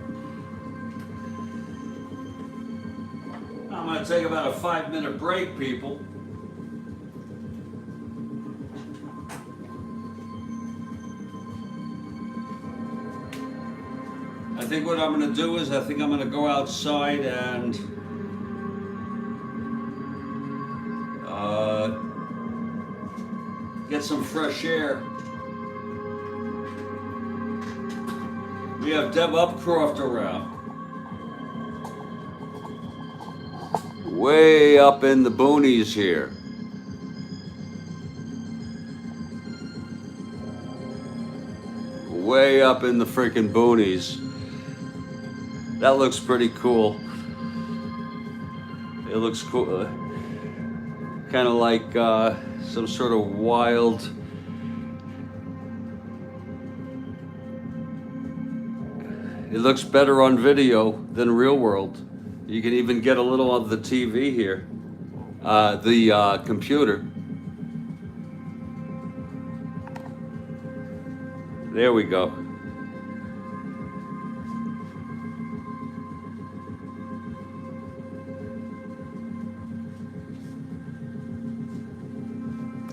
I'm going to take about a 5-minute break, people. I think what I'm going to do is I think I'm going to go outside and get some fresh air. We have Deb Upcroft around. Way up in the boonies here. Way up in the freaking boonies. That looks pretty cool. It looks cool. Kind of like some sort of wild. It looks better on video than real world. You can even get a little of the TV here, the computer. There we go.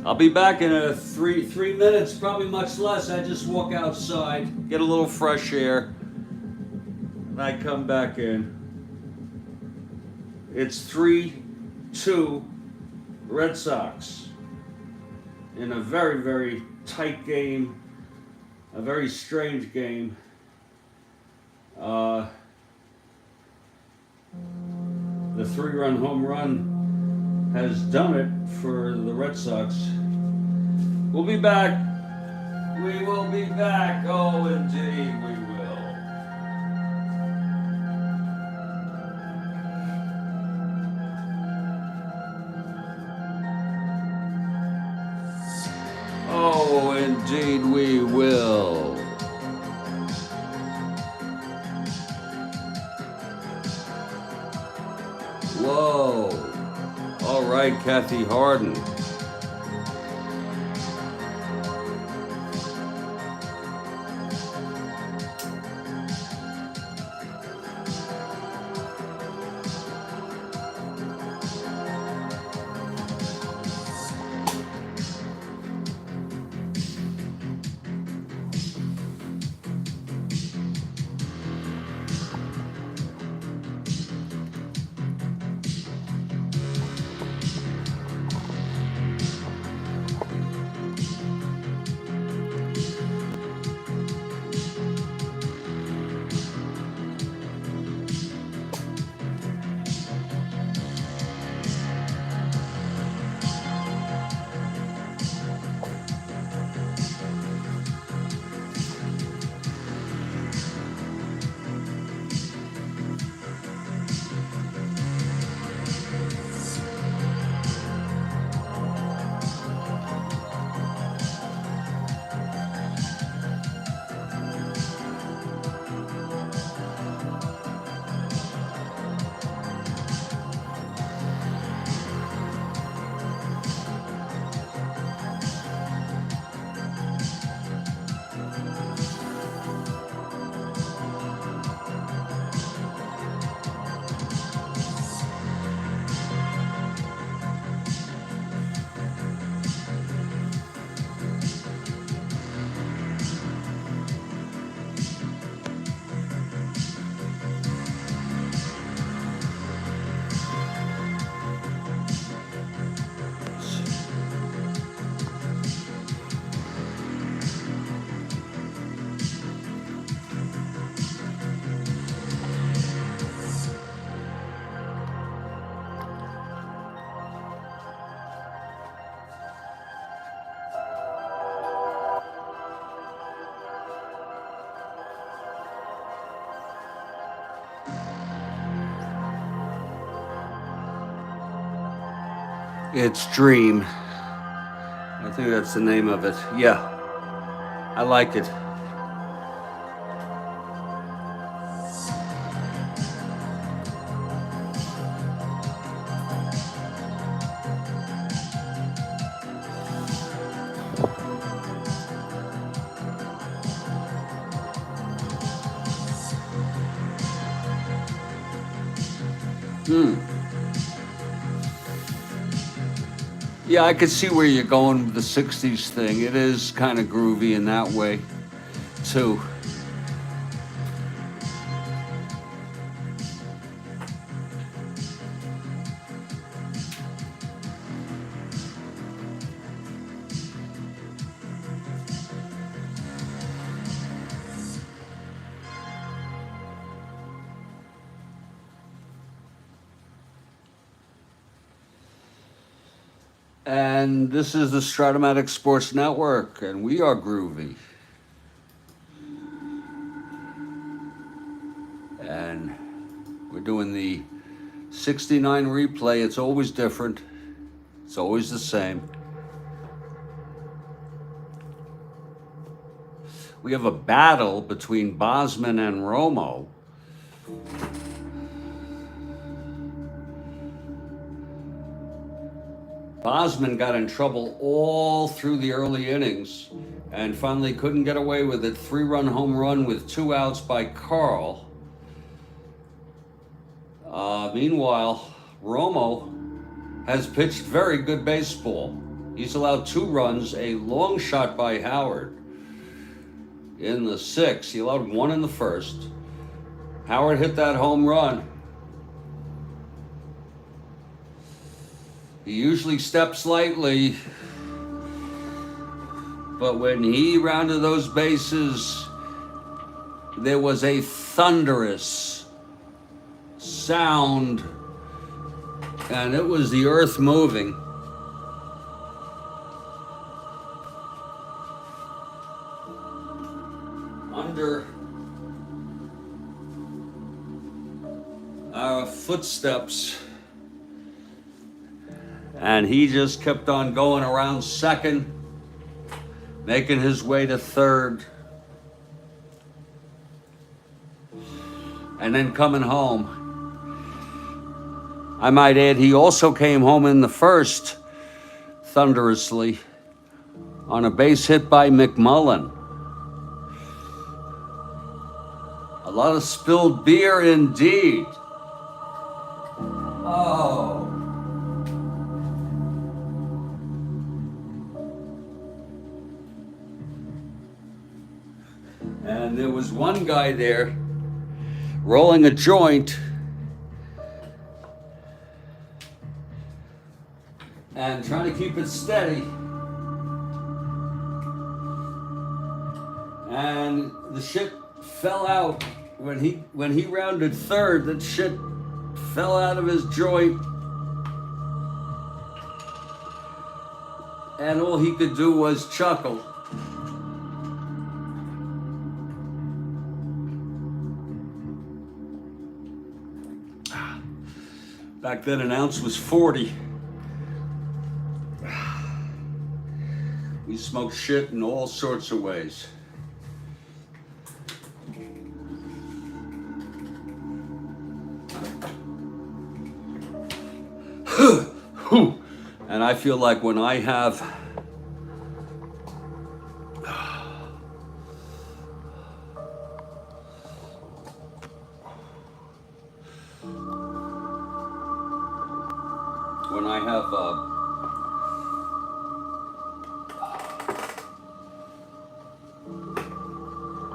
I'll be back in a three minutes, probably much less. I just walk outside, get a little fresh air, and I come back in. It's 3-2 Red Sox in a very, very tight game, a very strange game. The 3-run home run has done it for the Red Sox. We'll be back. We will be back. Oh, indeed we will. Oh, indeed we will. Whoa. All right, Kathy Harden. It's Dream. I think that's the name of it. Yeah, I like it. Yeah, I could see where you're going with the 60s thing. It is kind of groovy in that way, too. And this is the Strat-O-Matic Sports Network, and we are groovy. And we're doing the 69 replay. It's always different. It's always the same. We have a battle between Bosman and Romo. Bosman got in trouble all through the early innings and finally couldn't get away with it. 3-run home run with 2 outs by Karl. Meanwhile, Romo has pitched very good baseball. He's allowed 2 runs, a long shot by Howard in the 6th. He allowed 1 in the 1st. Howard hit that home run. He usually steps lightly, but when he rounded those bases, there was a thunderous sound, and it was the earth moving. Under our footsteps. And he just kept on going around second, making his way to third, and then coming home. I might add, he also came home in the 1st, thunderously, on a base hit by McMullen. A lot of spilled beer indeed. Oh. And there was one guy there rolling a joint and trying to keep it steady. And the shit fell out when he rounded third. That shit fell out of his joint. And all he could do was chuckle. Back then, an ounce was 40. We smoked shit in all sorts of ways. And I feel like when I have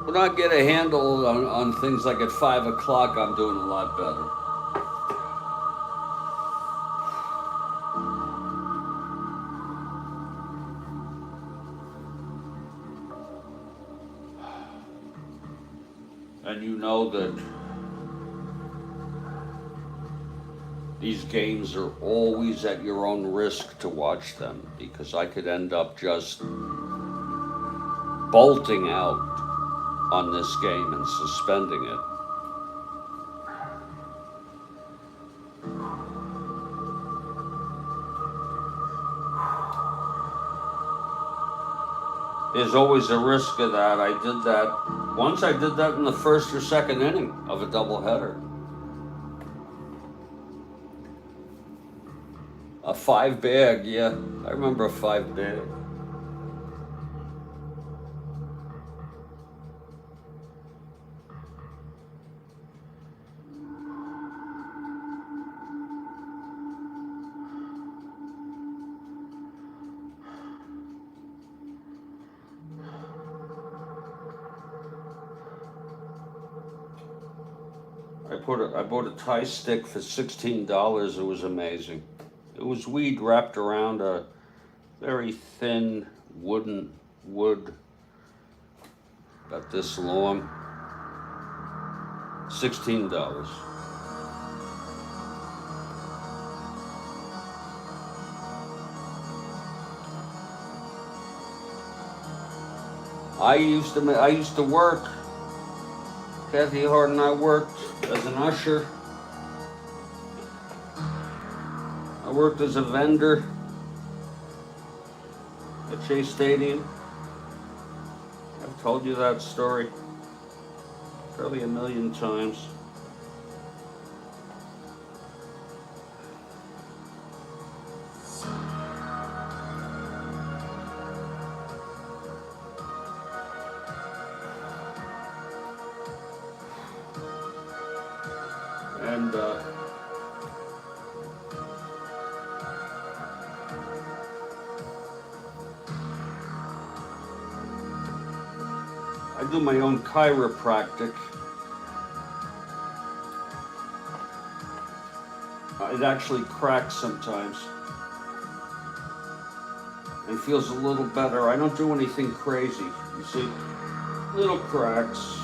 when I get a handle on things like at 5 o'clock, I'm doing a lot better. And you know that these games are always at your own risk to watch them, because I could end up just bolting out on this game and suspending it. There's always a risk of that. I did that. Once I did that in the 1st or 2nd inning of a doubleheader. A 5-bag, yeah. I remember a 5-bag. I bought a Thai stick for $16. It was amazing. It was weed wrapped around a very thin wood, about this long. $16. I used to work. Kathy Hart and I worked as an usher. I worked as a vendor at Chase Stadium. I've told you that story probably a million times. And I do my own chiropractic. It actually cracks sometimes and feels a little better. I don't do anything crazy, you see? Little cracks.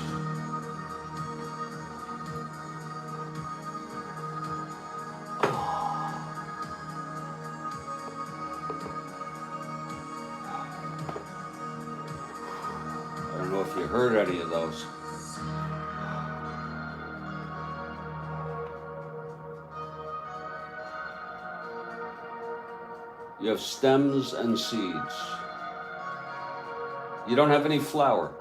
I don't know if you heard any of those. You have stems and seeds. You don't have any flower.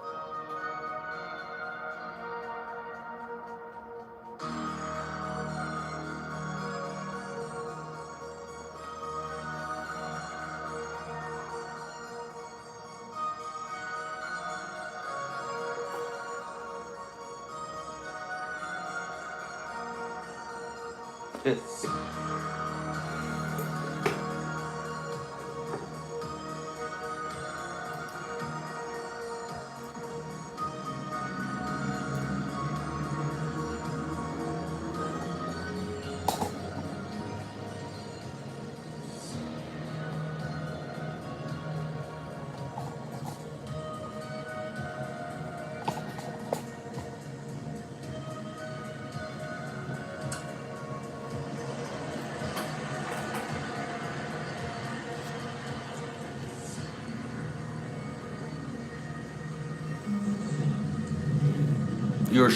Your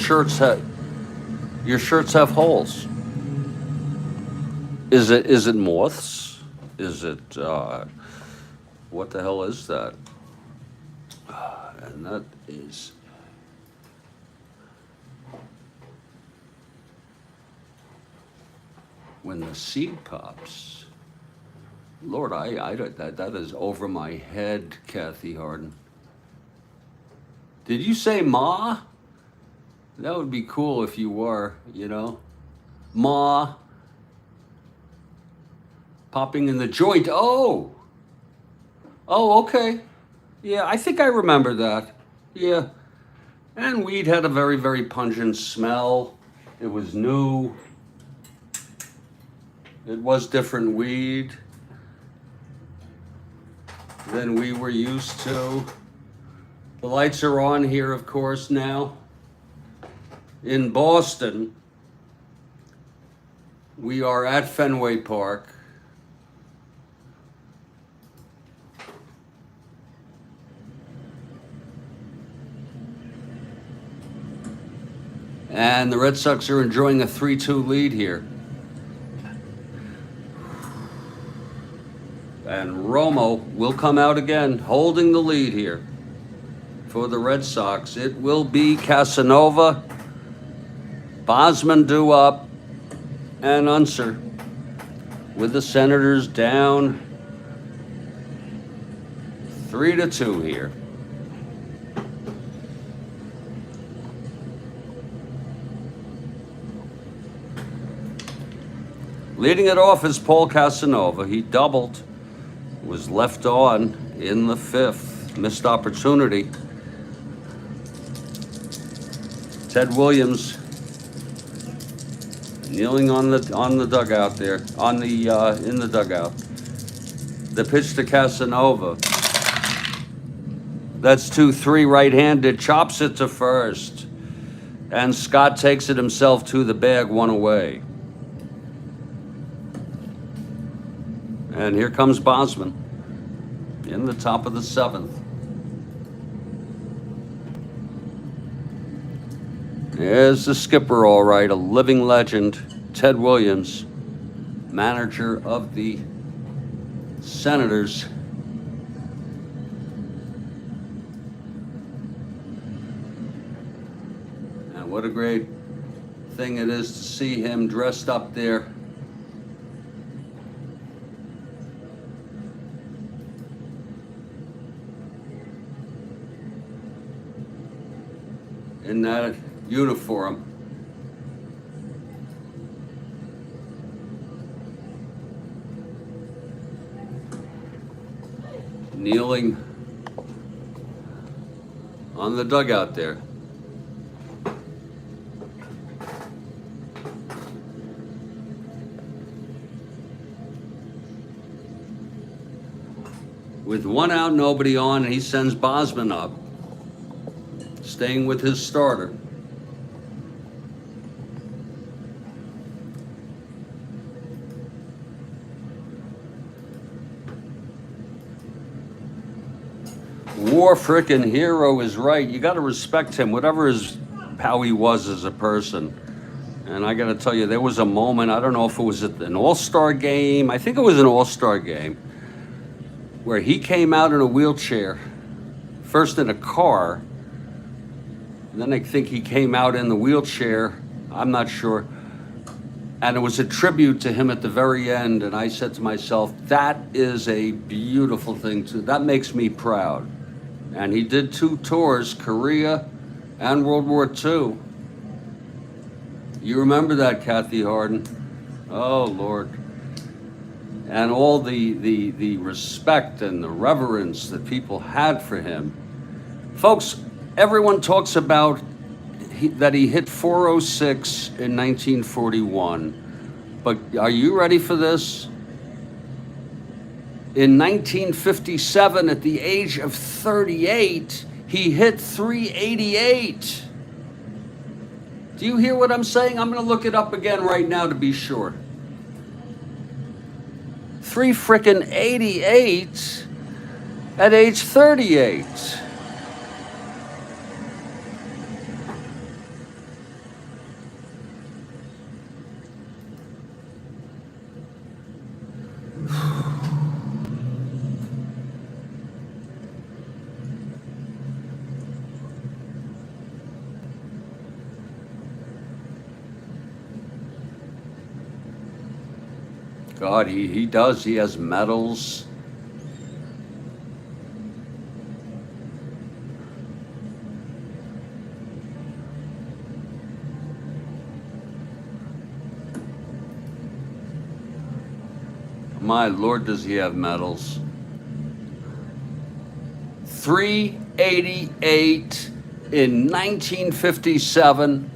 shirts have holes. Is it moths? Is it what the hell is that? And that is when the seed pops. Lord, that is over my head, Kathy Harden. Did you say Ma? That would be cool if you were, you know. Ma. Popping in the joint. Oh, okay. Yeah, I think I remember that. Yeah. And weed had a very, very pungent smell. It was new. It was different weed than we were used to. The lights are on here, of course, now. In Boston, we are at Fenway Park. And the Red Sox are enjoying a 3-2 lead here. And Romo will come out again, holding the lead here for the Red Sox. It will be Casanova, Bosman due up, and Unser, with the Senators down 3-2 here. Leading it off is Paul Casanova. He doubled, was left on in the fifth. Missed opportunity. Ted Williams Kneeling on the dugout there, in the dugout. The pitch to Casanova. That's 2-3 right-handed, chops it to first. And Scott takes it himself to the bag, one away. And here comes Bosman in the top of the 7th. There's the skipper, all right, a living legend, Ted Williams, manager of the Senators. And what a great thing it is to see him dressed up there. In that uniform. Kneeling on the dugout there. With 1 out, nobody on, and he sends Bosman up, staying with his starter. War frickin' hero is right. You got to respect him, how he was as a person. And I got to tell you, there was a moment, I don't know if it was at an all-star game, I think it was an all-star game, where he came out in a wheelchair, first in a car, and then I think he came out in the wheelchair, I'm not sure. And it was a tribute to him at the very end, and I said to myself, that is a beautiful thing that makes me proud. And he did 2 tours, Korea and World War II. You remember that, Kathy Harden? Oh, Lord. And all the respect and the reverence that people had for him. Folks, everyone talks about that he hit 406 in 1941. But are you ready for this? In 1957, at the age of 38, he hit 388. Do you hear what I'm saying? I'm going to look it up again right now to be sure. 388 at age 38. God, he does. He has medals. My Lord, does he have medals. 388 in 1957.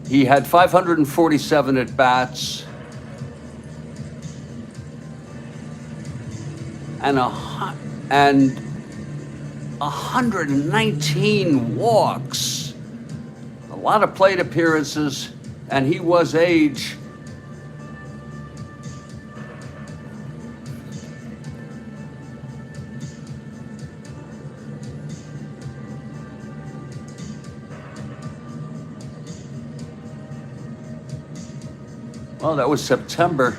He had 547 at bats. And 119 walks, a lot of plate appearances, and he was age well, that was September.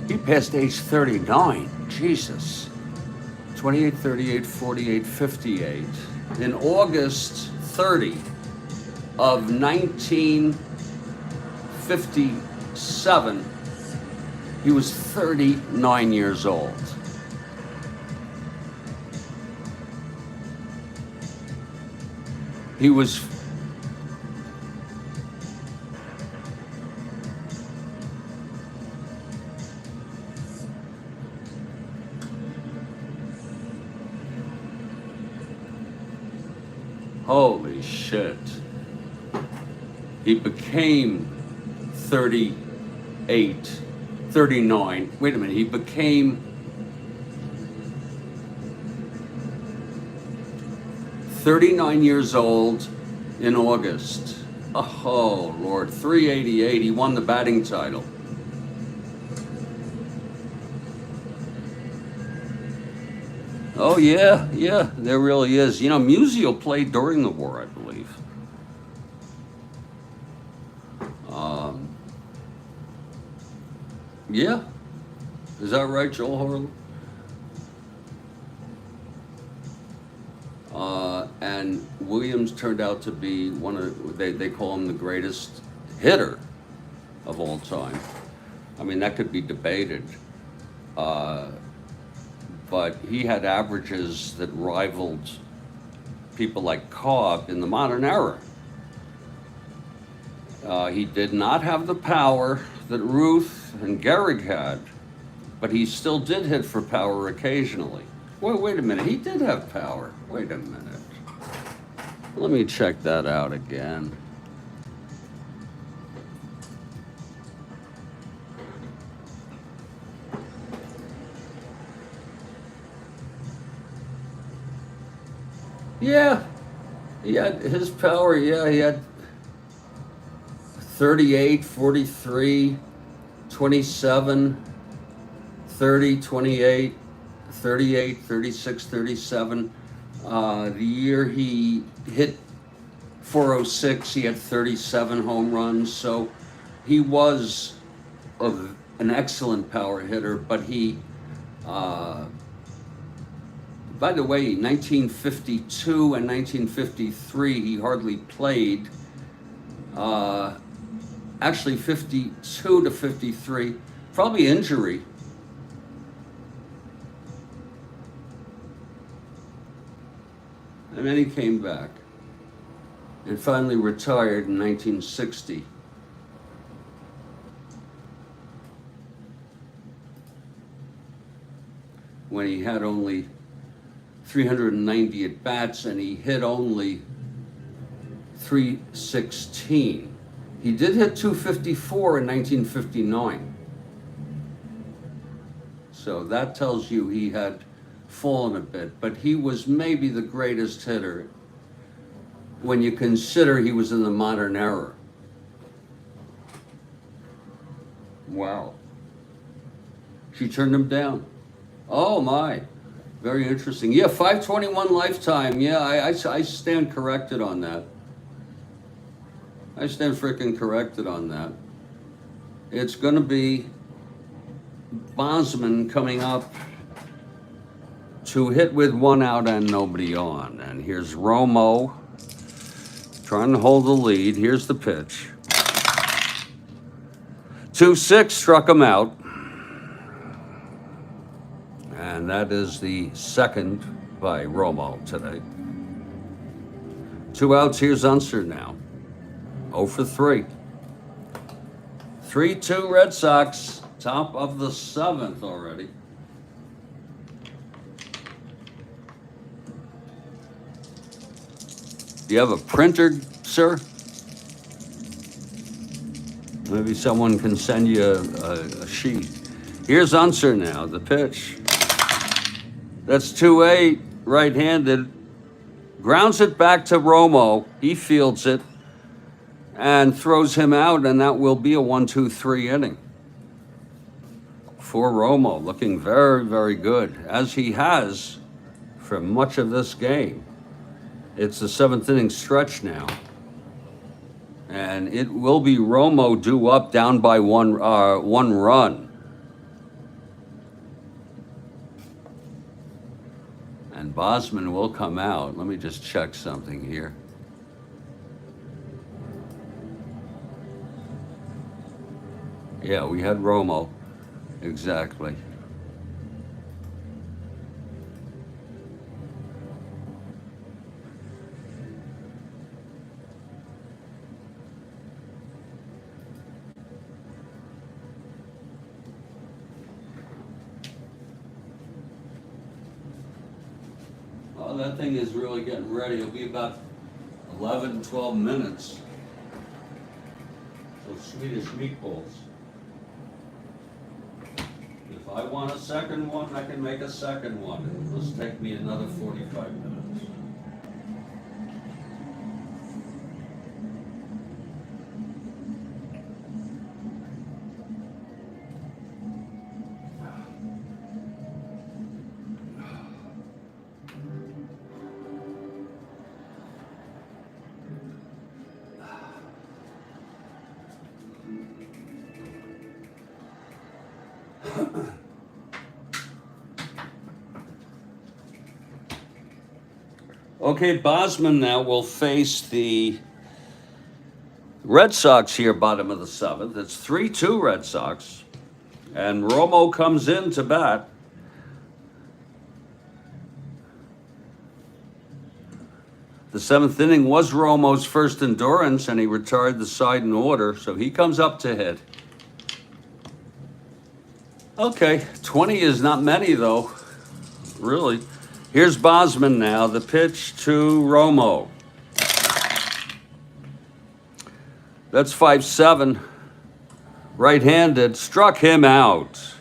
He passed age 39. Jesus. 28, 38, 48, 58. In August 30 of 1957, he was 39 years old. He was holy shit. He became 38, 39. Wait a minute, he became 39 years old in August. Oh, Lord, 388, he won the batting title. Oh, yeah, there really is. You know, Musial played during the war, I believe. Yeah, is that right, Joel Harlan? And Williams turned out to be one of, they call him the greatest hitter of all time. I mean, that could be debated. But he had averages that rivaled people like Cobb in the modern era. He did not have the power that Ruth and Gehrig had, but he still did hit for power occasionally. Wait a minute, he did have power. Wait a minute. Let me check that out again. Yeah, he had his power, yeah, he had 38, 43, 27, 30, 28, 38, 36, 37. The year he hit 406, he had 37 home runs. So he was an excellent power hitter, but he, by the way, 1952 and 1953, he hardly played. Actually, 52 to 53, probably injury. And then he came back and finally retired in 1960. When he had only 390 at bats and he hit only 316. He did hit 254 in 1959. So that tells you he had fallen a bit, but he was maybe the greatest hitter when you consider he was in the modern era. Wow. She turned him down. Oh my, very interesting. Yeah, 521 lifetime. Yeah, I stand corrected on that. I stand freaking corrected on that. It's going to be Bosman coming up to hit with one out and nobody on. And here's Romo trying to hold the lead. Here's the pitch. 2-6, struck him out. And that is the second by Romo today. 2 outs, here's Unser now. 0 for 3. 3-2 Red Sox, top of the 7th already. Do you have a printer, sir? Maybe someone can send you a sheet. Here's Unser now, the pitch. That's 2-8, right-handed. Grounds it back to Romo. He fields it and throws him out, and that will be a 1-2-3 inning for Romo, looking very, very good, as he has for much of this game. It's the 7th inning stretch now, and it will be Romo due up, down by one run. And Bosman will come out. Let me just check something here. Yeah, we had Romo. Exactly. Oh, that thing is really getting ready. It'll be about 11, 12 minutes. Those Swedish meatballs. If I want a second one, I can make a second one. It must take me another 45 minutes. Okay, Bosman now will face the Red Sox here, bottom of the seventh. It's 3-2 Red Sox. And Romo comes in to bat. The seventh inning was Romo's first endurance, and he retired the side in order, so he comes up to hit. Okay, 20 is not many, though, really. Here's Bosman now, the pitch to Romo. That's 5-7. Right-handed, struck him out.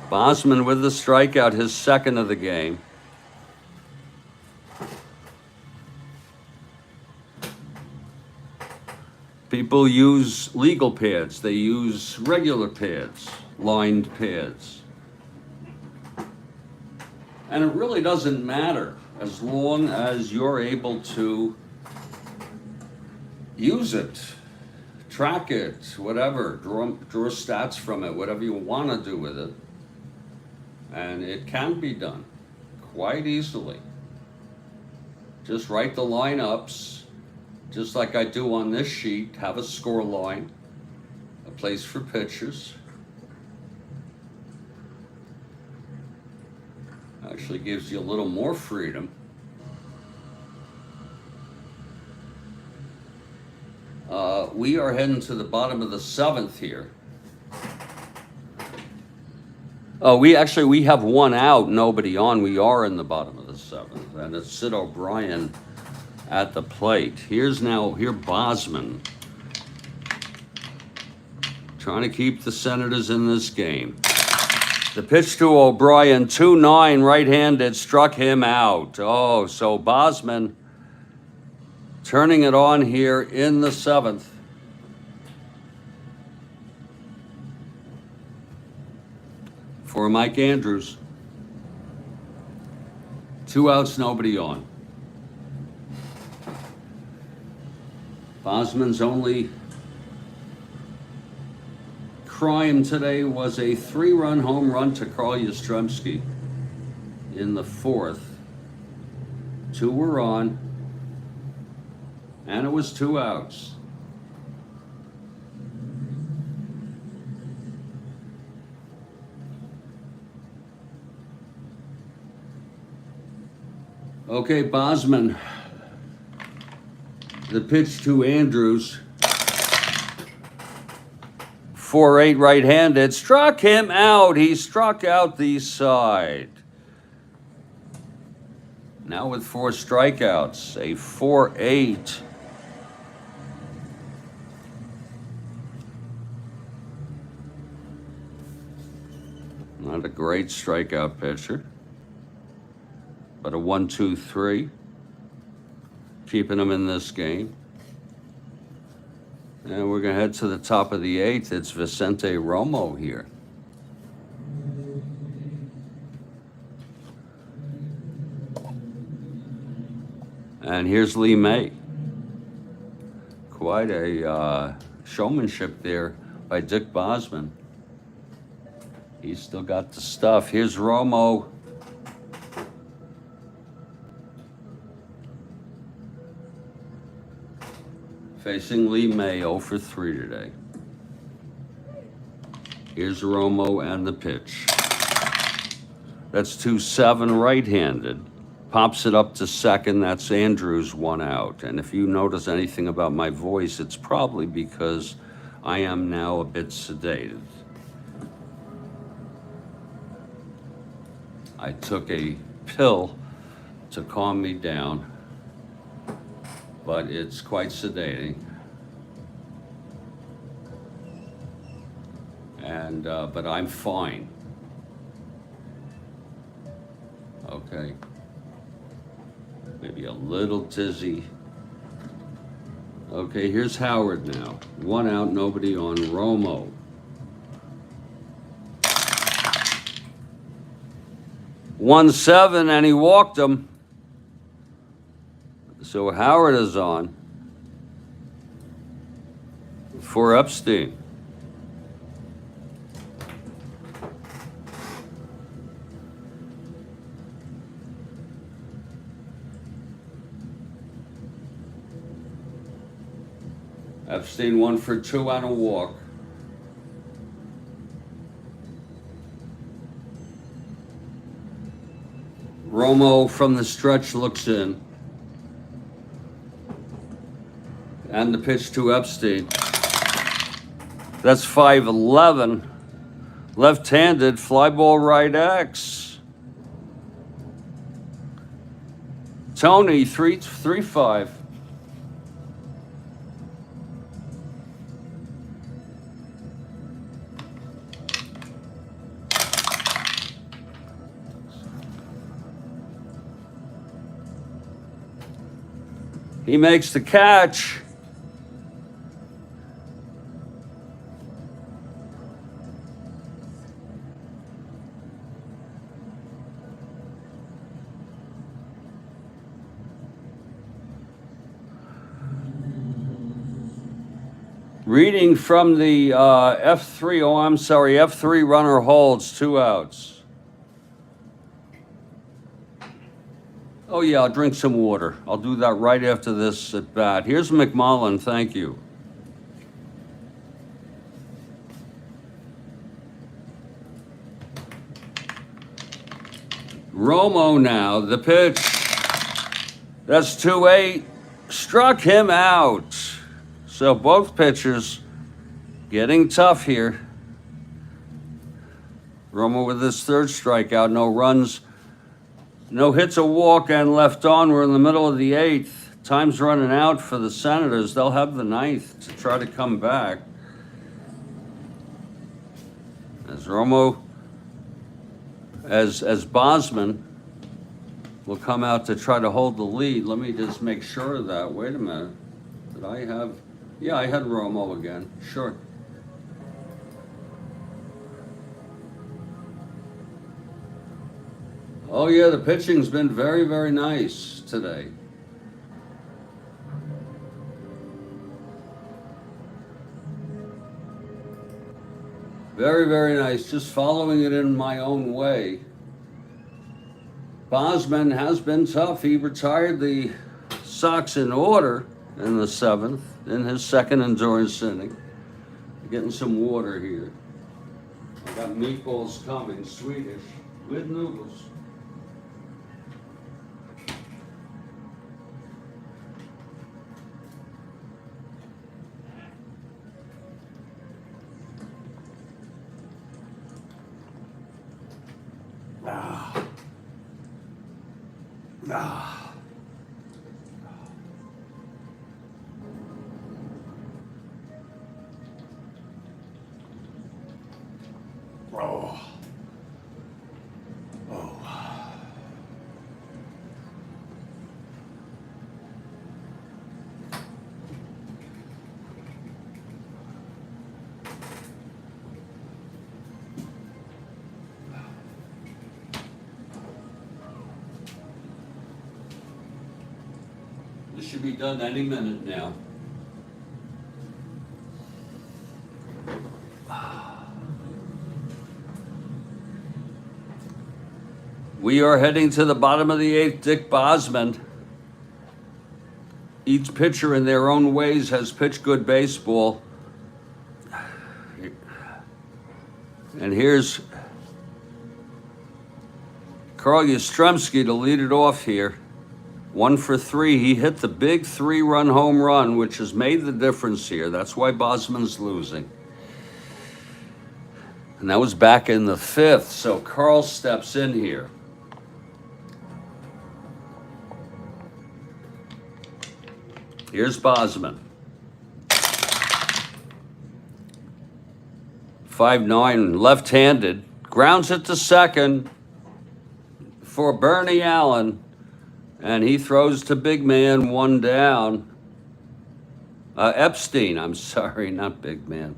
Bosman with the strikeout, his second of the game. People use legal pads. They use regular pads, lined pads. And it really doesn't matter as long as you're able to use it, track it, whatever, draw stats from it, whatever you want to do with it. And it can be done quite easily. Just write the lineups, just like I do on this sheet, have a score line, a place for pitchers. Actually gives you a little more freedom. We are heading to the bottom of the seventh here. Oh, we have one out, nobody on. We are in the bottom of the seventh, and it's Sid O'Brien at the plate. Here Bosman trying to keep the Senators in this game. The pitch to O'Brien, 2-9, right-handed, struck him out. Oh, so Bosman turning it on here in the seventh. For Mike Andrews. 2 outs, nobody on. Bosman's only crime today was a 3-run home run to Karl in the fourth. 2 were on, and it was 2 outs. Okay, Bosman. The pitch to Andrews. 4-8 right-handed, struck him out. He struck out the side. Now with 4 strikeouts, a 4-8. Not a great strikeout pitcher, but a 1-2-3, keeping him in this game. And we're going to head to the top of the 8th. It's Vicente Romo here. And here's Lee May. Quite a showmanship there by Dick Bosman. He's still got the stuff. Here's Romo. Facing Lee May, 0 for 3 today. Here's Romo and the pitch. That's 2-7 right-handed. Pops it up to second. That's Andrews, 1 out. And if you notice anything about my voice, it's probably because I am now a bit sedated. I took a pill to calm me down, but it's quite sedating. and but I'm fine. Okay. Maybe a little dizzy. Okay, here's Howard now. 1 out, nobody on. Romo. Won 7, and he walked him. So Howard is on for Epstein. Epstein 1 for 2 on a walk. Romo from the stretch looks in. And the pitch to Epstein. That's 5-11. Left-handed, fly ball right X. Tony, 3-5. He makes the catch. Reading from the F3, oh, I'm sorry, F3 runner holds, 2 outs. Oh yeah, I'll drink some water. I'll do that right after this at bat. Here's McMullen, thank you. Romo now, the pitch. That's 2-8. Struck him out. So both pitchers getting tough here. Romo with his 3rd strikeout, no runs, no hits, a walk, and left on. We're in the middle of the 8th. Time's running out for the Senators. They'll have the 9th to try to come back. As Romo, as Bosman will come out to try to hold the lead. Let me just make sure of that. Wait a minute. Did I have? Yeah, I had Romo again. Sure. Oh yeah, the pitching's been very, very nice today. Very, very nice. Just following it in my own way. Bosman has been tough. He retired the Sox in order in the 7th, in his 2nd endurance inning. Getting some water here. I got meatballs coming, Swedish, with noodles. This should be done any minute now. We are heading to the bottom of the 8th. Dick Bosman. Each pitcher in their own ways has pitched good baseball. And here's Karl to lead it off here. 1 for 3. He hit the big 3-run home run, which has made the difference here. That's why Bosman's losing. And that was back in the 5th, so Karl steps in here. Here's Bosman. 5'9", left-handed. Grounds it to second for Bernie Allen. And he throws to big man, one down. Epstein, I'm sorry, not big man.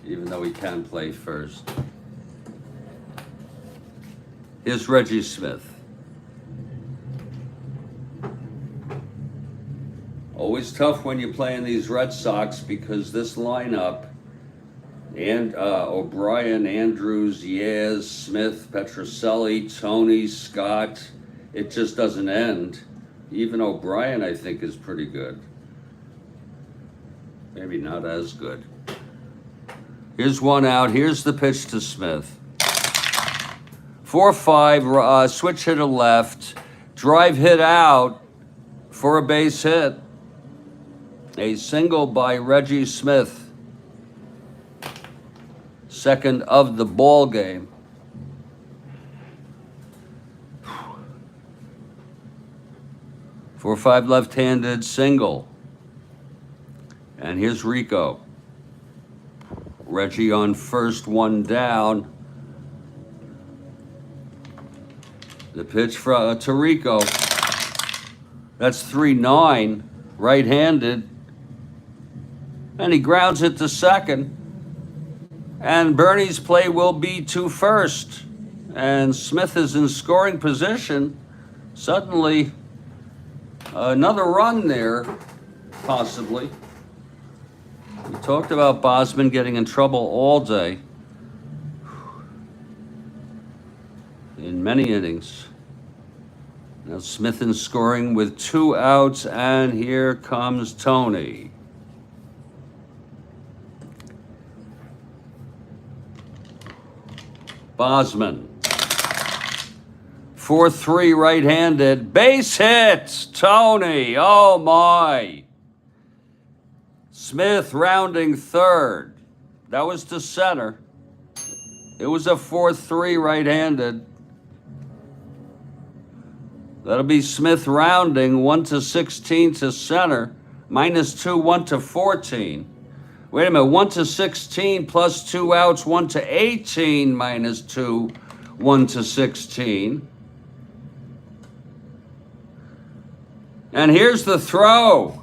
Even though he can play first. Here's Reggie Smith. Always tough when you're playing these Red Sox because this lineup, and O'Brien, Andrews, Yaz, Smith, Petrocelli, Tony, Scott, it just doesn't end. Even O'Brien, I think, is pretty good. Maybe not as good. Here's one out. Here's the pitch to Smith. 4-5, switch hit to left. Drive hit out for a base hit. A single by Reggie Smith. Second of the ball game. Four, 5 left-handed single. And here's Rico. Reggie on first, one down. The pitch to Rico. That's 3-9, right-handed. And he grounds it to second. And Bernie's play will be to first. And Smith is in scoring position. Suddenly, another run there, possibly. We talked about Bosman getting in trouble all day. In many innings. Now Smith in scoring with 2 outs, and here comes Tony. Bosman. 4-3 right-handed. Base hit! Tony, oh my. Smith rounding third. That was to center. It was a 4-3 right-handed. That'll be Smith rounding 1-16 to center, -2, 1-14. Wait a minute, 1-16 plus 2 outs, 1-18 -2, 1-16. And here's the throw.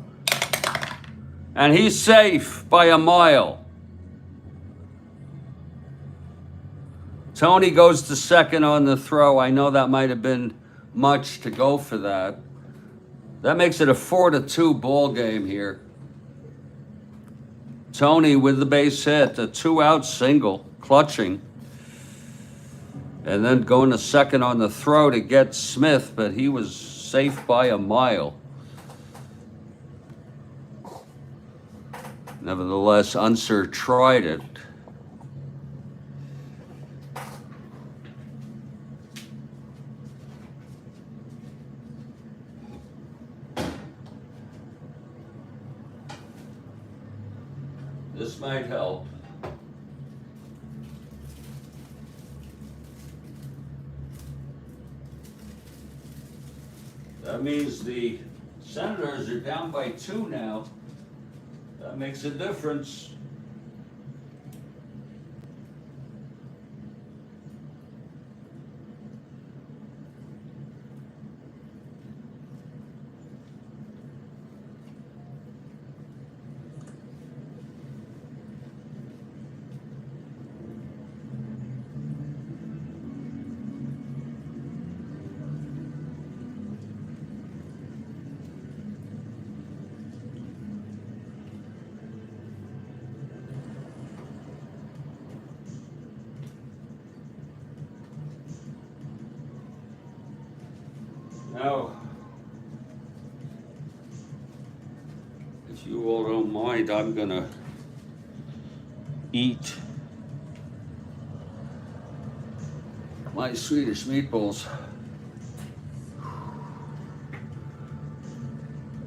And he's safe by a mile. Tony goes to second on the throw. I know that might have been much to go for that. That makes it a 4-2 ball game here. Tony with the base hit, a 2-out single, clutching. And then going to second on the throw to get Smith, but he was safe by a mile. Nevertheless, Unser tried it. This might help. That means the Senators are down by 2 now. That makes a difference. Now, if you all don't mind, I'm gonna eat my Swedish meatballs.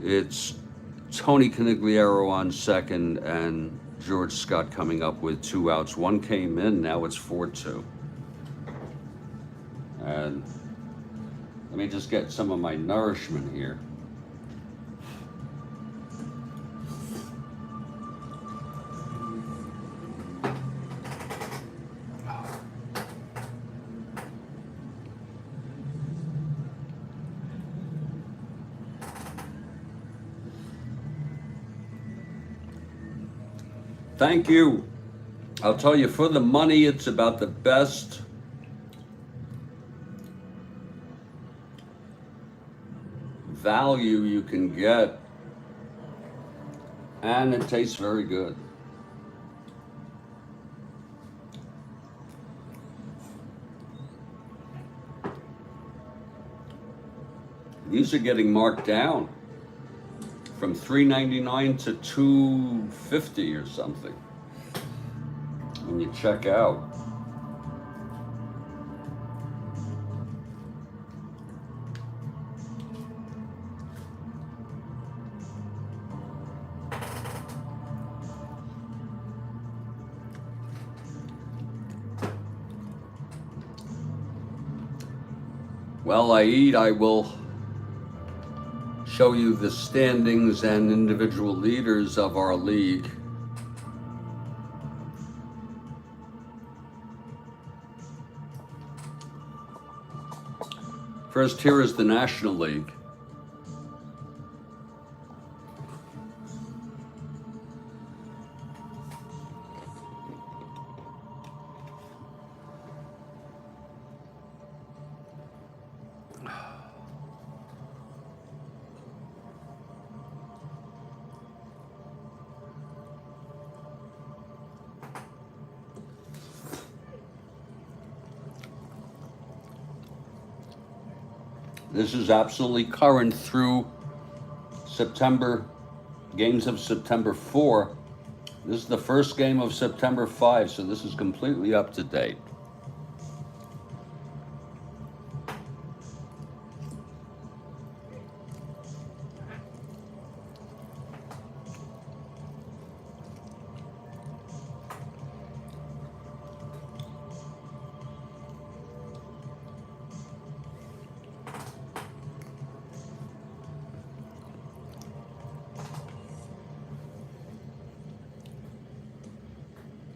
It's Tony Conigliaro on second and George Scott coming up with 2 outs. One came in, now it's 4-2. And let me just get some of my nourishment here. Thank you. I'll tell you, for the money, it's about the best value you can get, and it tastes very good. These are getting marked down from $3.99 to $2.50 or something when you check out. While I eat, I will show you the standings and individual leaders of our league. First, here is the National League. This is absolutely current through September, games of September 4. This is the first game of September 5, so this is completely up to date.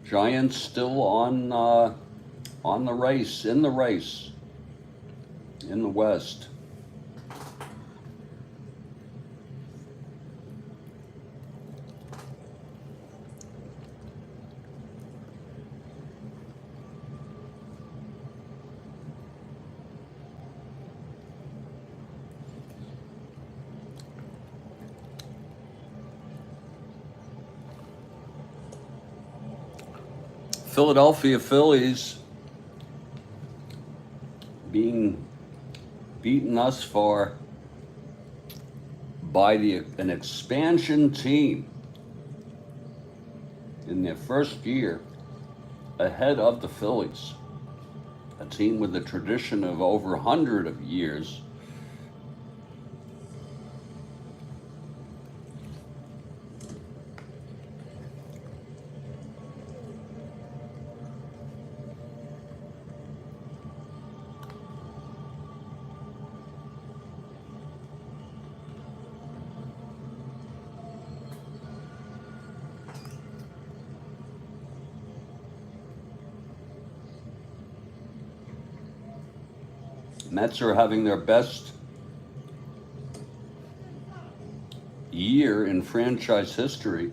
Giants still on the race, in the West. Philadelphia Phillies being beaten thus far by an expansion team in their first year ahead of the Phillies, a team with a tradition of over 100 of years. Mets are having their best year in franchise history.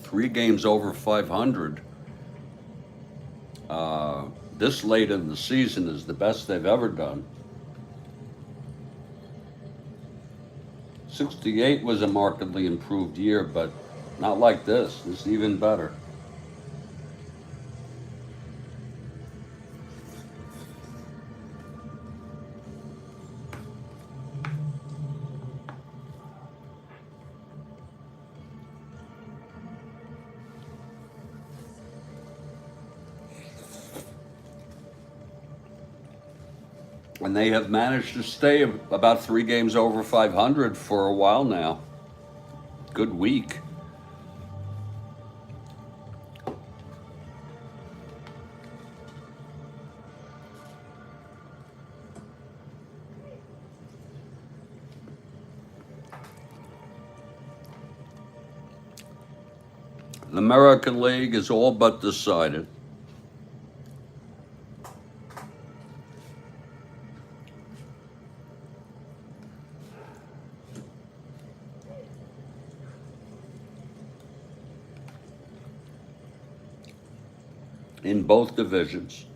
Three games over 500. This late in the season is the best they've ever done. 68 was a markedly improved year, but not like this. This is even better. And they have managed to stay about 3 games over 500 for a while now. Good week. The American League is all but decided. in both divisions.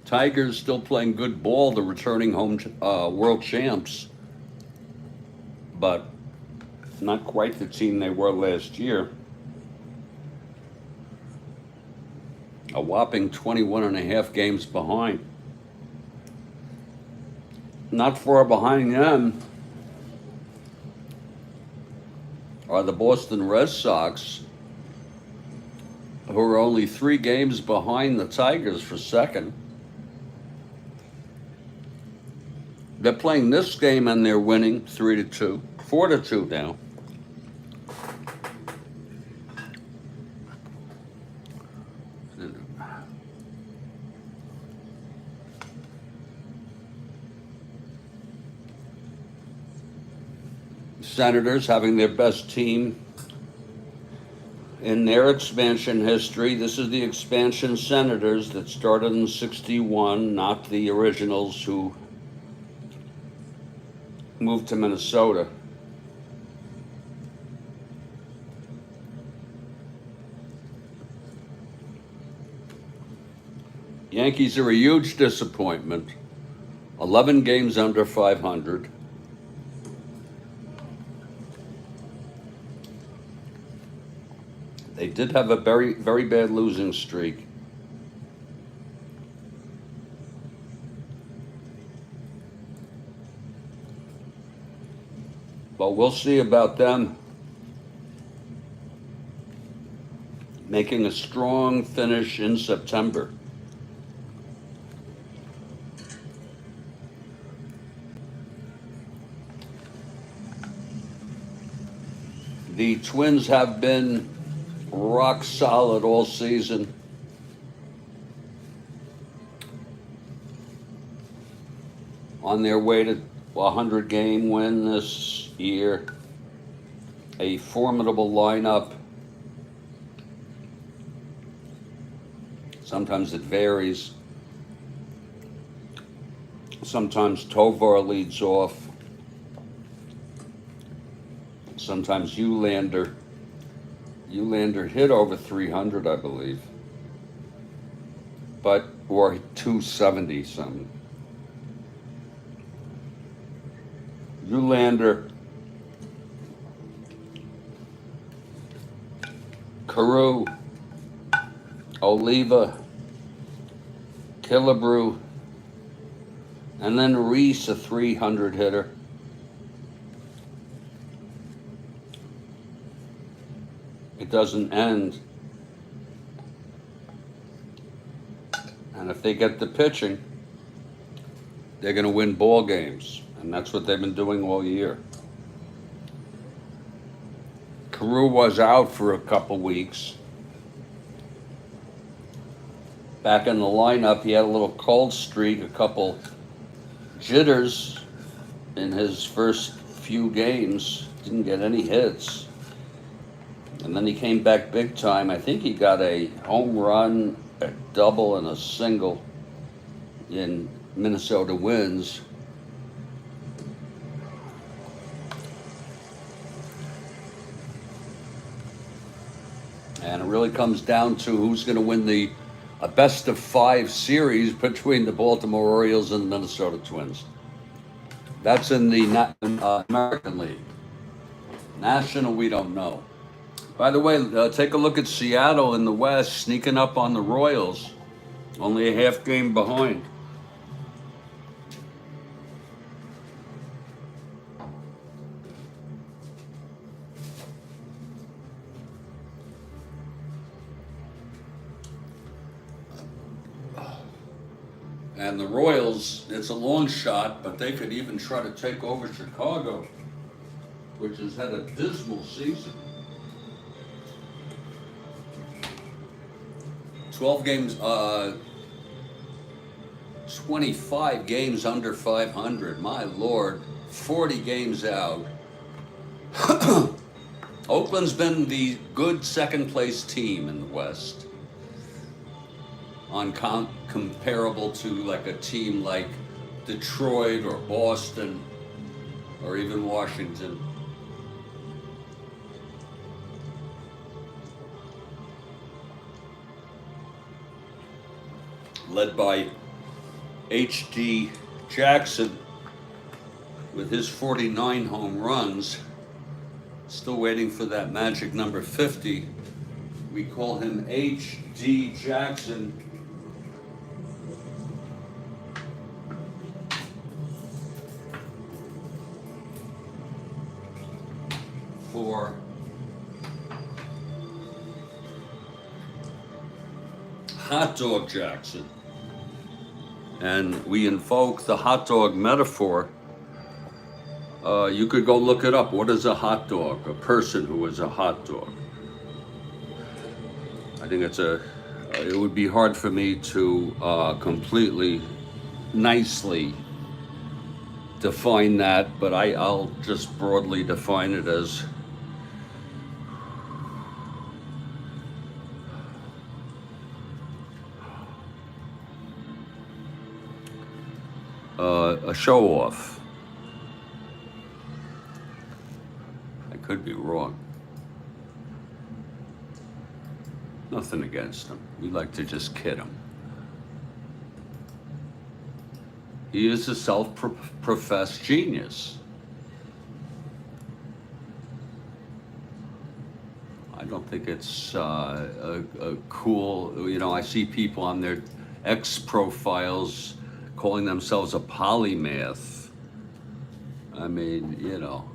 Tigers still playing good ball, the returning home world champs, but not quite the team they were last year. A whopping 21 and a half games behind. Not far behind them are the Boston Red Sox, who are only 3 games behind the Tigers for second. They're playing this game and they're winning 3-2, 4-2 now. Senators having their best team in their expansion history. This is the expansion Senators that started in '61, not the originals who moved to Minnesota. Yankees are a huge disappointment. 11 games under 500. They did have a very, very bad losing streak. But we'll see about them making a strong finish in September. The Twins have been rock solid all season. On their way to a 100-game win this year. A formidable lineup. Sometimes it varies. Sometimes Tovar leads off. Sometimes Uhlaender hit over 300, I believe, or 270 something. Uhlaender, Carew, Oliva, Killebrew, and then Reese, a 300 hitter. It doesn't end. And if they get the pitching, they're going to win ball games. And that's what they've been doing all year. Carew was out for a couple weeks. Back in the lineup, he had a little cold streak, a couple jitters in his first few games. Didn't get any hits. And then he came back big time. I think he got a home run, a double, and a single in Minnesota wins. And it really comes down to who's going to win a best-of-5 series between the Baltimore Orioles and the Minnesota Twins. That's in the American League. National, we don't know. By the way, take a look at Seattle in the West, sneaking up on the Royals. Only a half game behind. And the Royals, it's a long shot, but they could even try to take over Chicago, which has had a dismal season. 12 games, 25 games under 500. My Lord, 40 games out. Oakland's been the good second place team in the West. Comparable to like a team like Detroit or Boston or even Washington. Led by H.D. Jackson with his 49 home runs. Still waiting for that magic number 50. We call him H.D. Jackson. For Hot Dog Jackson. And we invoke the hot dog metaphor. You could go look it up. What is a hot dog? A person who is a hot dog. I think it would be hard for me to completely nicely define that, but I'll just broadly define it as a show-off. I could be wrong. Nothing against him. We like to just kid him. He is a self-professed genius. I don't think it's a cool, you know, I see people on their X profiles calling themselves a polymath. I mean, you know,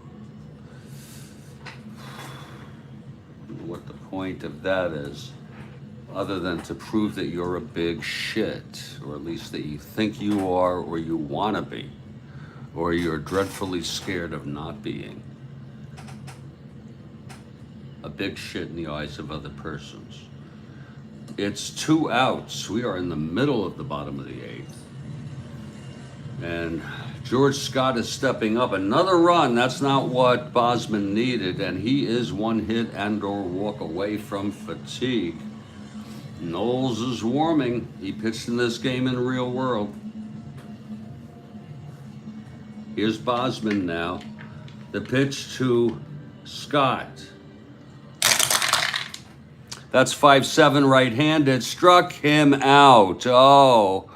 what the point of that is, other than to prove that you're a big shit, or at least that you think you are, or you want to be, or you're dreadfully scared of not being a big shit in the eyes of other persons. It's 2 outs. We are in the middle of the bottom of the 8th. And George Scott is stepping up. Another run. That's not what Bosman needed. And he is 1 hit and or walk away from fatigue. Knowles is warming. He pitched in this game in real world. Here's Bosman now. The pitch to Scott. That's 5-7 right-handed. Struck him out. Oh,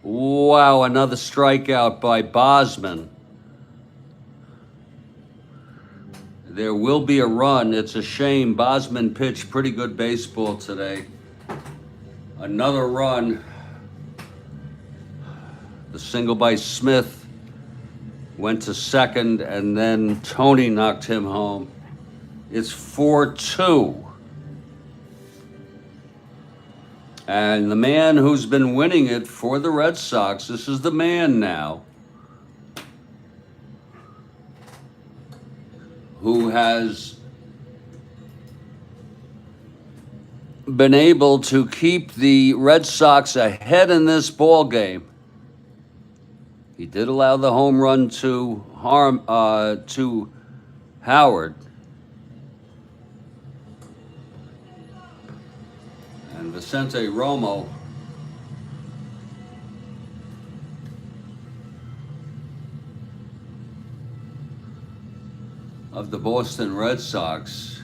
wow, another strikeout by Bosman. There will be a run. It's a shame. Bosman pitched pretty good baseball today. Another run. The single by Smith went to second, and then Tony knocked him home. It's 4-2. And the man who's been winning it for the Red Sox, this is the man now, who has been able to keep the Red Sox ahead in this ball game. He did allow the home run to Howard. And Vicente Romo of the Boston Red Sox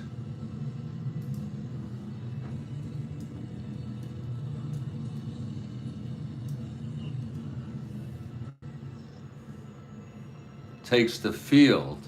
takes the field.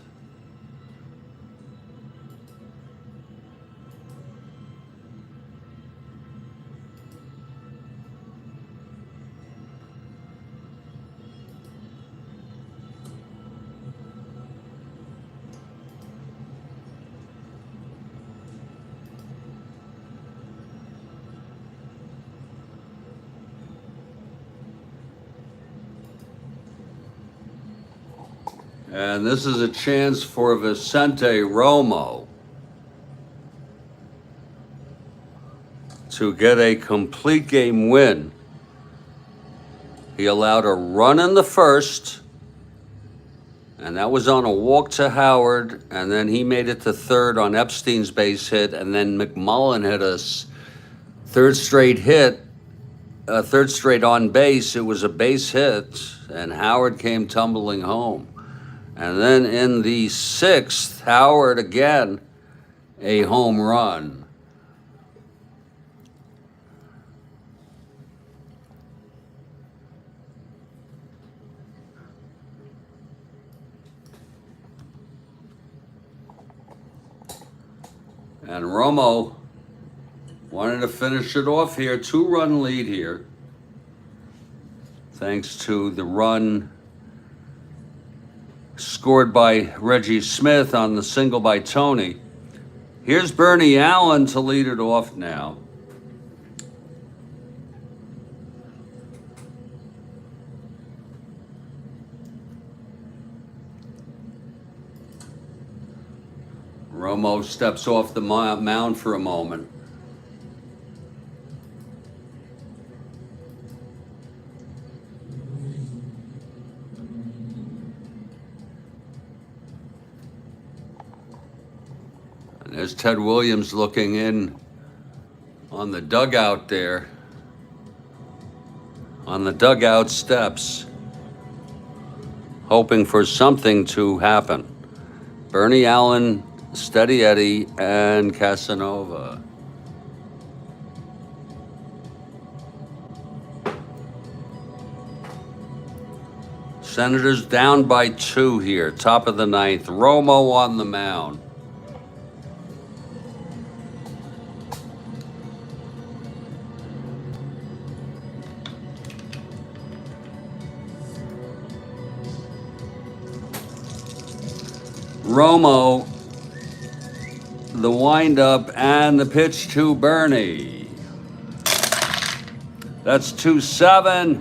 And this is a chance for Vicente Romo to get a complete game win. He allowed a run in the first, and that was on a walk to Howard, and then he made it to third on Epstein's base hit, and then McMullen hit a third straight hit third straight on base. It was a base hit, and Howard came tumbling home. And then in the sixth, Howard again, a home run. And Romo wanted to finish it off here. 2-run lead here, thanks to the run scored by Reggie Smith on the single by Tony. Here's Bernie Allen to lead it off now. Romo steps off the mound for a moment. And there's Ted Williams looking in on the dugout there, on the dugout steps, hoping for something to happen. Bernie Allen, Steady Eddie, and Casanova. Senators down by 2 here, top of the ninth. Romo on the mound. Romo, the windup, and the pitch to Bernie. That's 2-7.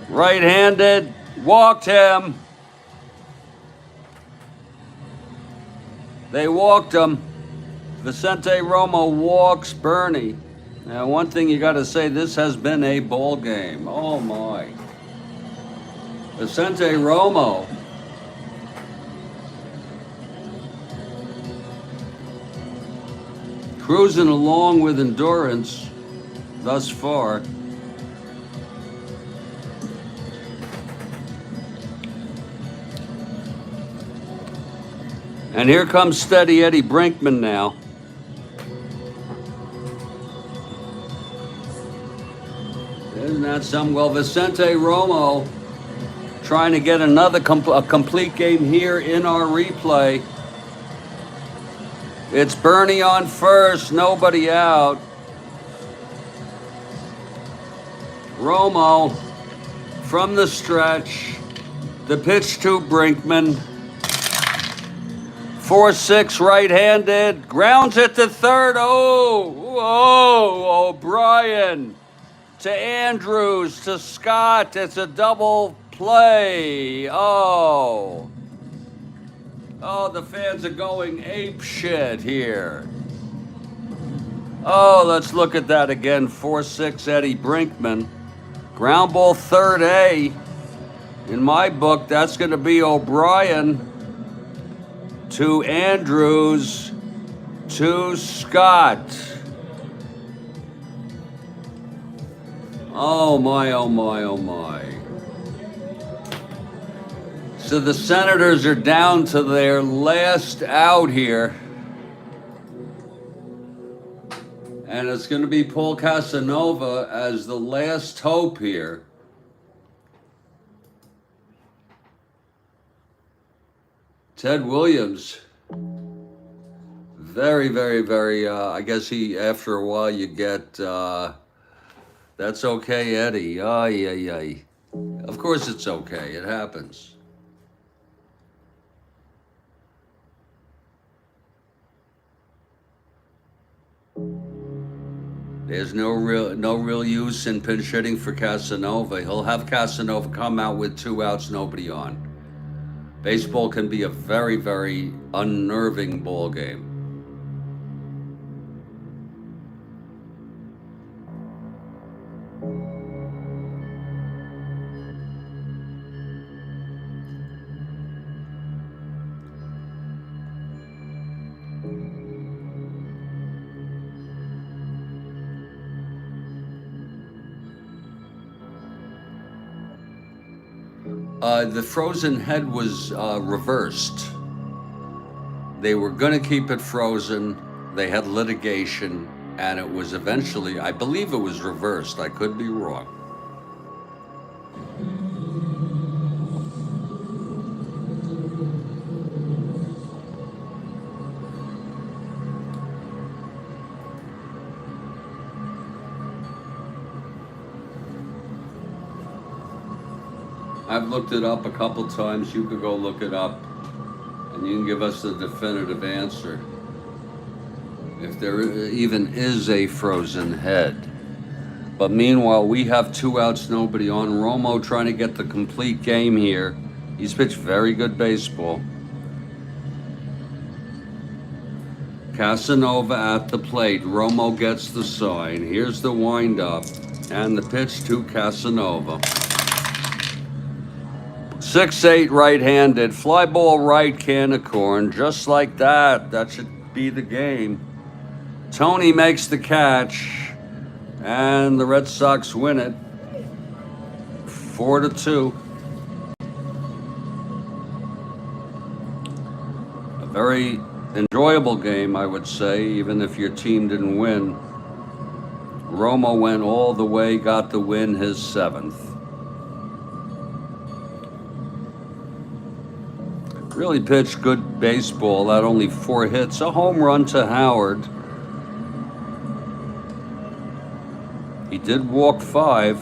Right-handed, walked him. They walked him. Vicente Romo walks Bernie. Now, one thing you got to say, this has been a ball game. Oh my. Vicente Romo. Cruising along with endurance thus far. And here comes Steady Eddie Brinkman now. Isn't that something? Well, Vicente Romo trying to get another complete game here in our replay. It's Bernie on first, nobody out. Romo from the stretch. The pitch to Brinkman. 4-6 right-handed. Grounds it to third. O'Brien to Andrews to Scott. It's a double play. Oh, the fans are going ape shit here. Oh, let's look at that again. 4-6 Eddie Brinkman. Ground ball third A. In my book, that's going to be O'Brien to Andrews to Scott. Oh my, oh my, oh my. So the Senators are down to their last out here. And it's going to be Paul Casanova as the last hope here. Ted Williams, very, very, very, I guess after a while you get, that's okay, Eddie. Ay, ay, ay. Of course it's okay, it happens. There's no real use in pinch hitting for Casanova. He'll have Casanova come out with 2 outs, nobody on. Baseball can be a very, very unnerving ball game. The frozen head was reversed. They were going to keep it frozen. They had litigation, and it was eventually, I believe it was reversed. I could be wrong. I've looked it up a couple times. You could go look it up, and you can give us the definitive answer if there even is a frozen head. But meanwhile, we have 2 outs, nobody on. Romo trying to get the complete game here. He's pitched very good baseball. Casanova at the plate. Romo gets the sign. Here's the windup and the pitch to Casanova. 6-8 right-handed. Fly ball right, can of corn. Just like that. That should be the game. Tony makes the catch, and the Red Sox win it 4-2. A very enjoyable game, I would say, even if your team didn't win. Romo went all the way, got the win, his 7th. Really pitched good baseball. That only 4 hits, a home run to Howard. He did walk 5,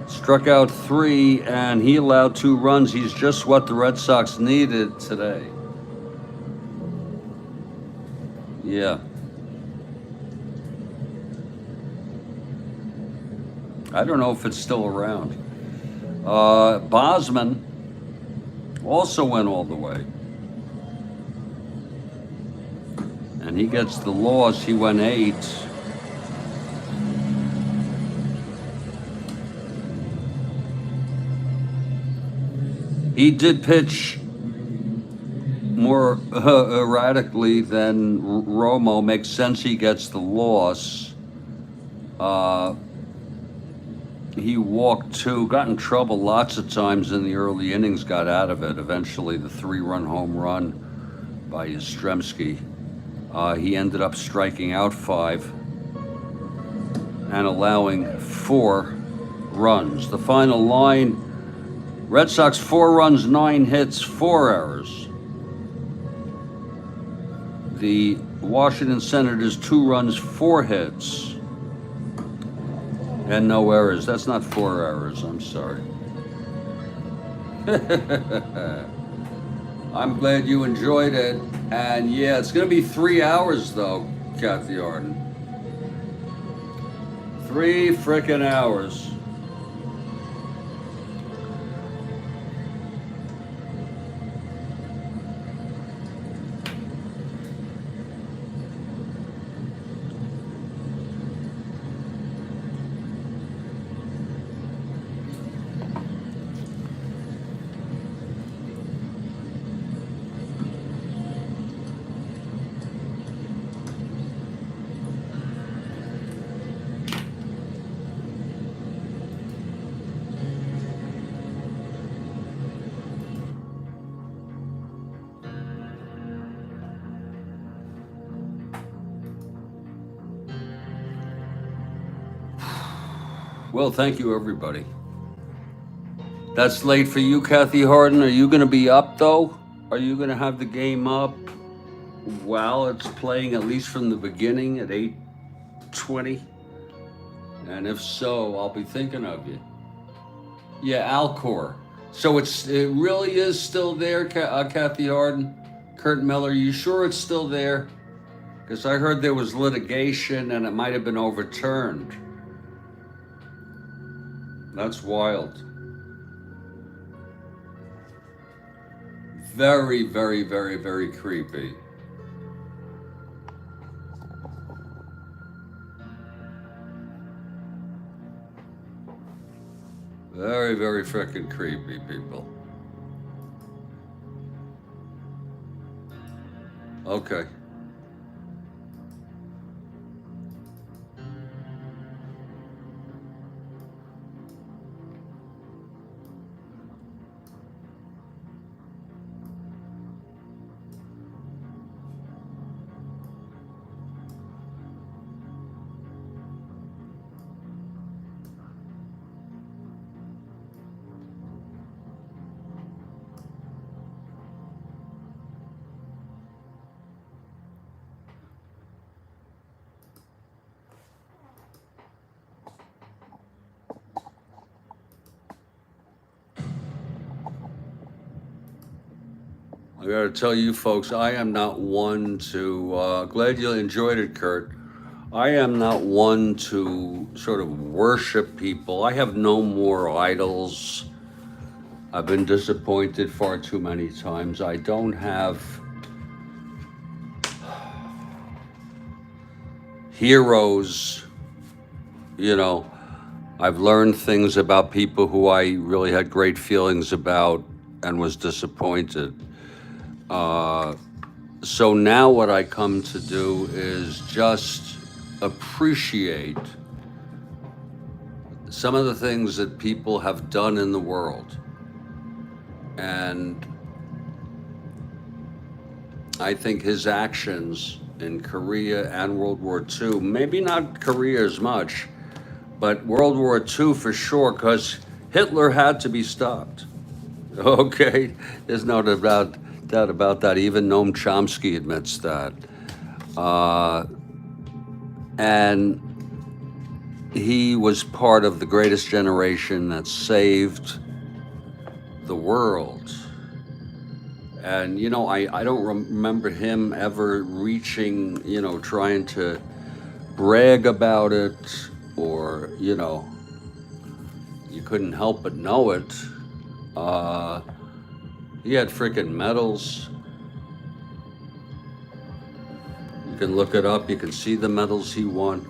struck out 3, and he allowed 2 runs. He's just what the Red Sox needed today. Yeah. I don't know if it's still around. Bosman also went all the way. And he gets the loss. He went 8. He did pitch more erratically than Romo. Makes sense he gets the loss. He walked 2, got in trouble lots of times in the early innings, got out of it. Eventually the 3-run home run by Yastrzemski. He ended up striking out 5 and allowing 4 runs. The final line, Red Sox 4 runs, 9 hits, 4 errors. The Washington Senators 2 runs, 4 hits, and no errors. That's not 4 errors, I'm sorry. I'm glad you enjoyed it. And yeah, it's going to be 3 hours though, Kathy Arden. 3 frickin' hours. Well, thank you, everybody. That's late for you, Kathy Harden. Are you going to be up, though? Are you going to have the game up while it's playing, at least from the beginning at 8:20? And if so, I'll be thinking of you. Yeah, Alcor. So it really is still there, Kathy Harden? Kurt Miller, you sure it's still there? Because I heard there was litigation and it might have been overturned. That's wild. Very, very, very, very creepy. Very, very frickin' creepy, people. Okay. I got to tell you folks, I am not one to, glad you enjoyed it, Kurt. I am not one to sort of worship people. I have no more idols. I've been disappointed far too many times. I don't have heroes, you know. I've learned things about people who I really had great feelings about and was disappointed. So now what I come to do is just appreciate some of the things that people have done in the world. And I think his actions in Korea and World War II, maybe not Korea as much, but World War II for sure, because Hitler had to be stopped. Okay, there's no doubt about that. Even Noam Chomsky admits that. And he was part of the greatest generation that saved the world. And, you know, I don't remember him ever reaching, you know, trying to brag about it, or, you know, you couldn't help but know it. He had freaking medals. You can look it up, you can see the medals he won.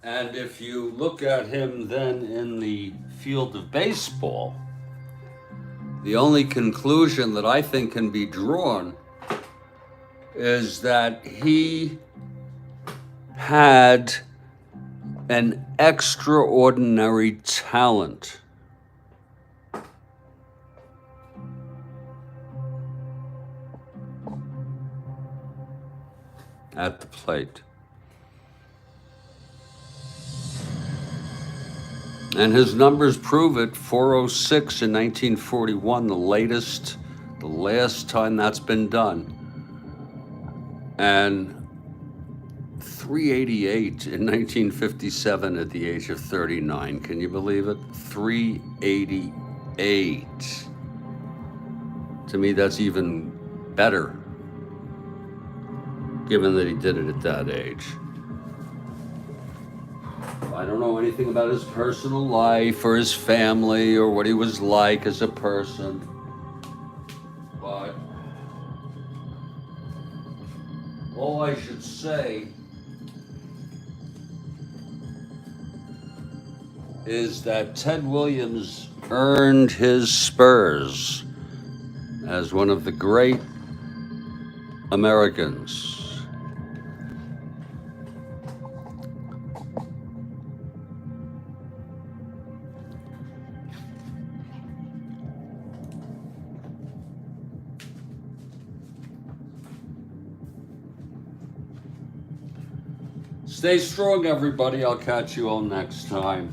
And if you look at him then in the field of baseball, the only conclusion that I think can be drawn is that he had an extraordinary talent at the plate. And his numbers prove it. 406 in 1941, the last time that's been done. And 388 in 1957 at the age of 39. Can you believe it? 388. To me, that's even better, given that he did it at that age. I don't know anything about his personal life or his family or what he was like as a person, but all I should say is that Ted Williams earned his spurs as one of the great Americans. Stay strong, everybody. I'll catch you all next time.